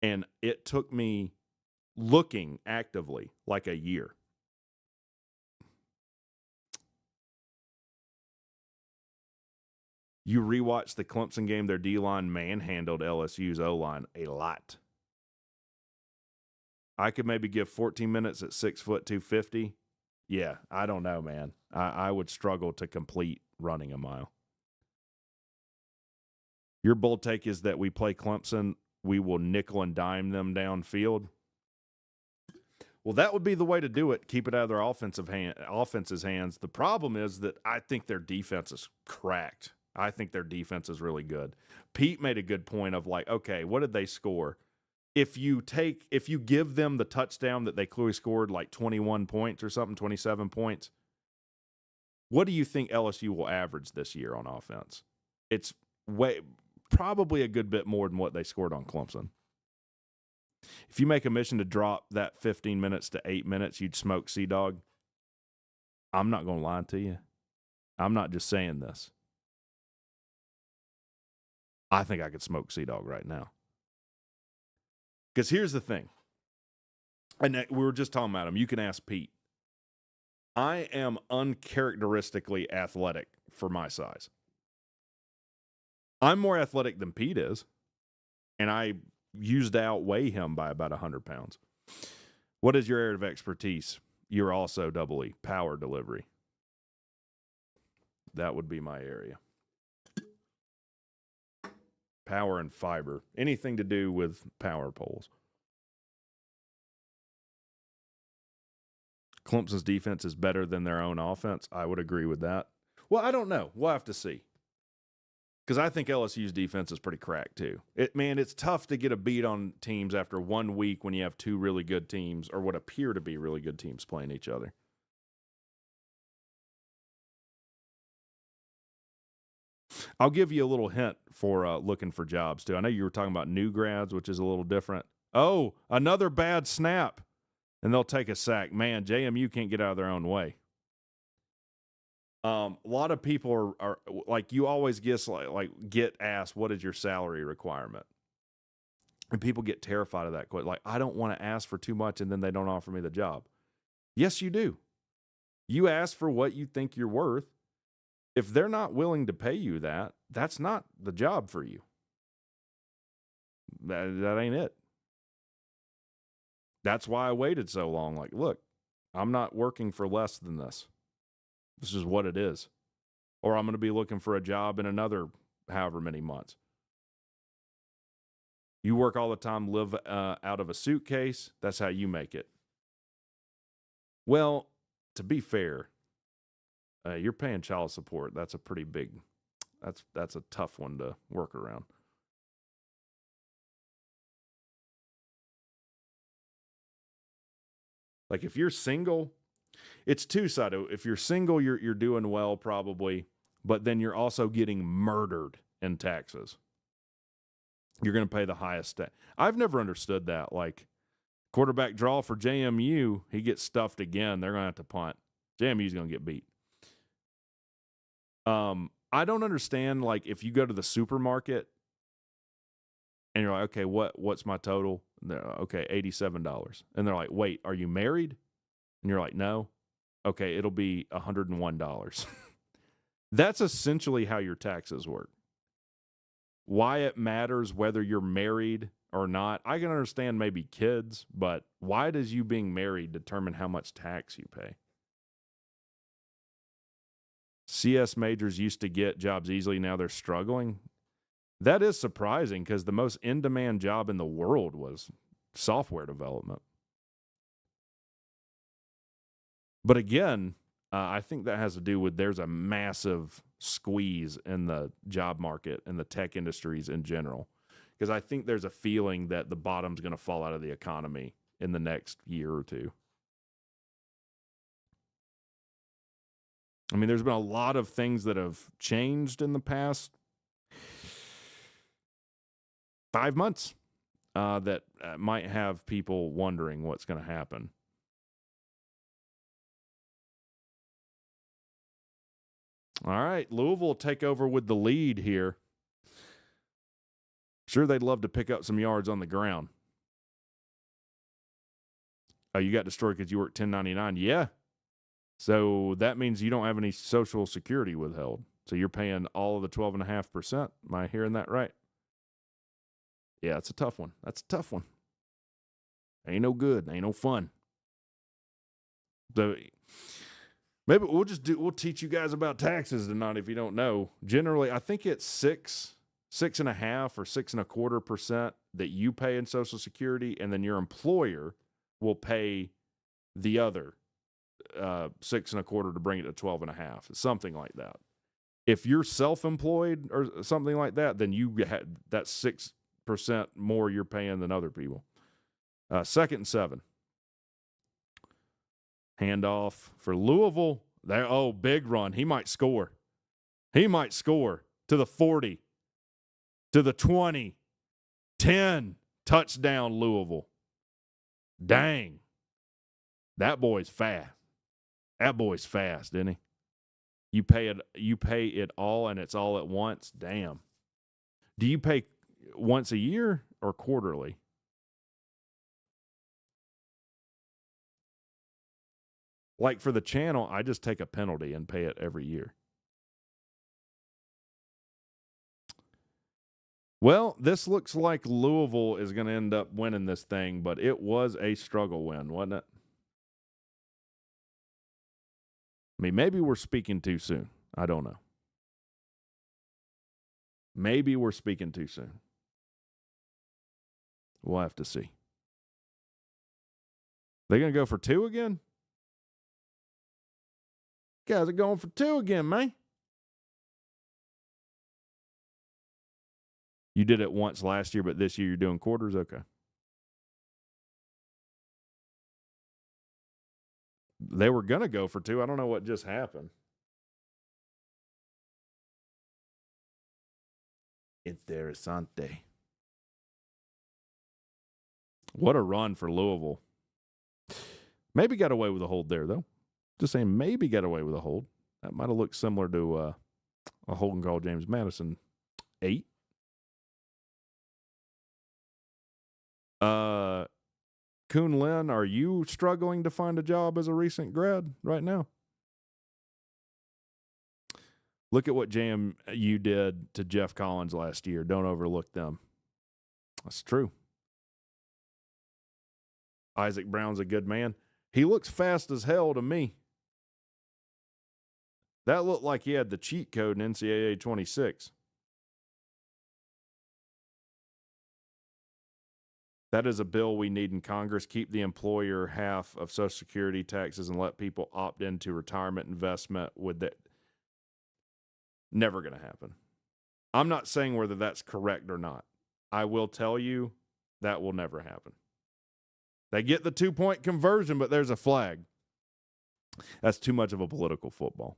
And it took me looking actively like a year. You rewatch the Clemson game, their D-line manhandled LSU's O-line a lot. I could maybe give 14 minutes at 6 foot 250. Yeah, I don't know, man. I would struggle to complete running a mile. Your bold take is that we play Clemson, we will nickel and dime them downfield. Well, that would be the way to do it. Keep it out of their offense's hands. The problem is that I think their defense is cracked. I think their defense is really good. Pete made a good point of like, okay, what did they score? If you give them the touchdown that they clearly scored, like 21 points or something, 27 points, what do you think LSU will average this year on offense? It's probably a good bit more than what they scored on Clemson. If you make a mission to drop that 15 minutes to 8 minutes, you'd smoke Sea-Dog. I'm not going to lie to you. I'm not just saying this. I think I could smoke Sea-Dog right now. Because here's the thing. And we were just talking about him. You can ask Pete. I am uncharacteristically athletic for my size. I'm more athletic than Pete is. And I used to outweigh him by about 100 pounds. What is your area of expertise? You're also double E, power delivery. That would be my area. Power and fiber. Anything to do with power poles. Clemson's defense is better than their own offense. I would agree with that. Well, I don't know. We'll have to see. Because I think LSU's defense is pretty cracked too. It's tough to get a beat on teams after 1 week when you have two really good teams, or what appear to be really good teams, playing each other. I'll give you a little hint for looking for jobs too. I know you were talking about new grads, which is a little different. Oh, another bad snap, and they'll take a sack. Man, JMU can't get out of their own way. A lot of people are like, you always get asked, what is your salary requirement? And people get terrified of that question. Like, I don't want to ask for too much and then they don't offer me the job. Yes, you do. You ask for what you think you're worth. If they're not willing to pay you that, that's not the job for you. That ain't it. That's why I waited so long. Like, look, I'm not working for less than this. This is what it is. Or I'm going to be looking for a job in another however many months. You work all the time, live out of a suitcase. That's how you make it. Well, to be fair, you're paying child support. That's a pretty big, that's a tough one to work around. Like if you're single, it's two-sided. If you're single, you're doing well probably, but then you're also getting murdered in taxes. You're going to pay the highest tax. I've never understood that. Like quarterback draw for JMU, he gets stuffed again. They're going to have to punt. JMU's going to get beat. I don't understand, like, if you go to the supermarket and you're like, okay, what's my total? And okay, $87. And they're like, wait, are you married? And you're like, no. Okay, it'll be $101. That's essentially how your taxes work. Why it matters whether you're married or not, I can understand maybe kids, but why does you being married determine how much tax you pay? CS majors used to get jobs easily, now they're struggling. That is surprising because the most in-demand job in the world was software development. But again, I think that has to do with there's a massive squeeze in the job market and the tech industries in general. Because I think there's a feeling that the bottom's going to fall out of the economy in the next year or two. I mean, there's been a lot of things that have changed in the past 5 months that might have people wondering what's going to happen. All right, Louisville will take over with the lead here. Sure, they'd love to pick up some yards on the ground. Oh, you got destroyed because you worked 1099. Yeah. So that means you don't have any Social Security withheld. So you're paying all of the 12.5%. Am I hearing that right? Yeah, it's a tough one. That's a tough one. Ain't no good. Ain't no fun. So maybe we'll teach you guys about taxes tonight if you don't know. Generally, I think it's 6.5% or 6.25% that you pay in Social Security, and then your employer will pay the other 6.25 to bring it to 12.5, something like that. If you're self-employed or something like that, then you that's 6% more you're paying than other people. 2nd and 7. Handoff for Louisville. There, big run. He might score. He might score to the 40, to the 20, 10. Touchdown, Louisville. Dang. That boy's fast. That boy's fast, isn't he? You pay it all, and it's all at once. Damn. Do you pay once a year or quarterly? Like for the channel, I just take a penalty and pay it every year. Well, this looks like Louisville is going to end up winning this thing, but it was a struggle win, wasn't it? I mean, maybe we're speaking too soon. I don't know. Maybe we're speaking too soon. We'll have to see. They going to go for 2 again? Guys are going for 2 again, man. You did it once last year, but this year you're doing quarters? Okay. They were going to go for 2. I don't know what just happened. Interessante. What a run for Louisville. Maybe got away with a hold there, though. Just saying, maybe got away with a hold. That might have looked similar to a holding call James Madison 8. Kuhn Lynn, are you struggling to find a job as a recent grad right now? Look at what JMU did to Jeff Collins last year. Don't overlook them. That's true. Isaac Brown's a good man. He looks fast as hell to me. That looked like he had the cheat code in NCAA 26. That is a bill we need in Congress. Keep the employer half of Social Security taxes and let people opt into retirement investment with that. Never going to happen. I'm not saying whether that's correct or not. I will tell you that will never happen. They get the 2-point conversion, but there's a flag. That's too much of a political football.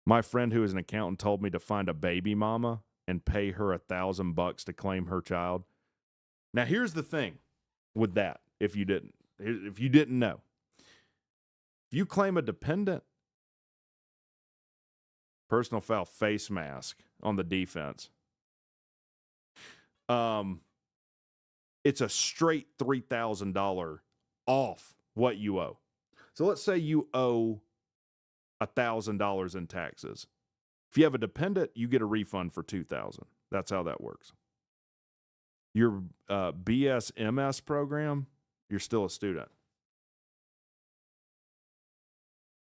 My friend who is an accountant told me to find a baby mama and pay her $1,000 to claim her child. Now, here's the thing with that, if you didn't know. If you claim a dependent, personal foul face mask on the defense, it's a straight $3,000 off what you owe. So let's say you owe $1,000 in taxes. If you have a dependent, you get a refund for $2,000. That's how that works. Your BS-MS program, you're still a student.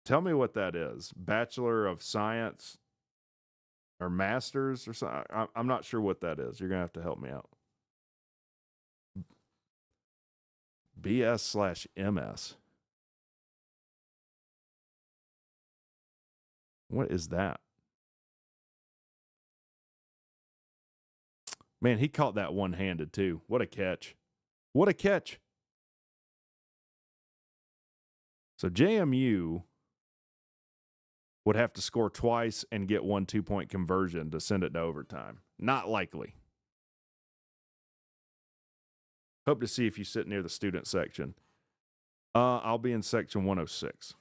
Tell me what that is. Bachelor of Science or Master's or something. I'm not sure what that is. You're going to have to help me out. BS/MS. What is that? Man, he caught that one-handed too. What a catch. What a catch. So JMU would have to score twice and get 1 2-point conversion to send it to overtime. Not likely. Hope to see if you sit near the student section. I'll be in section 106.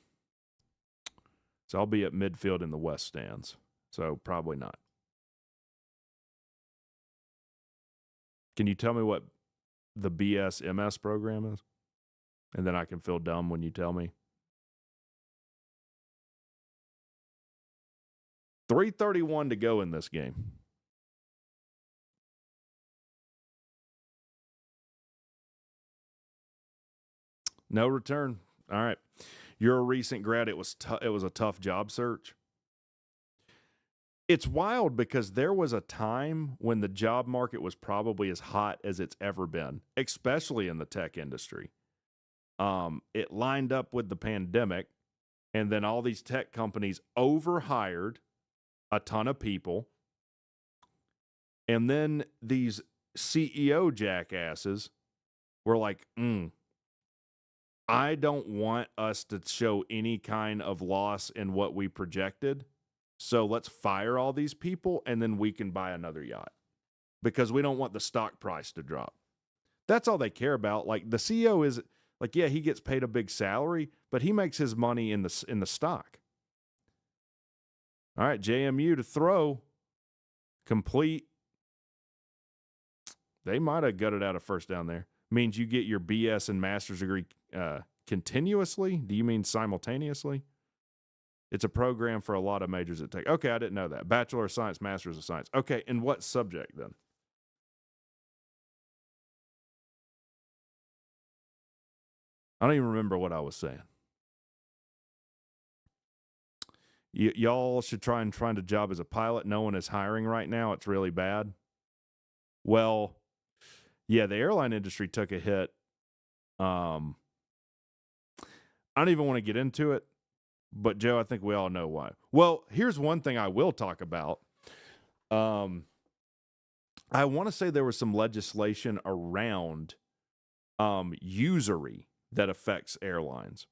So I'll be at midfield in the west stands. So probably not. Can you tell me what the BS-MS program is? And then I can feel dumb when you tell me. 3:31 to go in this game. No return. All right. You're a recent grad. It was a tough job search. It's wild because there was a time when the job market was probably as hot as it's ever been, especially in the tech industry. It lined up with the pandemic, and then all these tech companies overhired a ton of people. And then these CEO jackasses were like, I don't want us to show any kind of loss in what we projected. So let's fire all these people and then we can buy another yacht because we don't want the stock price to drop. That's all they care about. Like the CEO is like, yeah, he gets paid a big salary, but he makes his money in the stock. All right, JMU to throw, complete. They might have gutted out a first down there. Means you get your BS and master's degree continuously. Do you mean simultaneously? It's a program for a lot of majors at Tech. Okay, I didn't know that. Bachelor of Science, Master's of Science. Okay, in what subject then? I don't even remember what I was saying. Y'all should try and find a job as a pilot. No one is hiring right now. It's really bad. Well, yeah, the airline industry took a hit. I don't even want to get into it, but Joe, I think we all know why. Well, here's one thing I will talk about. I want to say there was some legislation around usury that affects airlines.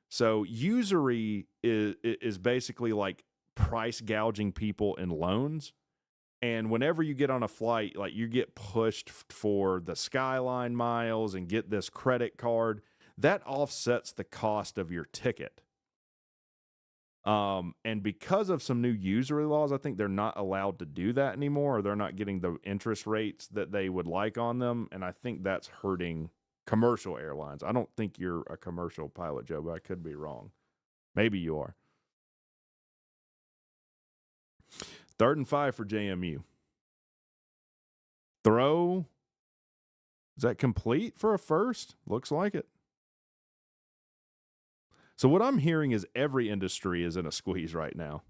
So usury is basically like price gouging people in loans. And whenever you get on a flight, like you get pushed for the Skyline miles and get this credit card, that offsets the cost of your ticket. And because of some new usury laws, I think they're not allowed to do that anymore, or they're not getting the interest rates that they would like on them. And I think that's hurting commercial airlines. I don't think you're a commercial pilot, Joe, but I could be wrong. Maybe you are. 3rd and 5 for JMU. Throw. Is that complete for a first? Looks like it. So what I'm hearing is every industry is in a squeeze right now.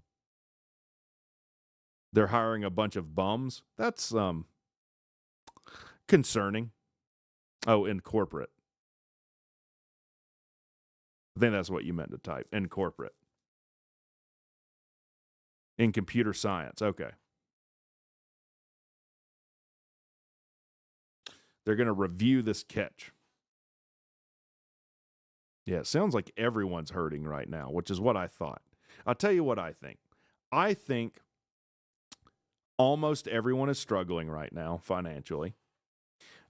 They're hiring a bunch of bums. That's Concerning. Oh, in corporate. I think that's what you meant to type. In corporate. In computer science. Okay. They're going to review this catch. Yeah, it sounds like everyone's hurting right now, which is what I thought. I'll tell you what I think. I think almost everyone is struggling right now financially.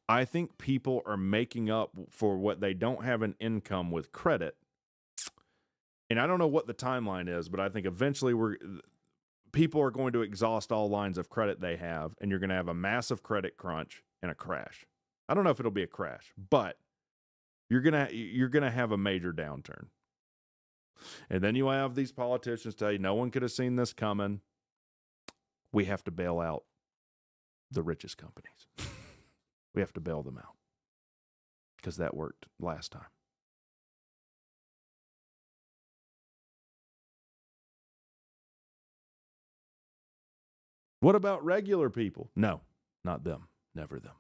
I think people are making up for what they don't have an income with credit. And I don't know what the timeline is, but I think eventually people are going to exhaust all lines of credit they have, and you're going to have a massive credit crunch and a crash. I don't know if it'll be a crash, but you're gonna have a major downturn. And then you have these politicians tell you no one could have seen this coming. We have to bail out the richest companies. We have to bail them out because that worked last time. What about regular people? No, not them. Never them.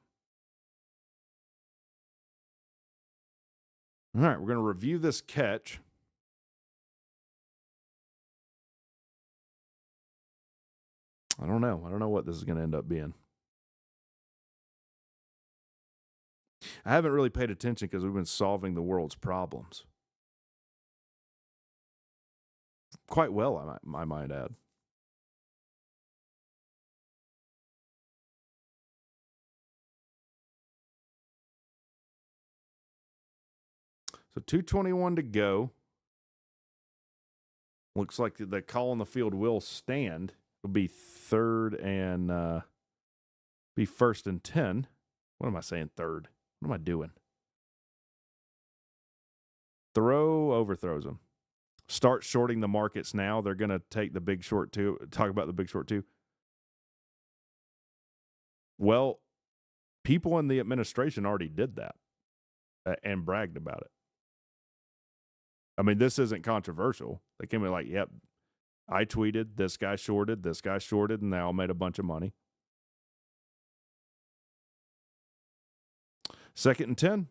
All right, we're going to review this catch. I don't know. I don't know what this is going to end up being. I haven't really paid attention because we've been solving the world's problems. Quite well, I might add. So 2:21 to go. Looks like the call on the field will stand. It'll be third and be 1st and 10. What am I saying? Third. What am I doing? Overthrows them. Start shorting the markets now. They're going to take the big short too. Talk about the big short too. Well, people in the administration already did that and bragged about it. I mean, this isn't controversial. They came in like, yep, I tweeted, this guy shorted, and they all made a bunch of money. 2nd and 10.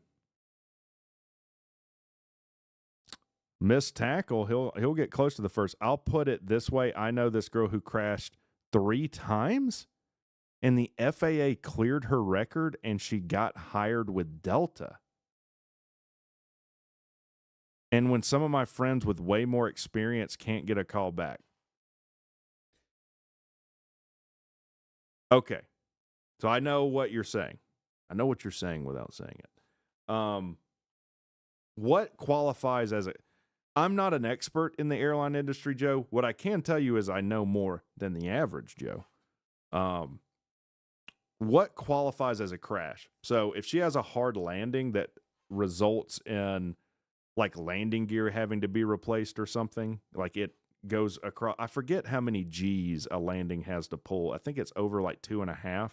Missed tackle. He'll get close to the first. I'll put it this way. I know this girl who crashed 3 times, and the FAA cleared her record, and she got hired with Delta. And when some of my friends with way more experience can't get a call back. Okay. So I know what you're saying. I know what you're saying without saying it. What qualifies as a... I'm not an expert in the airline industry, Joe. What I can tell you is I know more than the average Joe. What qualifies as a crash? So if she has a hard landing that results in like landing gear having to be replaced or something, like it goes across, I forget how many G's a landing has to pull. I think it's over like 2.5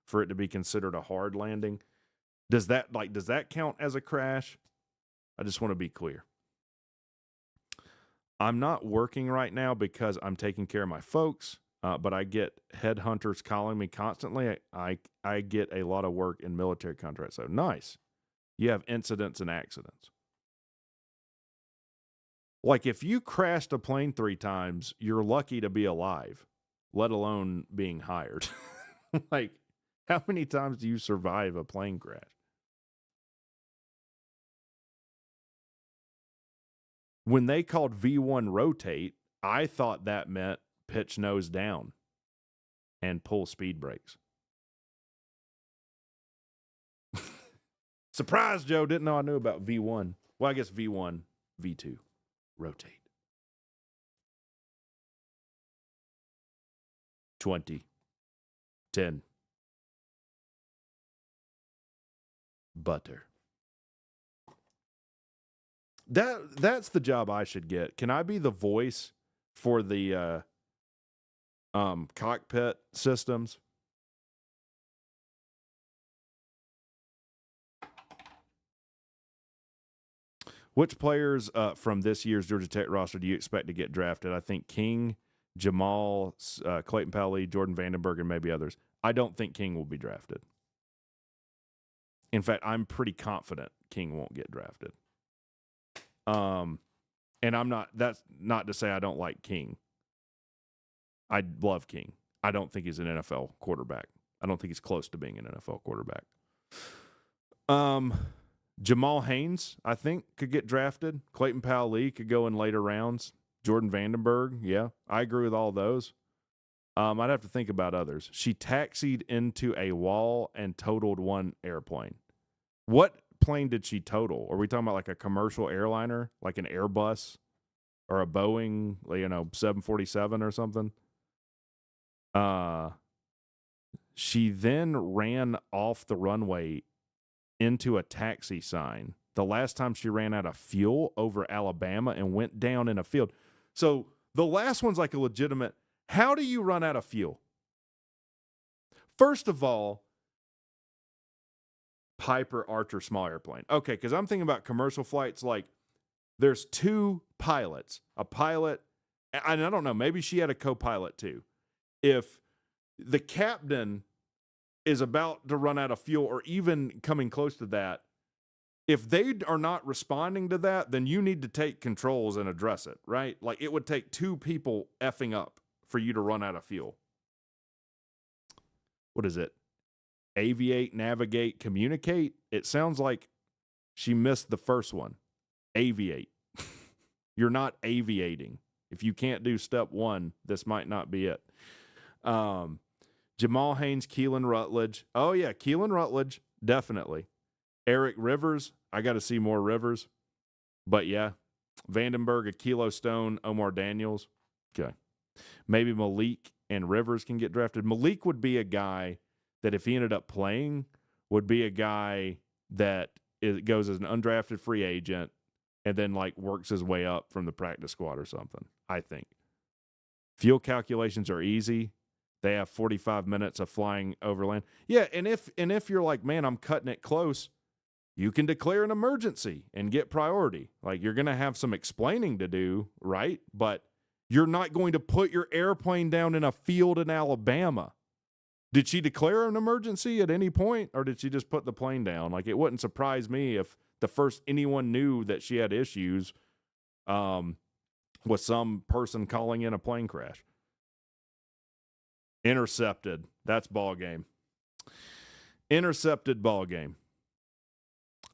for it to be considered a hard landing. Does that count as a crash? I just want to be clear. I'm not working right now because I'm taking care of my folks, but I get headhunters calling me constantly. I get a lot of work in military contracts. So nice. You have incidents and accidents. Like if you crashed a plane 3 times, you're lucky to be alive, let alone being hired. Like, how many times do you survive a plane crash? When they called V1 rotate, I thought that meant pitch nose down and pull speed brakes. Surprise, Joe. Didn't know I knew about V1. Well, I guess V1, V2. Rotate. 20. 10. Butter. That's the job I should get. Can I be the voice for the cockpit systems? Which players from this year's Georgia Tech roster do you expect to get drafted? I think King, Jamal, Clayton Powley, Jordan Vandenberg, and maybe others. I don't think King will be drafted. In fact, I'm pretty confident King won't get drafted. And that's not to say I don't like King. I love King. I don't think he's an NFL quarterback. I don't think he's close to being an NFL quarterback. Jamal Haynes, I think, could get drafted. Clayton Powell-Lee could go in later rounds. Jordan Vandenberg, yeah, I agree with all those. I'd have to think about others. She taxied into a wall and totaled one airplane. What plane did she total? Are we talking about like a commercial airliner, like an Airbus or a Boeing, 747 or something? She then ran off the runway into a taxi sign. The last time she ran out of fuel over Alabama and went down in a field. So the last one's like a legitimate, how do you run out of fuel? First of all, Piper Archer small airplane. Okay, because I'm thinking about commercial flights, like there's two pilots, a pilot, and I don't know, maybe she had a co-pilot too. If the captain is about to run out of fuel or even coming close to that, if they are not responding to that, then you need to take controls and address it, right? Like it would take two people effing up for you to run out of fuel. What is it? Aviate, navigate, communicate. It sounds like she missed the first one. Aviate. You're not aviating. If you can't do step one, this might not be it. Jamal Haynes, Keelan Rutledge. Oh, yeah, Keelan Rutledge, definitely. Eric Rivers, I got to see more Rivers. But, yeah, Vandenberg, Akilo Stone, Omar Daniels. Okay. Maybe Malik and Rivers can get drafted. Malik would be a guy that if he ended up playing, would be a guy that goes as an undrafted free agent and then, like, works his way up from the practice squad or something, I think. Fuel calculations are easy. They have 45 minutes of flying overland. Yeah, and if you're like, man, I'm cutting it close, you can declare an emergency and get priority. Like, you're going to have some explaining to do, right? But you're not going to put your airplane down in a field in Alabama. Did she declare an emergency at any point, or did she just put the plane down? Like, it wouldn't surprise me if the first anyone knew that she had issues was some person calling in a plane crash. Intercepted. That's ball game. Intercepted ball game.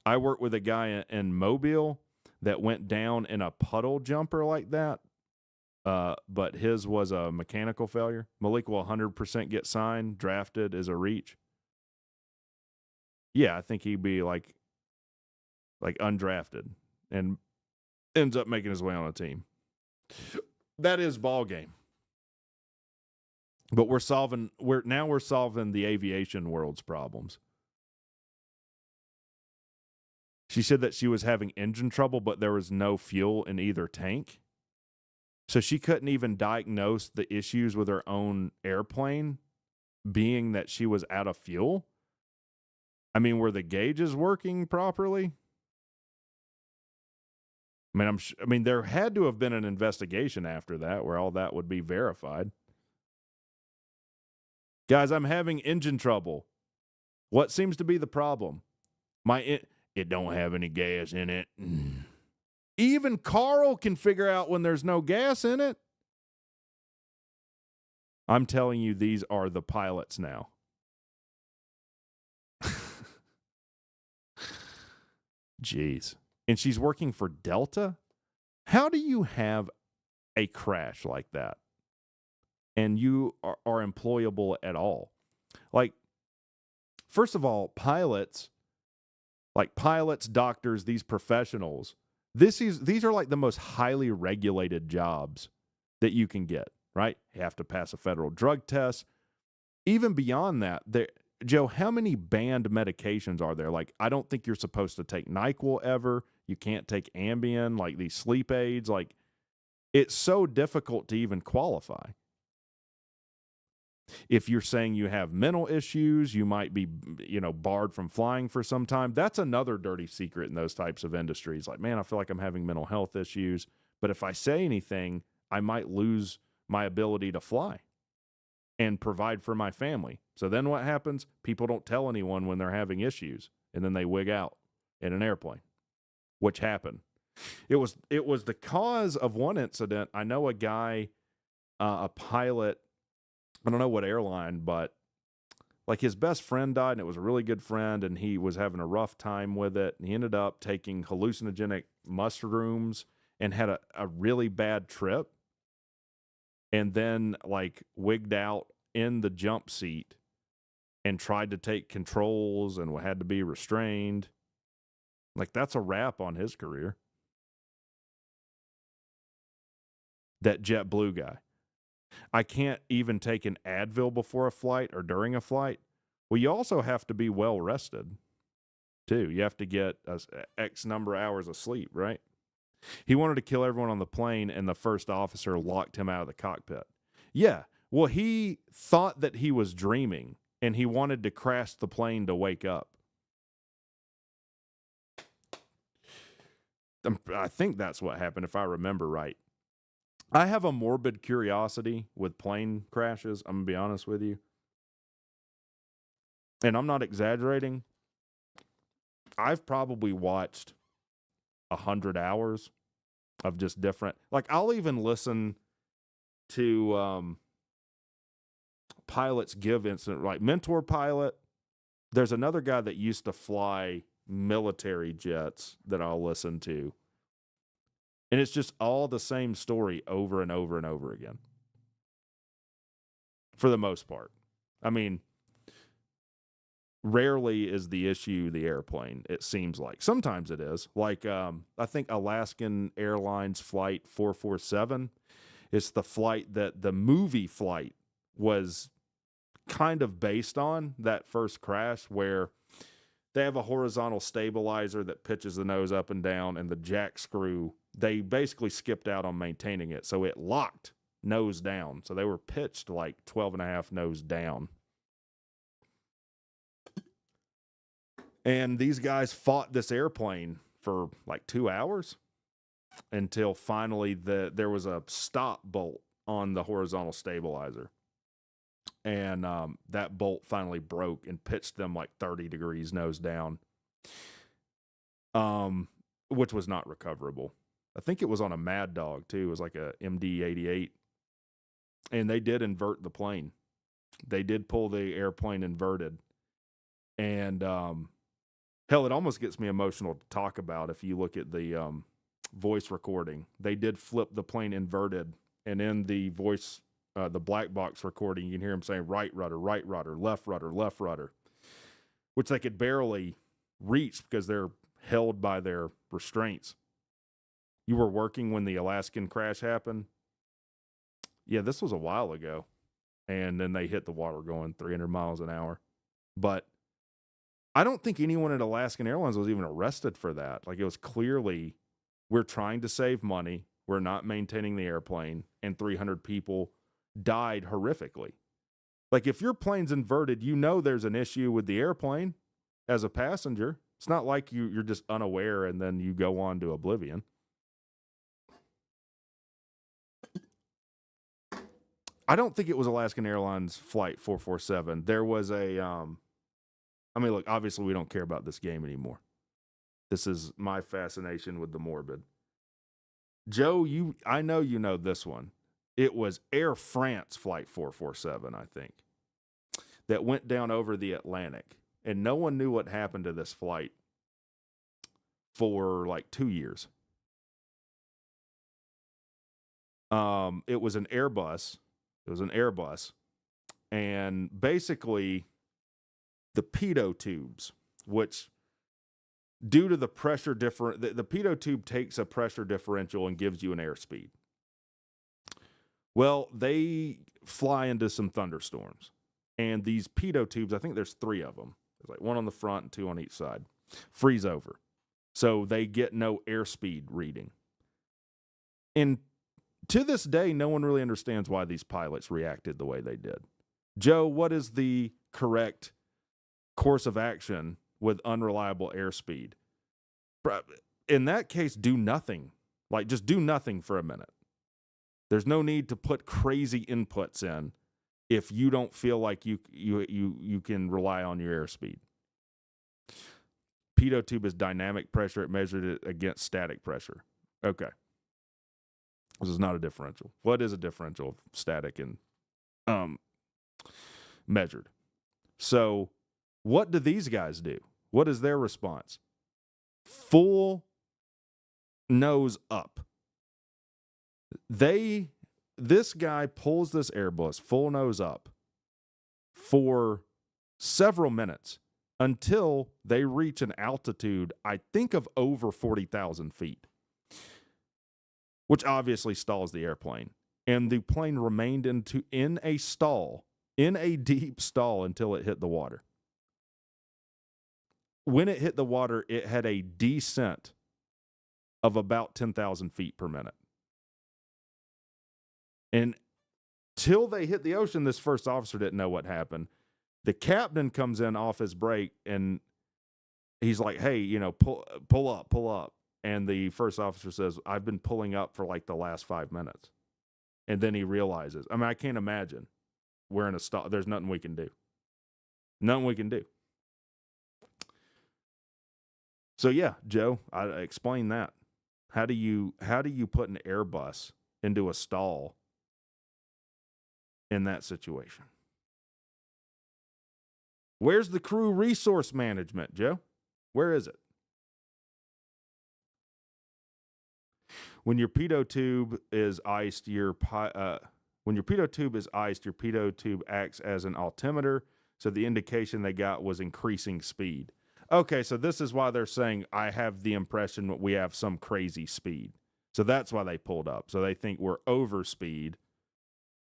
I worked with a guy in Mobile that went down in a puddle jumper like that, but his was a mechanical failure. Malik will 100% get signed, drafted as a reach. Yeah, I think he'd be like undrafted and ends up making his way on a team. That is ball game. But we're solving the aviation world's problems. She said that she was having engine trouble, but there was no fuel in either tank. So she couldn't even diagnose the issues with her own airplane, being that she was out of fuel. I mean, were the gauges working properly? I mean, there had to have been an investigation after that where all that would be verified. Guys, I'm having engine trouble. What seems to be the problem? It don't have any gas in it. Even Carl can figure out when there's no gas in it. I'm telling you, these are the pilots now. Jeez. And she's working for Delta? How do you have a crash like that and you are employable at all? Like, first of all, pilots, doctors, these professionals, these are like the most highly regulated jobs that you can get, right? You have to pass a federal drug test. Even beyond that, Joe, how many banned medications are there? Like, I don't think you're supposed to take NyQuil ever. You can't take Ambien, like these sleep aids. Like, it's so difficult to even qualify. If you're saying you have mental issues, you might be, barred from flying for some time. That's another dirty secret in those types of industries. Like, man, I feel like I'm having mental health issues, but if I say anything, I might lose my ability to fly and provide for my family. So then what happens? People don't tell anyone when they're having issues. and then they wig out in an airplane, which happened. It was the cause of one incident. I know a guy, a pilot, I don't know what airline, but like his best friend died, and it was a really good friend, and he was having a rough time with it, and he ended up taking hallucinogenic mushrooms and had a really bad trip, and then like wigged out in the jump seat and tried to take controls and had to be restrained. Like, that's a wrap on his career. That JetBlue guy. I can't even take an Advil before a flight or during a flight. Well, you also have to be well rested, too. You have to get X number of hours of sleep, right? He wanted to kill everyone on the plane, and the first officer locked him out of the cockpit. Yeah, well, he thought that he was dreaming, and he wanted to crash the plane to wake up. I think that's what happened, if I remember right. I have a morbid curiosity with plane crashes, I'm going to be honest with you. And I'm not exaggerating. I've probably watched 100 hours of just different, like I'll even listen to pilots give incident, like Mentor Pilot. There's another guy that used to fly military jets that I'll listen to. And it's just all the same story over and over and over again. For the most part. I mean, rarely is the issue the airplane, it seems like. Sometimes it is. Like, I think Alaskan Airlines Flight 447 is the flight that the movie Flight was kind of based on, that first crash, where they have a horizontal stabilizer that pitches the nose up and down, and the jack screw, they basically skipped out on maintaining it. So it locked nose down. So they were pitched like 12 and a half nose down. And these guys fought this airplane for like 2 hours until finally there was a stop bolt on the horizontal stabilizer. And that bolt finally broke and pitched them like 30 degrees nose down, which was not recoverable. I think it was on a Mad Dog, too. It was like a MD-88. And they did invert the plane. They did pull the airplane inverted. And, hell, it almost gets me emotional to talk about if you look at the voice recording. They did flip the plane inverted. And in the voice, the black box recording, you can hear him saying right rudder, left rudder, which they could barely reach because they're held by their restraints. You were working when the Alaskan crash happened? Yeah, this was a while ago. And then they hit the water going 300 miles an hour. But I don't think anyone at Alaskan Airlines was even arrested for that. Like, it was clearly, we're trying to save money. We're not maintaining the airplane. And 300 people died horrifically. Like, if your plane's inverted, you know there's an issue with the airplane as a passenger. It's not like you're just unaware and then you go on to oblivion. I don't think it was Alaskan Airlines Flight 447. There was a, I mean, look, obviously we don't care about this game anymore. This is my fascination with the morbid. Joe, I know you know this one. It was Air France Flight 447, I think, that went down over the Atlantic. And no one knew what happened to this flight for like 2 years. It was an Airbus. And basically the pitot tubes, which due to the pressure the pitot tube takes a pressure differential and gives you an airspeed. Well, they fly into some thunderstorms, and these pitot tubes, I think there's 3 of them. There's like 1 on the front and 2 on each side, freeze over. So they get no airspeed reading. And to this day, no one really understands why these pilots reacted the way they did. Joe, what is the correct course of action with unreliable airspeed? In that case, do nothing. Like, just do nothing for a minute. There's no need to put crazy inputs in if you don't feel like you can rely on your airspeed. pitot tube is dynamic pressure. It measured it against static pressure. Okay. This is not a differential. What is a differential of static and measured? So what do these guys do? What is their response? Full nose up. This guy pulls this Airbus full nose up for several minutes until they reach an altitude, I think, of over 40,000 feet, which obviously stalls the airplane. And the plane remained in a deep stall until it hit the water. When it hit the water, it had a descent of about 10,000 feet per minute. And till they hit the ocean, this first officer didn't know what happened. The captain comes in off his break, and he's like, hey, pull up. And the first officer says, I've been pulling up for like the last 5 minutes. And then he realizes, I can't imagine. We're in a stall. There's nothing we can do. Nothing we can do. So yeah, Joe, I explain that. How do you put an Airbus into a stall in that situation? Where's the crew resource management, Joe? Where is it? When your pitot tube is iced, your pitot tube acts as an altimeter. So the indication they got was increasing speed. Okay, so this is why they're saying, I have the impression that we have some crazy speed. So that's why they pulled up. So they think we're over speed.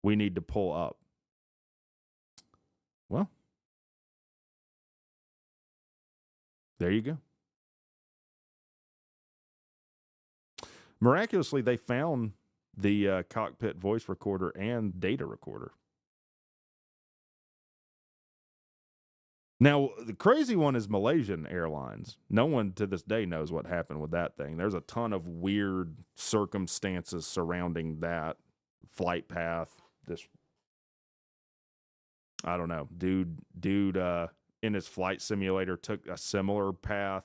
We need to pull up. Well, there you go. Miraculously, they found the cockpit voice recorder and data recorder. Now, the crazy one is Malaysian Airlines. No one to this day knows what happened with that thing. There's a ton of weird circumstances surrounding that flight path. I don't know. Dude in his flight simulator took a similar path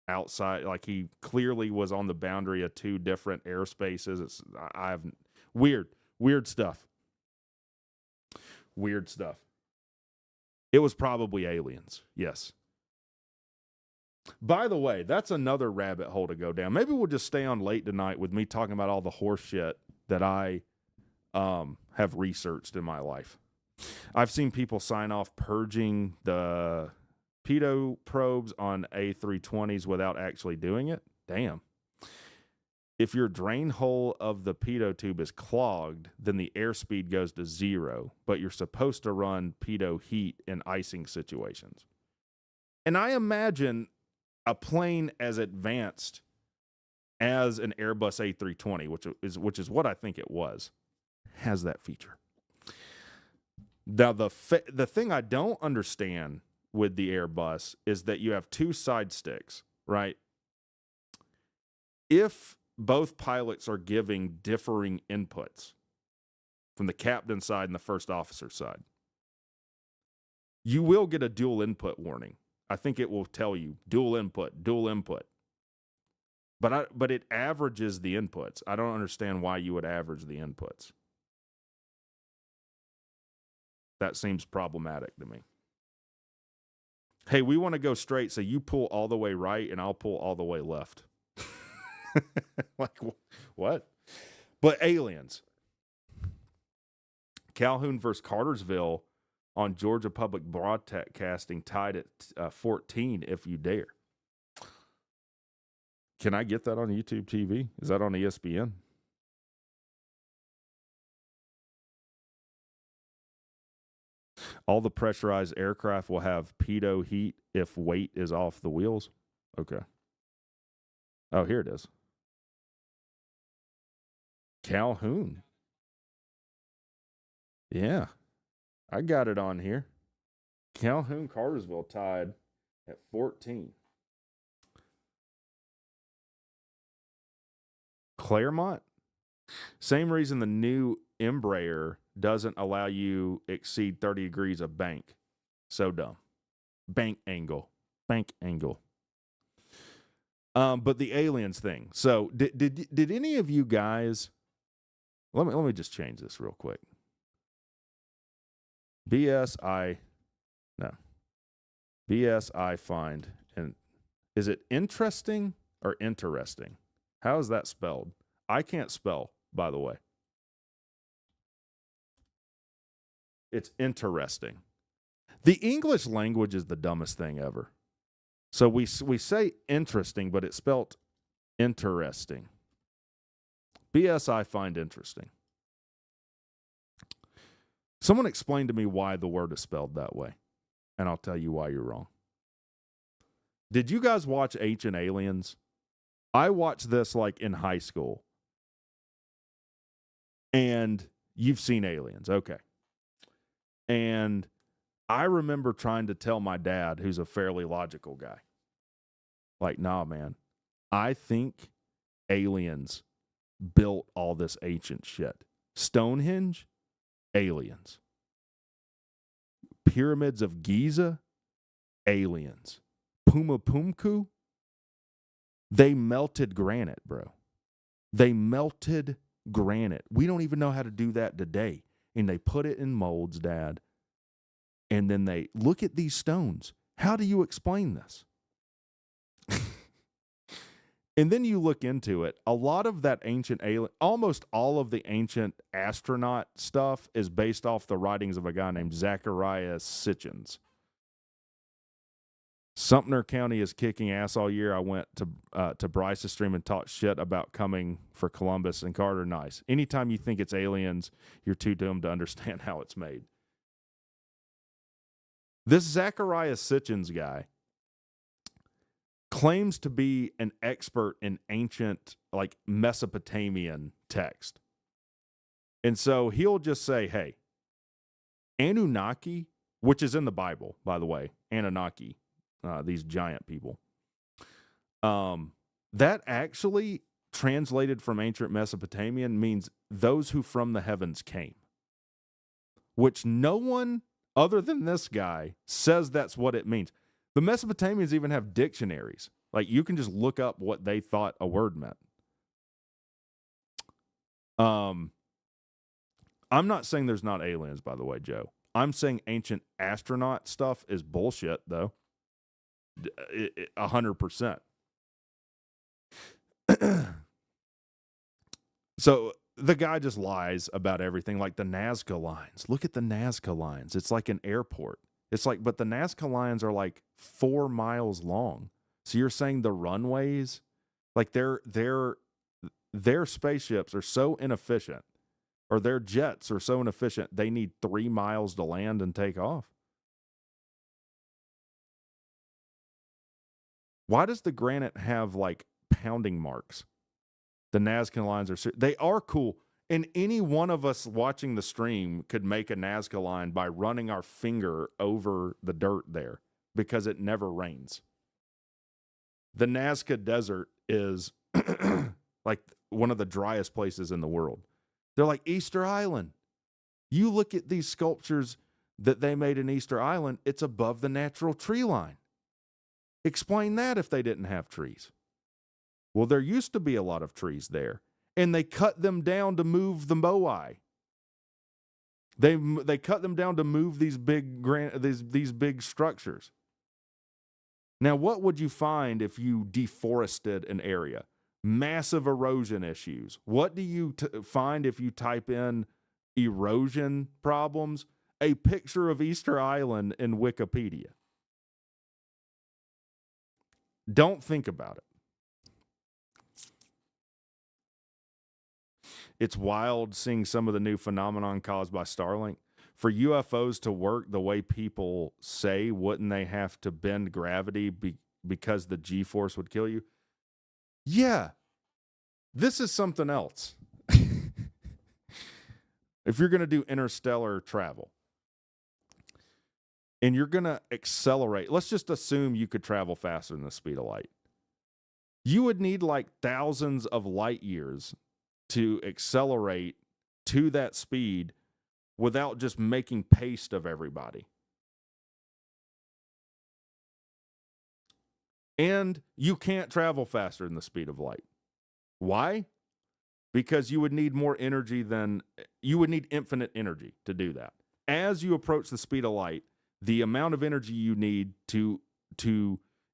outside. Like, he clearly was on the boundary of two different airspaces. Weird stuff. Weird stuff. It was probably aliens. Yes. By the way, that's another rabbit hole to go down. Maybe we'll just stay on late tonight with me talking about all the horse shit that I have researched in my life. I've seen people sign off purging the pitot probes on A320s without actually doing it. Damn. If your drain hole of the pitot tube is clogged, then the airspeed goes to 0, but you're supposed to run pitot heat in icing situations. And I imagine a plane as advanced as an Airbus A320, which is what I think it was, has that feature. Now, the thing I don't understand with the Airbus is that you have two side sticks, right? If both pilots are giving differing inputs from the captain's side and the first officer's side, you will get a dual input warning. I think it will tell you dual input. But it averages the inputs. I don't understand why you would average the inputs. That seems problematic to me. Hey, we want to go straight, so you pull all the way right and I'll pull all the way left. Like, what? But aliens. Calhoun versus Cartersville on Georgia Public Broadcasting tied at 14 if you dare. Can I get that on YouTube TV? Is that on ESPN? All the pressurized aircraft will have pitot heat if weight is off the wheels. Okay. Oh, here it is. Calhoun. Yeah. I got it on here. Calhoun Cartersville tied at 14. Claremont. Same reason the new Embraer doesn't allow you exceed 30 degrees of bank. So dumb. Bank angle. But the aliens thing. So did any of you guys? Let me just change this real quick. BS I find, and is it interesting or interesting? How is that spelled? I can't spell, by the way. It's interesting. The English language is the dumbest thing ever. So we say interesting, but it's spelled interesting. BS I find interesting. Someone explain to me why the word is spelled that way, and I'll tell you why you're wrong. Did you guys watch Ancient Aliens? I watched this like in high school. And you've seen Aliens, okay. And I remember trying to tell my dad, who's a fairly logical guy, like, nah, man, I think aliens built all this ancient shit. Stonehenge, aliens. Pyramids of Giza, aliens. Pumapumku, they melted granite, bro. They melted granite. We don't even know how to do that today. And they put it in molds, Dad. And then they look at these stones. How do you explain this? And then you look into it. A lot of that ancient alien, almost all of the ancient astronaut stuff is based off the writings of a guy named Zachariah Sitchin. Sumter County is kicking ass all year. I went to Bryce's stream and talked shit about coming for Columbus and Carter. Nice. Anytime you think it's aliens, you're too dumb to understand how it's made. This Zachariah Sitchin guy claims to be an expert in ancient, like Mesopotamian text. And so he'll just say, hey, Anunnaki, which is in the Bible, by the way, Anunnaki, these giant people, that actually translated from ancient Mesopotamian means those who from the heavens came, which no one other than this guy says that's what it means. The Mesopotamians even have dictionaries. Like, you can just look up what they thought a word meant. I'm not saying there's not aliens, by the way, Joe. I'm saying ancient astronaut stuff is bullshit, though. 100%. So the guy just lies about everything, like the Nazca lines. Look at the Nazca lines. It's like an airport. It's like, but the Nazca lines are like 4 miles long. So you're saying the runways, like their spaceships are so inefficient, or their jets are so inefficient, they need 3 miles to land and take off. Why does the granite have like pounding marks? The Nazca lines they are cool. And any one of us watching the stream could make a Nazca line by running our finger over the dirt there, because it never rains. The Nazca Desert is like one of the driest places in the world. They're like Easter Island. You look at these sculptures that they made in Easter Island, it's above the natural tree line. Explain that if they didn't have trees. Well, there used to be a lot of trees there, and they cut them down to move the moai. They cut them down to move these these big structures. Now, what would you find if you deforested an area? Massive erosion issues. What do you find if you type in erosion problems? A picture of Easter Island in Wikipedia. Don't think about it. It's wild seeing some of the new phenomenon caused by Starlink. For UFOs to work the way people say, wouldn't they have to bend gravity because the G-force would kill you? Yeah. This is something else. If you're going to do interstellar travel and you're going to accelerate, let's just assume you could travel faster than the speed of light. You would need like thousands of light years to accelerate to that speed without just making paste of everybody. And you can't travel faster than the speed of light. Why? Because you would need more energy you would need infinite energy to do that. As you approach the speed of light, the amount of energy you need to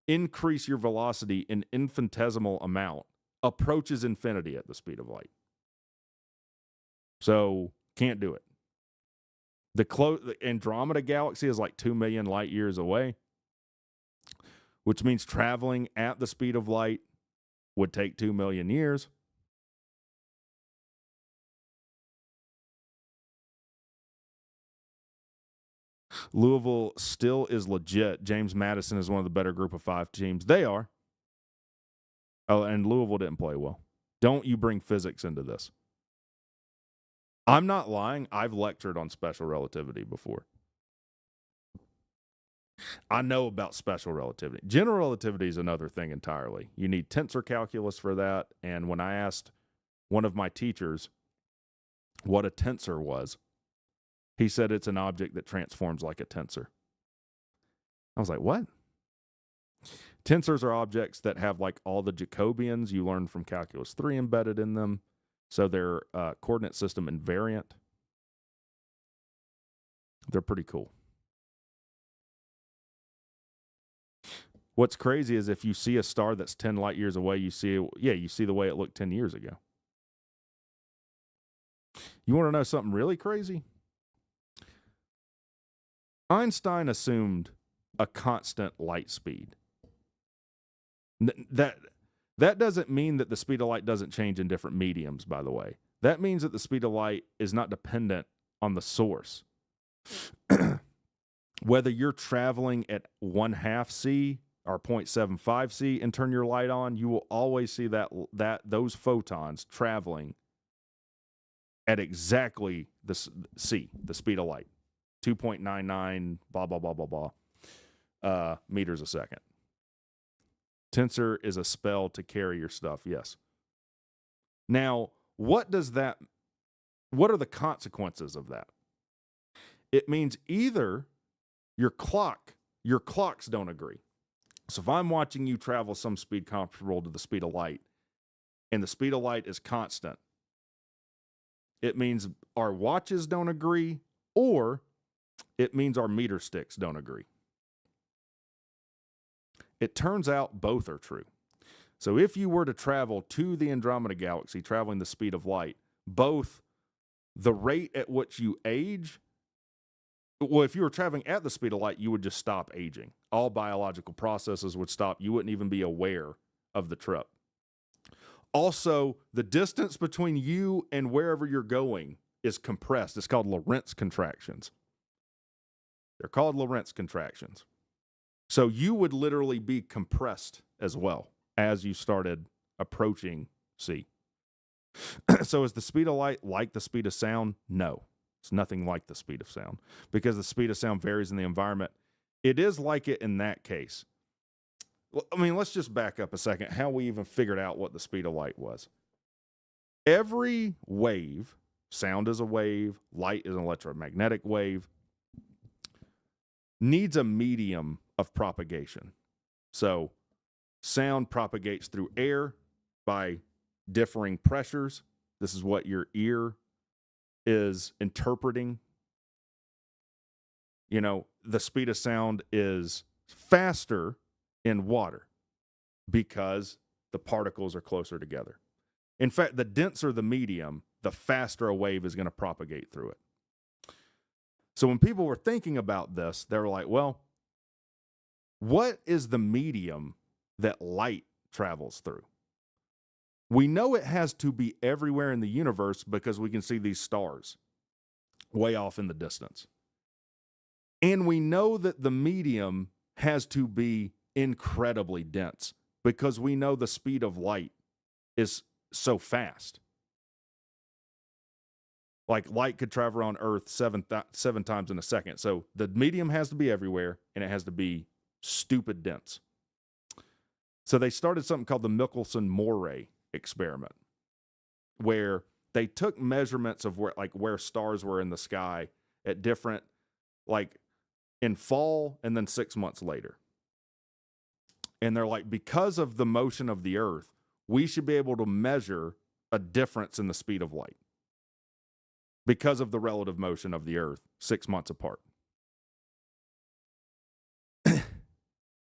increase your velocity in infinitesimal amount approaches infinity at the speed of light. So, can't do it. The Andromeda galaxy is like 2 million light years away, which means traveling at the speed of light would take 2 million years. Louisville still is legit. James Madison is one of the better group of 5 teams. They are. Oh, and Louisville didn't play well. Don't you bring physics into this. I'm not lying. I've lectured on special relativity before. I know about special relativity. General relativity is another thing entirely. You need tensor calculus for that. And when I asked one of my teachers what a tensor was, he said it's an object that transforms like a tensor. I was like, what? Tensors are objects that have like all the Jacobians you learned from Calculus 3 embedded in them. So they're coordinate system invariant. They're pretty cool. What's crazy is if you see a star that's 10 light years away, you see the way it looked 10 years ago. You want to know something really crazy? Einstein assumed a constant light speed. That doesn't mean that the speed of light doesn't change in different mediums, by the way. That means that the speed of light is not dependent on the source. Whether you're traveling at 1/2 c or 0.75 c and turn your light on, you will always see those photons traveling at exactly the speed of light. 2.99 blah blah blah blah blah meters a second. Tensor is a spell to carry your stuff, yes. Now, what are the consequences of that? It means either your clocks don't agree. So if I'm watching you travel some speed comparable to the speed of light, and the speed of light is constant, it means our watches don't agree, or it means our meter sticks don't agree. It turns out both are true. So if you were to travel to the Andromeda galaxy, traveling the speed of light, both the rate at which you age, well, if you were traveling at the speed of light, you would just stop aging. All biological processes would stop. You wouldn't even be aware of the trip. Also, the distance between you and wherever you're going is compressed. It's called Lorentz contractions. They're called Lorentz contractions. So you would literally be compressed as well as you started approaching C. So is the speed of light like the speed of sound? No, it's nothing like the speed of sound because the speed of sound varies in the environment. It is like it in that case. I mean, let's just back up a second. How we even figured out what the speed of light was. Every wave, sound is a wave, light is an electromagnetic wave, needs a medium of propagation. So sound propagates through air by differing pressures. This is what your ear is interpreting. You know, the speed of sound is faster in water because the particles are closer together. In fact, the denser the medium, the faster a wave is going to propagate through it. So when people were thinking about this, they were like, well, what is the medium that light travels through? We know it has to be everywhere in the universe because we can see these stars way off in the distance. And we know that the medium has to be incredibly dense because we know the speed of light is so fast. Like light could travel on Earth seven times in a second. So the medium has to be everywhere and it has to be stupid dense. So they started something called the Michelson-Morley experiment, where they took measurements of where stars were in the sky at different, like in fall and then 6 months later. And they're like, because of the motion of the earth, we should be able to measure a difference in the speed of light because of the relative motion of the earth 6 months apart.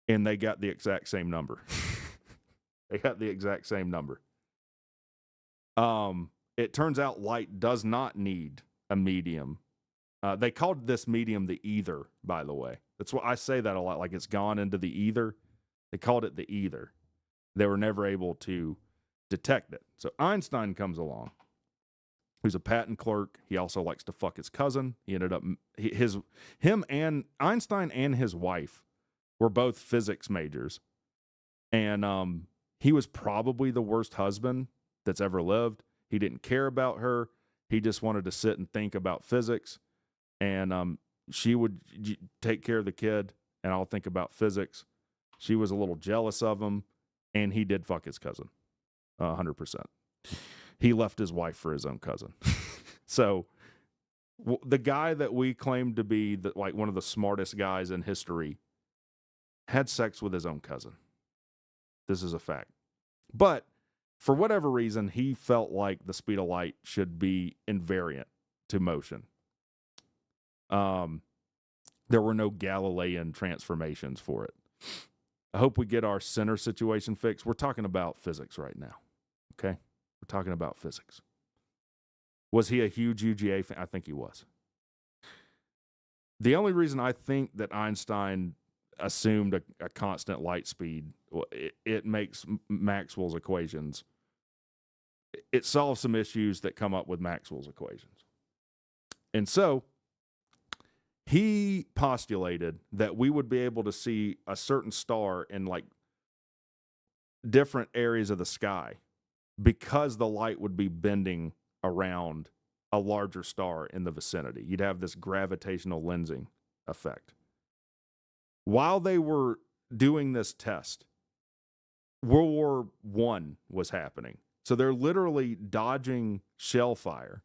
And they got the exact same number. They got the exact same number. It turns out light does not need a medium. They called this medium the ether, by the way. That's what I say that a lot, like it's gone into the ether. They called it the ether. They were never able to detect it. So Einstein comes along, who's a patent clerk. He also likes to fuck his cousin. He ended up, Einstein and his wife were both physics majors. And he was probably the worst husband that's ever lived. He didn't care about her. He just wanted to sit and think about physics. And she would take care of the kid, and I'll think about physics. She was a little jealous of him, and he did fuck his cousin, 100%. He left his wife for his own cousin. So the guy that we claim to be like one of the smartest guys in history had sex with his own cousin. This is a fact. But for whatever reason, he felt like the speed of light should be invariant to motion. There were no Galilean transformations for it. I hope we get our center situation fixed. We're talking about physics right now. Okay? We're talking about physics. Was he a huge UGA fan? I think he was. The only reason I think that Einstein assumed a constant light speed, it makes Maxwell's equations. It solves some issues that come up with Maxwell's equations. And so he postulated that we would be able to see a certain star in like different areas of the sky because the light would be bending around a larger star in the vicinity. You'd have this gravitational lensing effect. While they were doing this test, World War I was happening. So they're literally dodging shell fire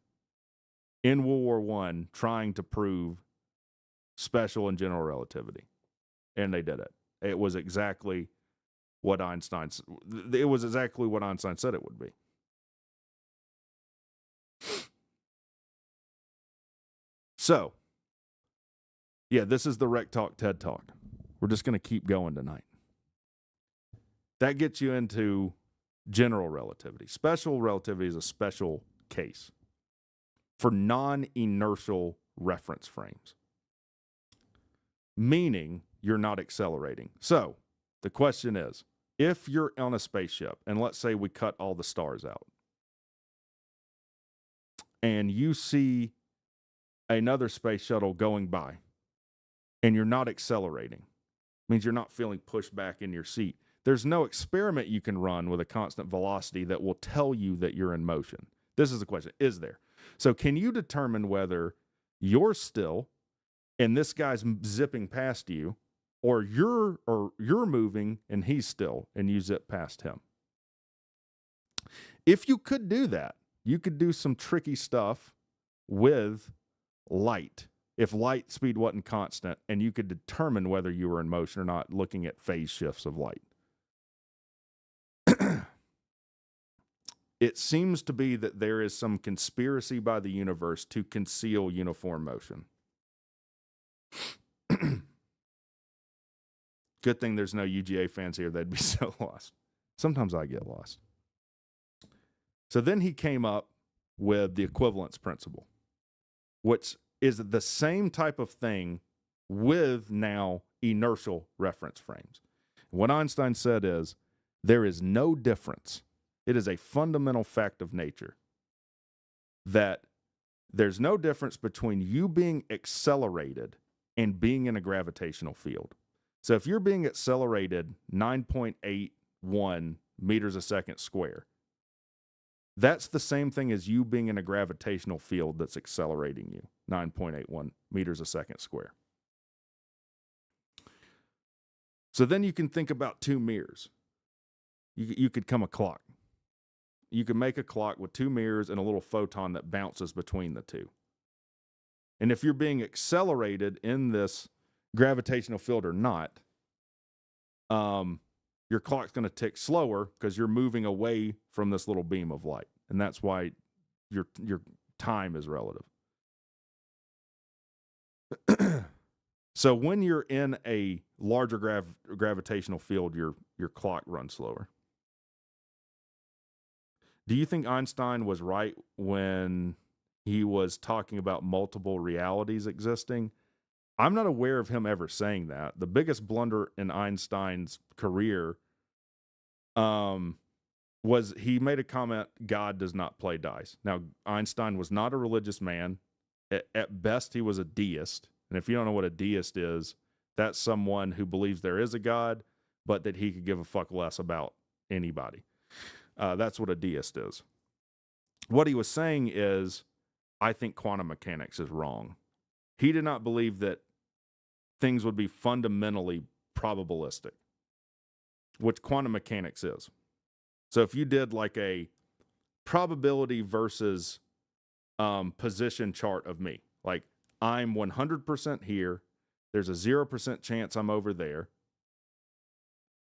in World War I, trying to prove special and general relativity. And they did it. It was exactly what Einstein said it would be. So, yeah, this is the Rec Talk TED Talk. We're just going to keep going tonight. That gets you into general relativity. Special relativity is a special case for non-inertial reference frames, meaning you're not accelerating. So the question is, if you're on a spaceship, and let's say we cut all the stars out, and you see another space shuttle going by, and you're not accelerating, means you're not feeling pushed back in your seat. There's no experiment you can run with a constant velocity that will tell you that you're in motion. This is the question, is there? So can you determine whether you're still and this guy's zipping past you, or you're moving and he's still and you zip past him? If you could do that, you could do some tricky stuff with light. If light speed wasn't constant, and you could determine whether you were in motion or not looking at phase shifts of light. It seems to be that there is some conspiracy by the universe to conceal uniform motion. Good thing there's no UGA fans here. They'd be so lost. Sometimes I get lost. So then he came up with the equivalence principle, which is the same type of thing with now inertial reference frames. What Einstein said is, there is no difference. It is a fundamental fact of nature that there's no difference between you being accelerated and being in a gravitational field. So if you're being accelerated 9.81 meters a second square, that's the same thing as you being in a gravitational field that's accelerating you 9.81 meters a second square. So then you can think about two mirrors. You could come a clock. You can make a clock with two mirrors and a little photon that bounces between the two. And if you're being accelerated in this gravitational field or not, your clock's going to tick slower because you're moving away from this little beam of light. And that's why your time is relative. So when you're in a larger gravitational field, your clock runs slower. Do you think Einstein was right when he was talking about multiple realities existing? I'm not aware of him ever saying that. The biggest blunder in Einstein's career was he made a comment, God does not play dice. Now, Einstein was not a religious man. At best, he was a deist. And if you don't know what a deist is, that's someone who believes there is a God, but that he could give a fuck less about anybody. That's what a deist is. What he was saying is, I think quantum mechanics is wrong. He did not believe that things would be fundamentally probabilistic, which quantum mechanics is. So if you did like a probability versus position chart of me, like I'm 100% here, there's a 0% chance I'm over there.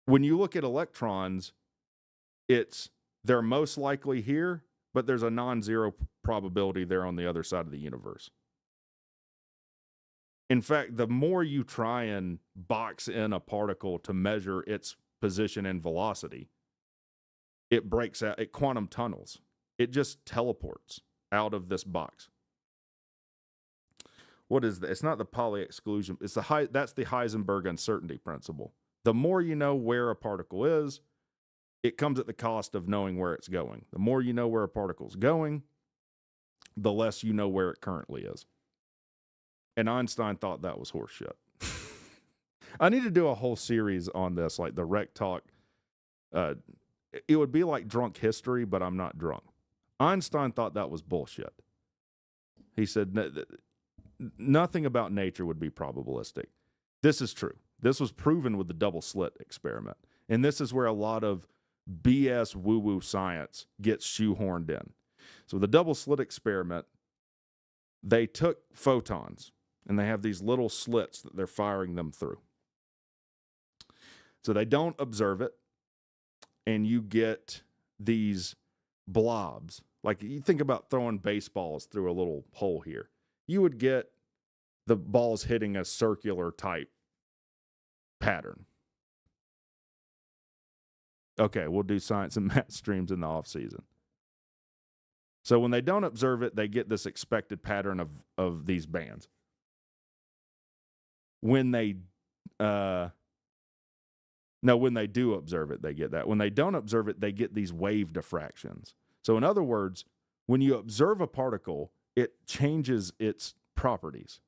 When you look at electrons, they're most likely here, but there's a non-zero probability they're on the other side of the universe. In fact, the more you try and box in a particle to measure its position and velocity, it breaks out, it quantum tunnels. It just teleports out of this box. What is that? It's not the Pauli exclusion. That's the Heisenberg uncertainty principle. The more you know where a particle is, it comes at the cost of knowing where it's going. The more you know where a particle's going, the less you know where it currently is. And Einstein thought that was horseshit. I need to do a whole series on this, like the Rec Talk. It would be like drunk history, but I'm not drunk. Einstein thought that was bullshit. He said nothing about nature would be probabilistic. This is true. This was proven with the double slit experiment. And this is where a lot of BS woo-woo science gets shoehorned in. So the double slit experiment, they took photons and they have these little slits that they're firing them through. So they don't observe it, and you get these blobs. Like you think about throwing baseballs through a little hole here. You would get the balls hitting a circular type pattern. Okay, we'll do science and math streams in the off season. So when they don't observe it, they get this expected pattern of these bands. When they when they do observe it, they get that. When they don't observe it, they get these wave diffractions. So in other words, when you observe a particle, it changes its properties.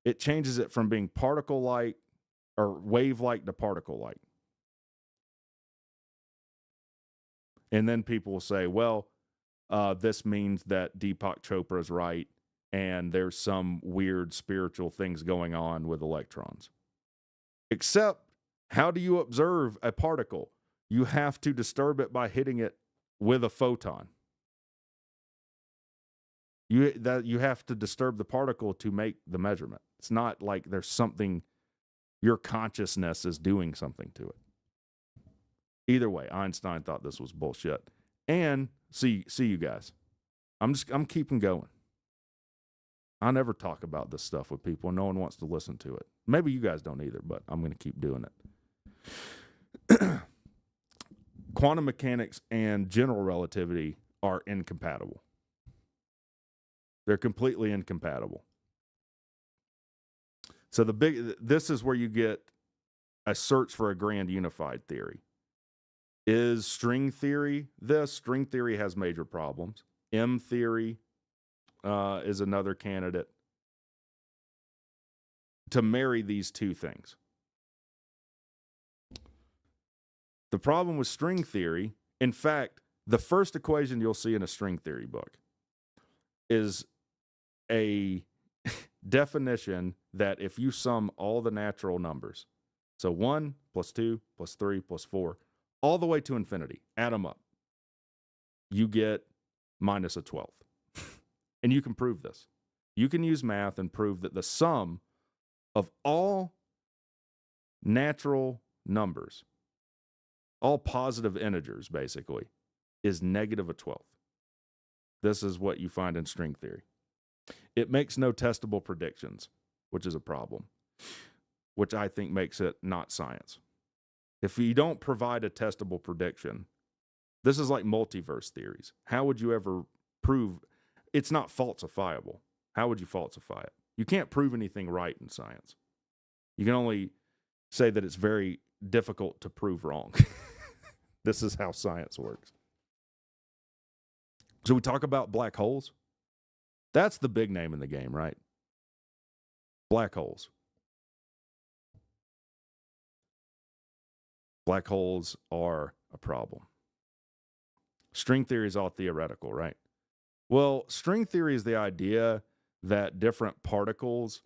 It changes it from being particle-like or wave-like to particle-like. And then people will say, well, this means that Deepak Chopra is right and there's some weird spiritual things going on with electrons. Except, how do you observe a particle? You have to disturb it by hitting it with a photon. You have to disturb the particle to make the measurement. It's not like there's something, your consciousness is doing something to it. Either way, Einstein thought this was bullshit. And see you guys. I'm keeping going. I never talk about this stuff with people. No one wants to listen to it. Maybe you guys don't either, but I'm going to keep doing it. Quantum mechanics and general relativity are incompatible. They're completely incompatible. So this is where you get a search for a grand unified theory. Is string theory this? String theory has major problems. M theory is another candidate. To marry these two things. The problem with string theory, in fact, the first equation you'll see in a string theory book is a definition that if you sum all the natural numbers, so 1 plus 2 plus 3 plus 4, all the way to infinity, add them up, you get minus a 12th. And you can prove this. You can use math and prove that the sum of all natural numbers all positive integers, basically, is negative a 12th. This is what you find in string theory. It makes no testable predictions, which is a problem, which I think makes it not science. If you don't provide a testable prediction, this is like multiverse theories. How would you ever prove it's not falsifiable? How would you falsify it? You can't prove anything right in science. You can only say that it's very difficult to prove wrong. This is how science works. So we talk about black holes. That's the big name in the game, right? Black holes. Black holes are a problem. String theory is all theoretical, right? Well, string theory is the idea that different particles,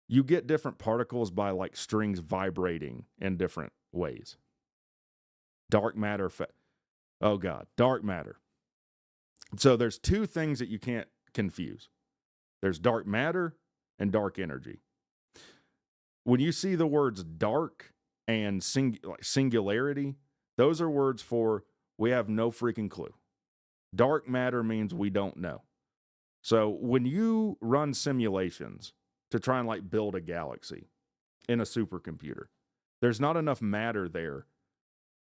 you get different particles by like strings vibrating in different ways. Dark matter, dark matter. So there's two things that you can't confuse. There's dark matter and dark energy. When you see the words dark and singularity, those are words for we have no freaking clue. Dark matter means we don't know. So when you run simulations to try and like build a galaxy in a supercomputer, there's not enough matter there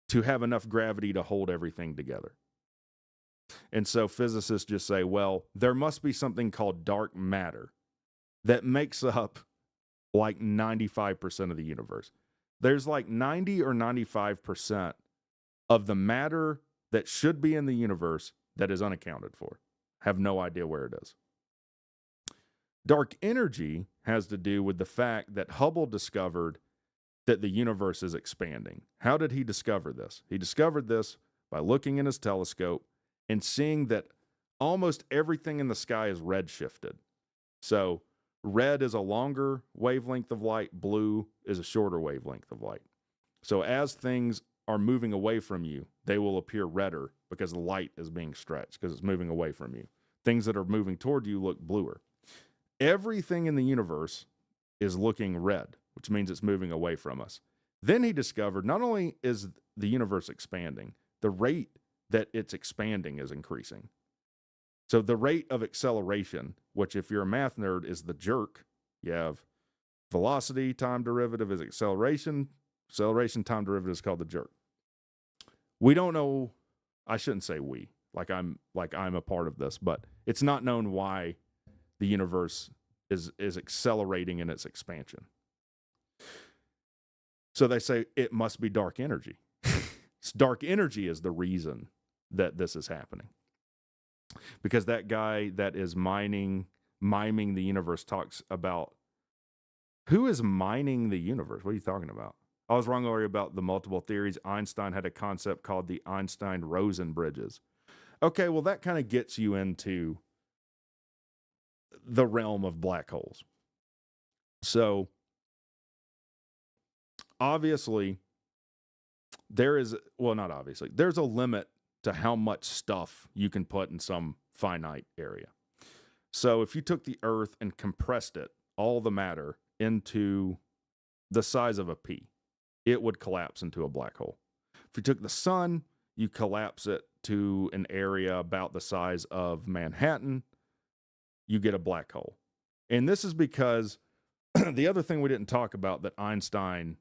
to have enough gravity to hold everything together. And so physicists just say, well, there must be something called dark matter that makes up like 95% of the universe. There's like 90 or 95% of the matter that should be in the universe that is unaccounted for. Have no idea where it is. Dark energy has to do with the fact that Hubble discovered that the universe is expanding. How did he discover this? He discovered this by looking in his telescope and seeing that almost everything in the sky is redshifted. So red is a longer wavelength of light, blue is a shorter wavelength of light. So as things are moving away from you, they will appear redder because the light is being stretched because it's moving away from you. Things that are moving toward you look bluer. Everything in the universe is looking red, which means it's moving away from us. Then he discovered not only is the universe expanding, the rate that it's expanding is increasing. So the rate of acceleration, which if you're a math nerd is the jerk, you have velocity time derivative is acceleration time derivative is called the jerk. We don't know, I shouldn't say we, like I'm a part of this, but it's not known why the universe is accelerating in its expansion. So they say it must be dark energy. Dark energy is the reason that this is happening. Because that guy that is miming the universe talks about who is mining the universe? What are you talking about? I was wrong already about the multiple theories. Einstein had a concept called the Einstein-Rosen bridges. Okay, well, that kind of gets you into the realm of black holes. So, obviously, there's a limit to how much stuff you can put in some finite area. So if you took the Earth and compressed it, all the matter, into the size of a pea, it would collapse into a black hole. If you took the sun, you collapse it to an area about the size of Manhattan, you get a black hole. And this is because the other thing we didn't talk about that Einstein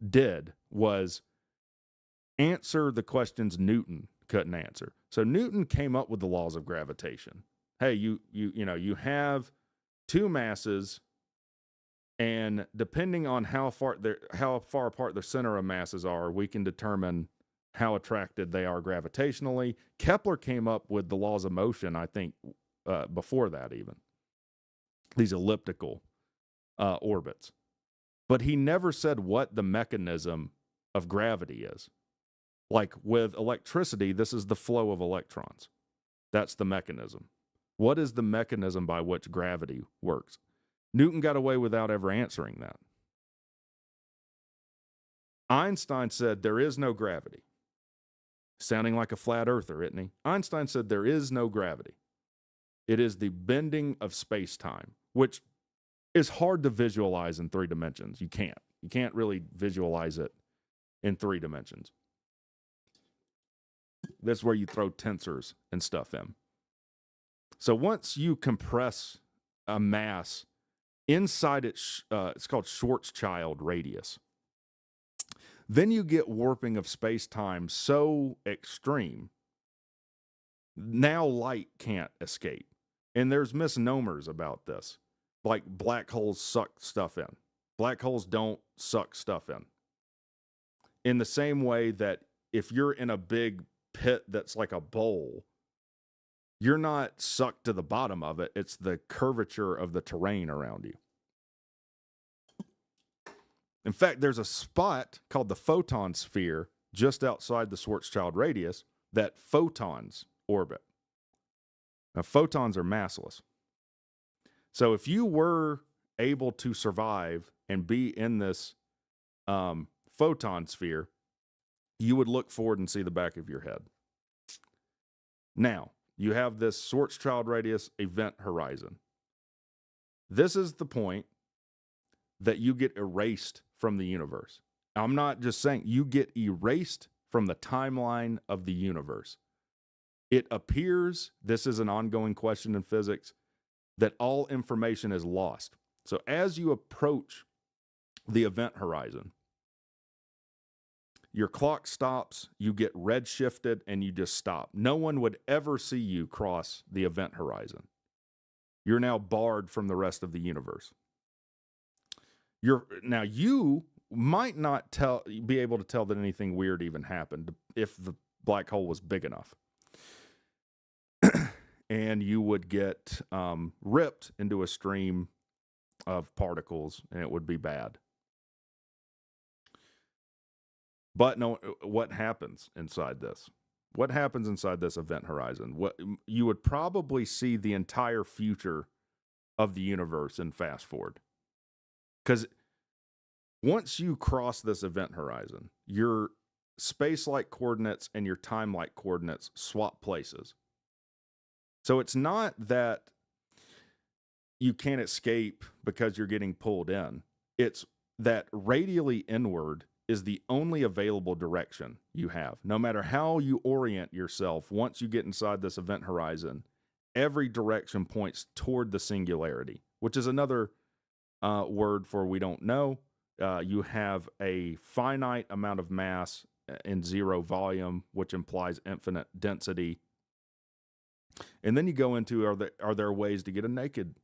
did was answer the questions Newton couldn't answer. So Newton came up with the laws of gravitation. Hey, you have two masses, and depending on how far apart the center of masses are, we can determine how attracted they are gravitationally. Kepler came up with the laws of motion, I think, before that even. These elliptical orbits. But he never said what the mechanism of gravity is. Like with electricity, this is the flow of electrons. That's the mechanism. What is the mechanism by which gravity works? Newton got away without ever answering that. Einstein said there is no gravity. Sounding like a flat earther, isn't he? Einstein said there is no gravity. It is the bending of space-time, which is hard to visualize in 3 dimensions. You can't really visualize it in 3 dimensions. That's where you throw tensors and stuff in. So once you compress a mass inside it's called Schwarzschild radius. Then you get warping of space-time so extreme, now light can't escape. And there's misnomers about this. Like black holes suck stuff in. Black holes don't suck stuff in the same way that if you're in a big pit that's like a bowl, you're not sucked to the bottom of it. It's the curvature of the terrain around you. In fact, there's a spot called the photon sphere just outside the Schwarzschild radius that photons orbit. Now, photons are massless. So if you were able to survive and be in this photon sphere, you would look forward and see the back of your head. Now, you have this Schwarzschild radius event horizon. This is the point that you get erased from the universe. I'm not just saying you get erased from the timeline of the universe. It appears, this is an ongoing question in physics, that all information is lost. So as you approach the event horizon, your clock stops, you get redshifted, and you just stop. No one would ever see you cross the event horizon. You're now barred from the rest of the universe. Now you might not be able to tell that anything weird even happened if the black hole was big enough. And you would get ripped into a stream of particles, and it would be bad. But no, what happens inside this? What happens inside this event horizon? What you would probably see the entire future of the universe in fast forward. Because once you cross this event horizon, your space-like coordinates and your time-like coordinates swap places. So it's not that you can't escape because you're getting pulled in. It's that radially inward is the only available direction you have. No matter how you orient yourself, once you get inside this event horizon, every direction points toward the singularity, which is another word for we don't know. You have a finite amount of mass in zero volume, which implies infinite density. And then you go into, are there ways to get a naked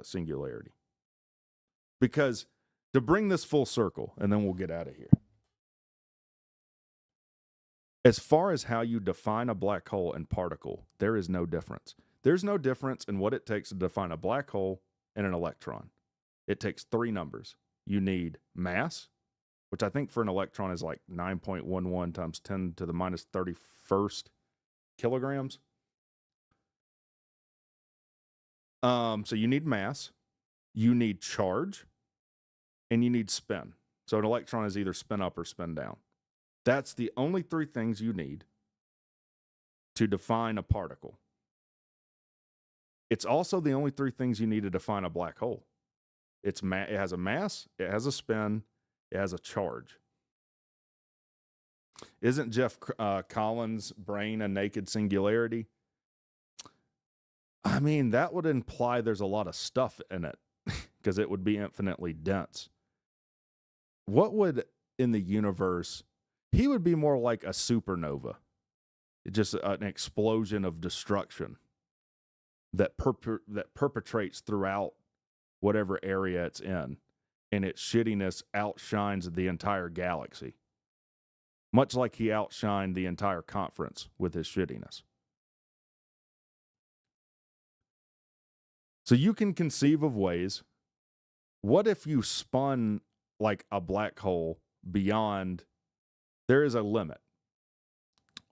singularity? Because to bring this full circle, and then we'll get out of here. As far as how you define a black hole and particle, there is no difference. There's no difference in what it takes to define a black hole and an electron. It takes three numbers. You need mass, which I think for an electron is like 9.11 times 10 to the minus 31st kilograms. So you need mass, you need charge, and you need spin. So an electron is either spin up or spin down. That's the only three things you need to define a particle. It's also the only three things you need to define a black hole. It has a mass, it has a spin, it has a charge. Isn't Jeff Collins' brain a naked singularity? I mean, that would imply there's a lot of stuff in it because it would be infinitely dense. What would in the universe, he would be more like a supernova, just an explosion of destruction that perpetrates throughout whatever area it's in, and its shittiness outshines the entire galaxy, much like he outshined the entire conference with his shittiness. So you can conceive of ways. What if you spun like a black hole beyond, there is a limit,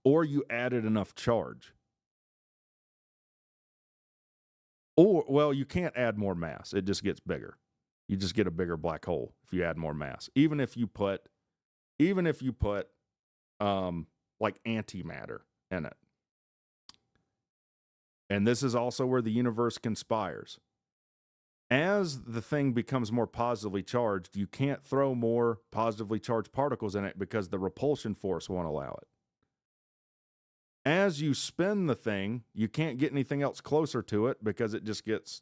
or you added enough charge? Or, well, you can't add more mass. It just gets bigger. You just get a bigger black hole if you add more mass. Even if you put like antimatter in it. And this is also where the universe conspires. As the thing becomes more positively charged, you can't throw more positively charged particles in it because the repulsion force won't allow it. As you spin the thing, you can't get anything else closer to it because it just gets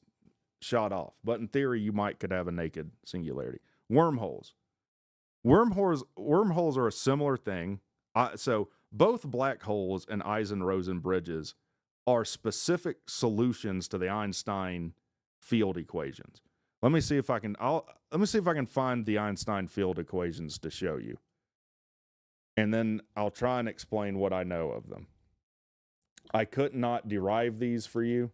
shot off. But in theory, you could have a naked singularity. Wormholes. Wormholes are a similar thing. So both black holes and Eisen-Rosen bridges are specific solutions to the Einstein field equations. Let me see if I can find the Einstein field equations to show you. And then I'll try and explain what I know of them. I could not derive these for you.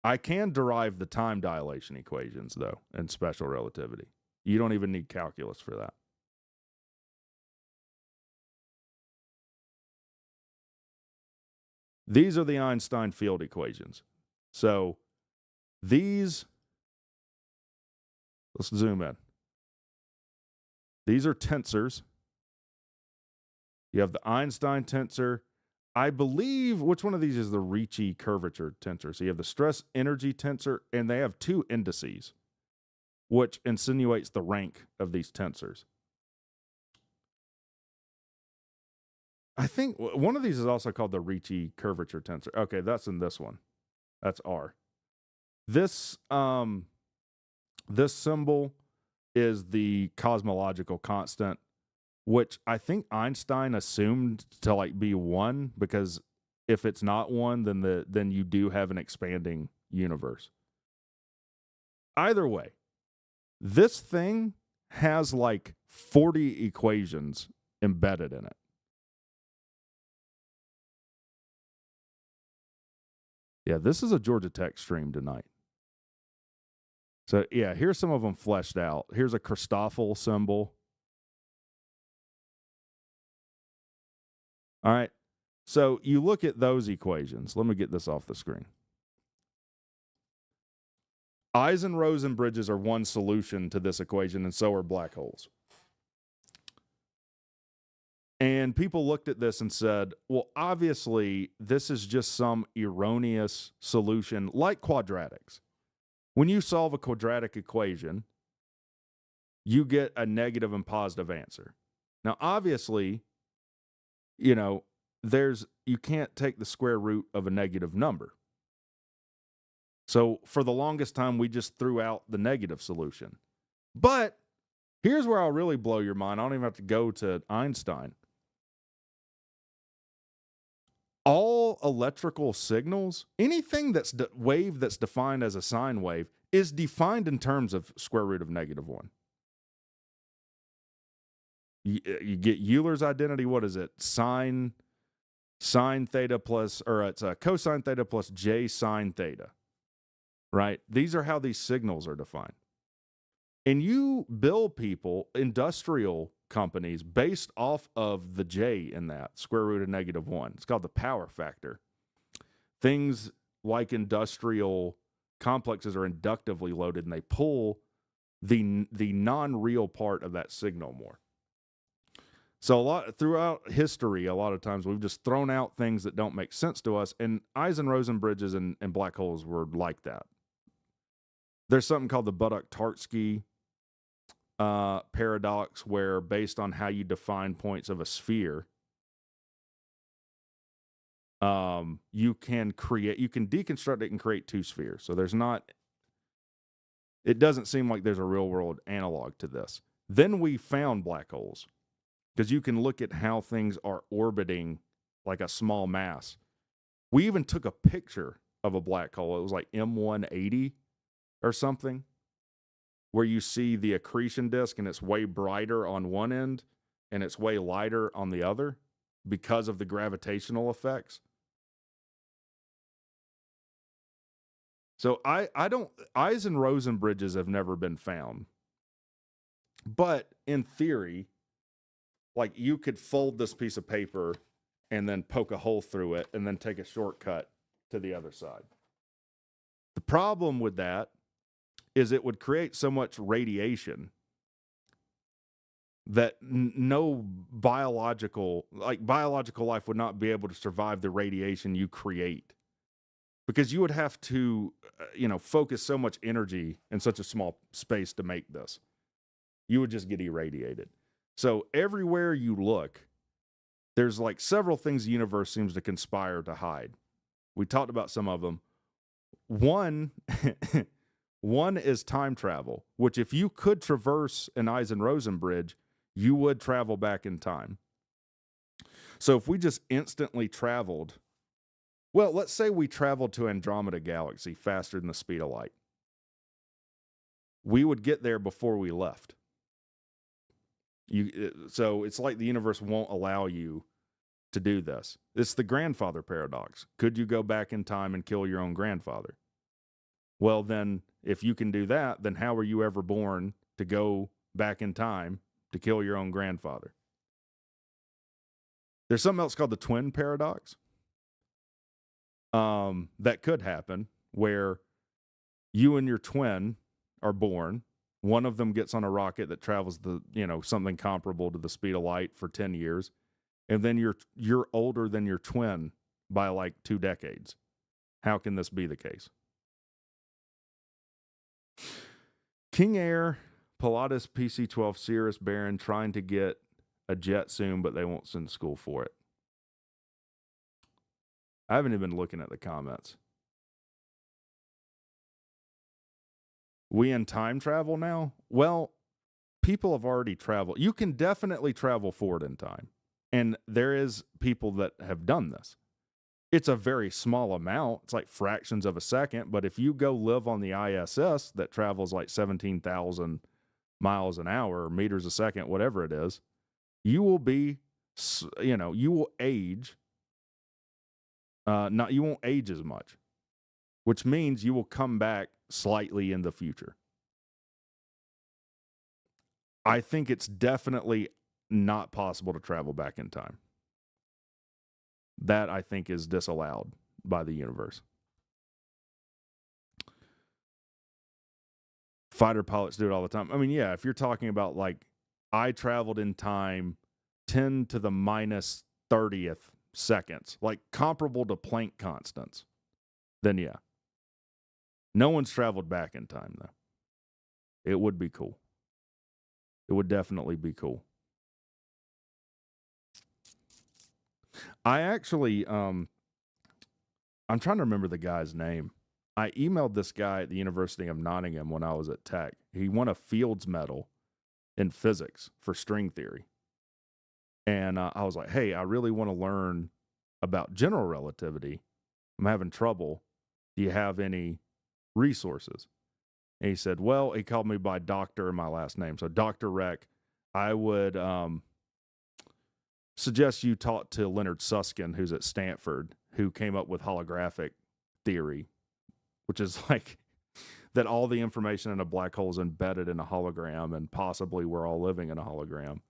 I can derive the time dilation equations, though, in special relativity. You don't even need calculus for that. These are the Einstein field equations. So these, let's zoom in. These are tensors. You have the Einstein tensor. I believe, which one of these is the Ricci curvature tensor? So you have the stress energy tensor, and they have two indices, which insinuates the rank of these tensors. I think one of these is also called the Ricci curvature tensor. Okay, that's in this one. That's R. This symbol is the cosmological constant, which I think Einstein assumed to like be 1, because if it's not 1, then you do have an expanding universe. Either way, this thing has like 40 equations embedded in it. Yeah, this is a Georgia Tech stream tonight. So yeah, here's some of them fleshed out. Here's a Christoffel symbol. All right. So you look at those equations. Let me get this off the screen. Eisen-Rosen bridges are one solution to this equation, and so are black holes. And people looked at this and said, well, obviously, this is just some erroneous solution like quadratics. When you solve a quadratic equation, you get a negative and positive answer. Now, obviously, you can't take the square root of a negative number. So for the longest time, we just threw out the negative solution. But here's where I'll really blow your mind. I don't even have to go to Einstein. All electrical signals, anything that's wave that's defined as a sine wave, is defined in terms of square root of -1. You get Euler's identity. What is it? Sine theta plus, or it's a cosine theta plus j sine theta, right? These are how these signals are defined. And you bill people, industrial companies, based off of the j in that, square root of -1. It's called the power factor. Things like industrial complexes are inductively loaded, and they pull the non-real part of that signal more. So throughout history, a lot of times we've just thrown out things that don't make sense to us, and Eisen-Rosen bridges and black holes were like that. There's something called the Budok-Tarski paradox, where based on how you define points of a sphere, you can deconstruct it and create two spheres. So it doesn't seem like there's a real world analog to this. Then we found black holes, because you can look at how things are orbiting like a small mass. We even took a picture of a black hole. It was like M180 or something, where you see the accretion disk and it's way brighter on one end and it's way lighter on the other because of the gravitational effects. So Eisen-Rosen bridges have never been found. But in theory, like, you could fold this piece of paper and then poke a hole through it and then take a shortcut to the other side. The problem with that is it would create so much radiation that no biological life would not be able to survive the radiation you create, because you would have to, focus so much energy in such a small space to make this. You would just get irradiated. So everywhere you look, there's like several things the universe seems to conspire to hide. We talked about some of them. One is time travel, which if you could traverse an Eisen-Rosen bridge, you would travel back in time. So if we just instantly traveled, well, let's say we traveled to Andromeda Galaxy faster than the speed of light. We would get there before we left. So it's like the universe won't allow you to do this. It's the grandfather paradox. Could you go back in time and kill your own grandfather? Well, then, if you can do that, then how were you ever born to go back in time to kill your own grandfather? There's something else called the twin paradox. That could happen where you and your twin are born. One of them gets on a rocket that travels something comparable to the speed of light for 10 years. And then you're older than your twin by like 2 decades. How can this be the case? King Air, Pilatus PC-12 Cirrus Baron trying to get a jet soon, but they won't send school for it. I haven't even been looking at the comments. We in time travel now? Well, people have already traveled. You can definitely travel forward in time. And there is people that have done this. It's a very small amount. It's like fractions of a second. But if you go live on the ISS that travels like 17,000 miles an hour, or meters a second, whatever it is, you will be, you will age. You won't age as much, which means you will come back slightly in the future. I think it's definitely not possible to travel back in time. That, I think, is disallowed by the universe. Fighter pilots do it all the time. I mean, yeah, if you're talking about like, I traveled in time 10 to the minus 30th seconds, like comparable to Planck constants, then yeah. No one's traveled back in time, though. It would be cool. It would definitely be cool. I actually, I'm trying to remember the guy's name. I emailed this guy at the University of Nottingham when I was at Tech. He won a Fields Medal in physics for string theory. And I was like, hey, I really want to learn about general relativity. I'm having trouble. Do you have any resources? And he said, well, he called me by Doctor and my last name. So Dr. Reck, I would suggest you talk to Leonard Susskind, who's at Stanford, who came up with holographic theory, which is like that all the information in a black hole is embedded in a hologram, and possibly we're all living in a hologram.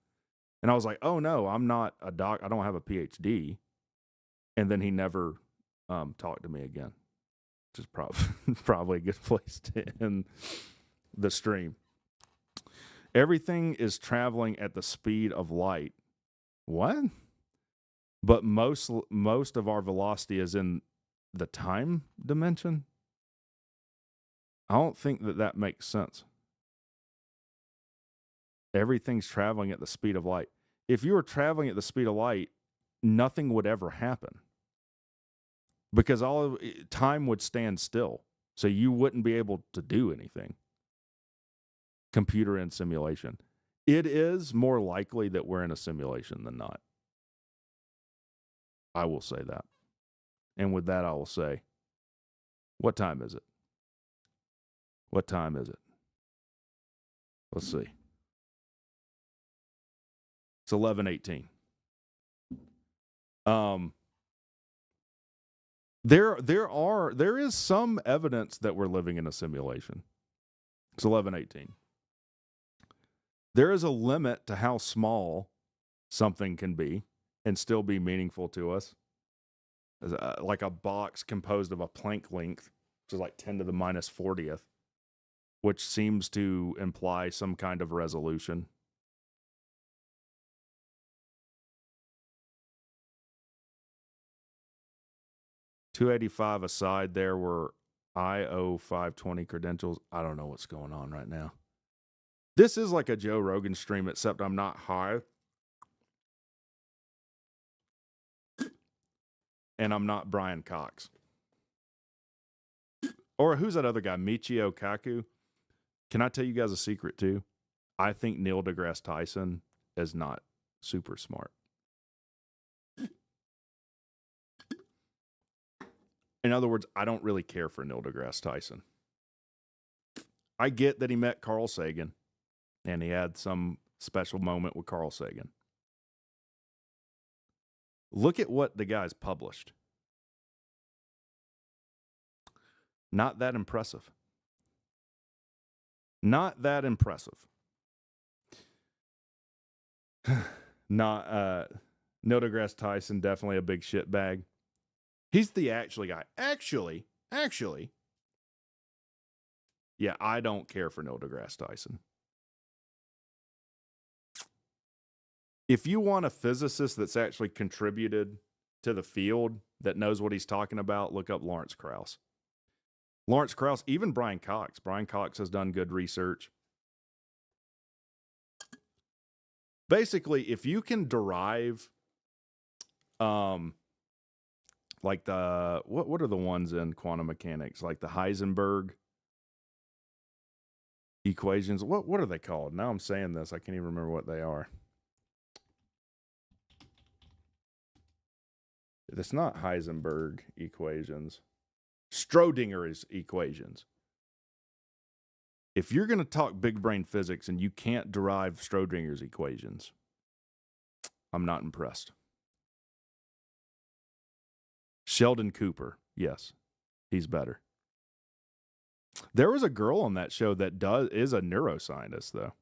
And I was like, oh no, I'm not a doc. I don't have a PhD. And then he never talked to me again, which is probably a good place to end the stream. Everything is traveling at the speed of light. What? But most of our velocity is in the time dimension? I don't think that makes sense. Everything's traveling at the speed of light. If you were traveling at the speed of light, nothing would ever happen. Because time would stand still. So you wouldn't be able to do anything. Computer and simulation. It is more likely that we're in a simulation than not. I will say that. And with that, I will say, what time is it? What time is it? Let's see. It's 11:18. There is some evidence that we're living in a simulation. It's 11:18. There is a limit to how small something can be and still be meaningful to us. Like a box composed of a Planck length, which is like 10 to the minus 40th, which seems to imply some kind of resolution. $285 aside, there were IO 520 credentials. I don't know what's going on right now. This is like a Joe Rogan stream, except I'm not high. and I'm not Brian Cox. Or who's that other guy, Michio Kaku? Can I tell you guys a secret too? I think Neil deGrasse Tyson is not super smart. In other words, I don't really care for Neil deGrasse Tyson. I get that he met Carl Sagan and he had some special moment with Carl Sagan. Look at what the guy's published. Not that impressive. Not that impressive. Not Neil deGrasse Tyson, definitely a big shit bag. He's the actually guy. Actually, yeah, I don't care for Neil deGrasse Tyson. If you want a physicist that's actually contributed to the field that knows what he's talking about, look up Lawrence Krauss. Lawrence Krauss, even Brian Cox. Brian Cox has done good research. Basically, if you can derive like the what are the ones in quantum mechanics? Like the Heisenberg equations. What are they called? Now I'm saying this, I can't even remember what they are. It's not Heisenberg equations. Schrodinger's equations. If you're going to talk big brain physics and you can't derive Schrodinger's equations, I'm not impressed. Sheldon Cooper, yes, he's better. There was a girl on that show that is a neuroscientist, though.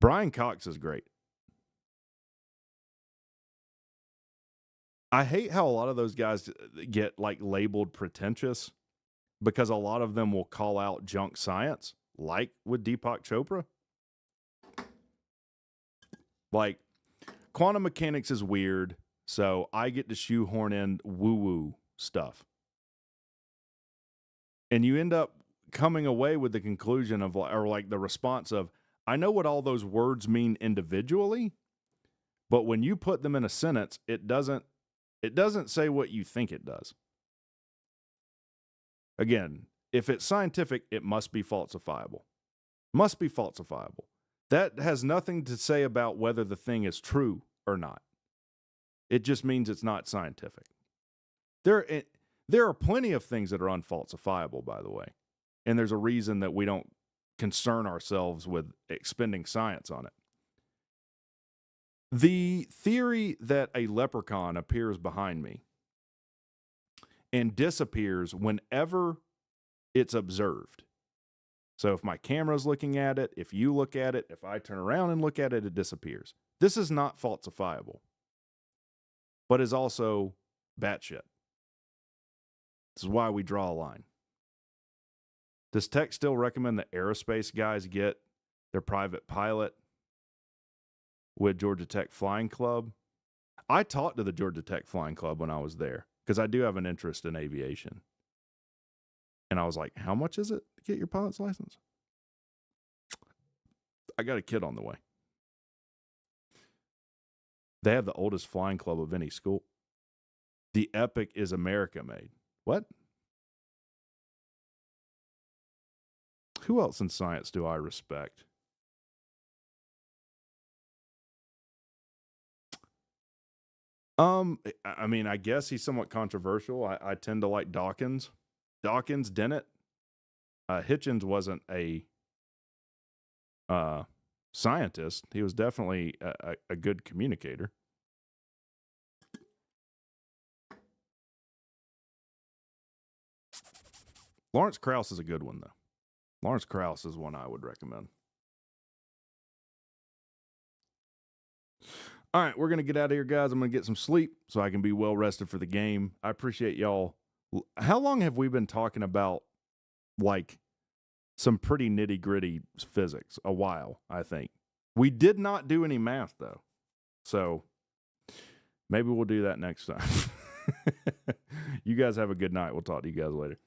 Brian Cox is great. I hate how a lot of those guys get like labeled pretentious because a lot of them will call out junk science, like with Deepak Chopra. Like, quantum mechanics is weird, so I get to shoehorn in woo-woo stuff. And you end up coming away with the conclusion of, or like the response of, I know what all those words mean individually, but when you put them in a sentence, it doesn't say what you think it does. Again, if it's scientific, it must be falsifiable. Must be falsifiable. That has nothing to say about whether the thing is true or not. It just means it's not scientific. There are plenty of things that are unfalsifiable, by the way. And there's a reason that we don't concern ourselves with expending science on it. The theory that a leprechaun appears behind me and disappears whenever it's observed. So if my camera's looking at it, if you look at it, if I turn around and look at it, it disappears. This is not falsifiable, but is also batshit. This is why we draw a line. Does Tech still recommend that aerospace guys get their private pilot with Georgia Tech Flying Club? I talked to the Georgia Tech Flying Club when I was there because I do have an interest in aviation. And I was like, how much is it to get your pilot's license? I got a kid on the way. They have the oldest flying club of any school. The Epic is America made. What? Who else in science do I respect? I mean, I guess he's somewhat controversial. I tend to like Dawkins. Dawkins, Dennett. Hitchens wasn't a scientist. He was definitely a good communicator. Lawrence Krauss is a good one, though. Lawrence Krauss is one I would recommend. All right, we're going to get out of here, guys. I'm going to get some sleep so I can be well rested for the game. I appreciate y'all. How long have we been talking about, like, some pretty nitty-gritty physics? A while, I think. We did not do any math, though. So maybe we'll do that next time. You guys have a good night. We'll talk to you guys later.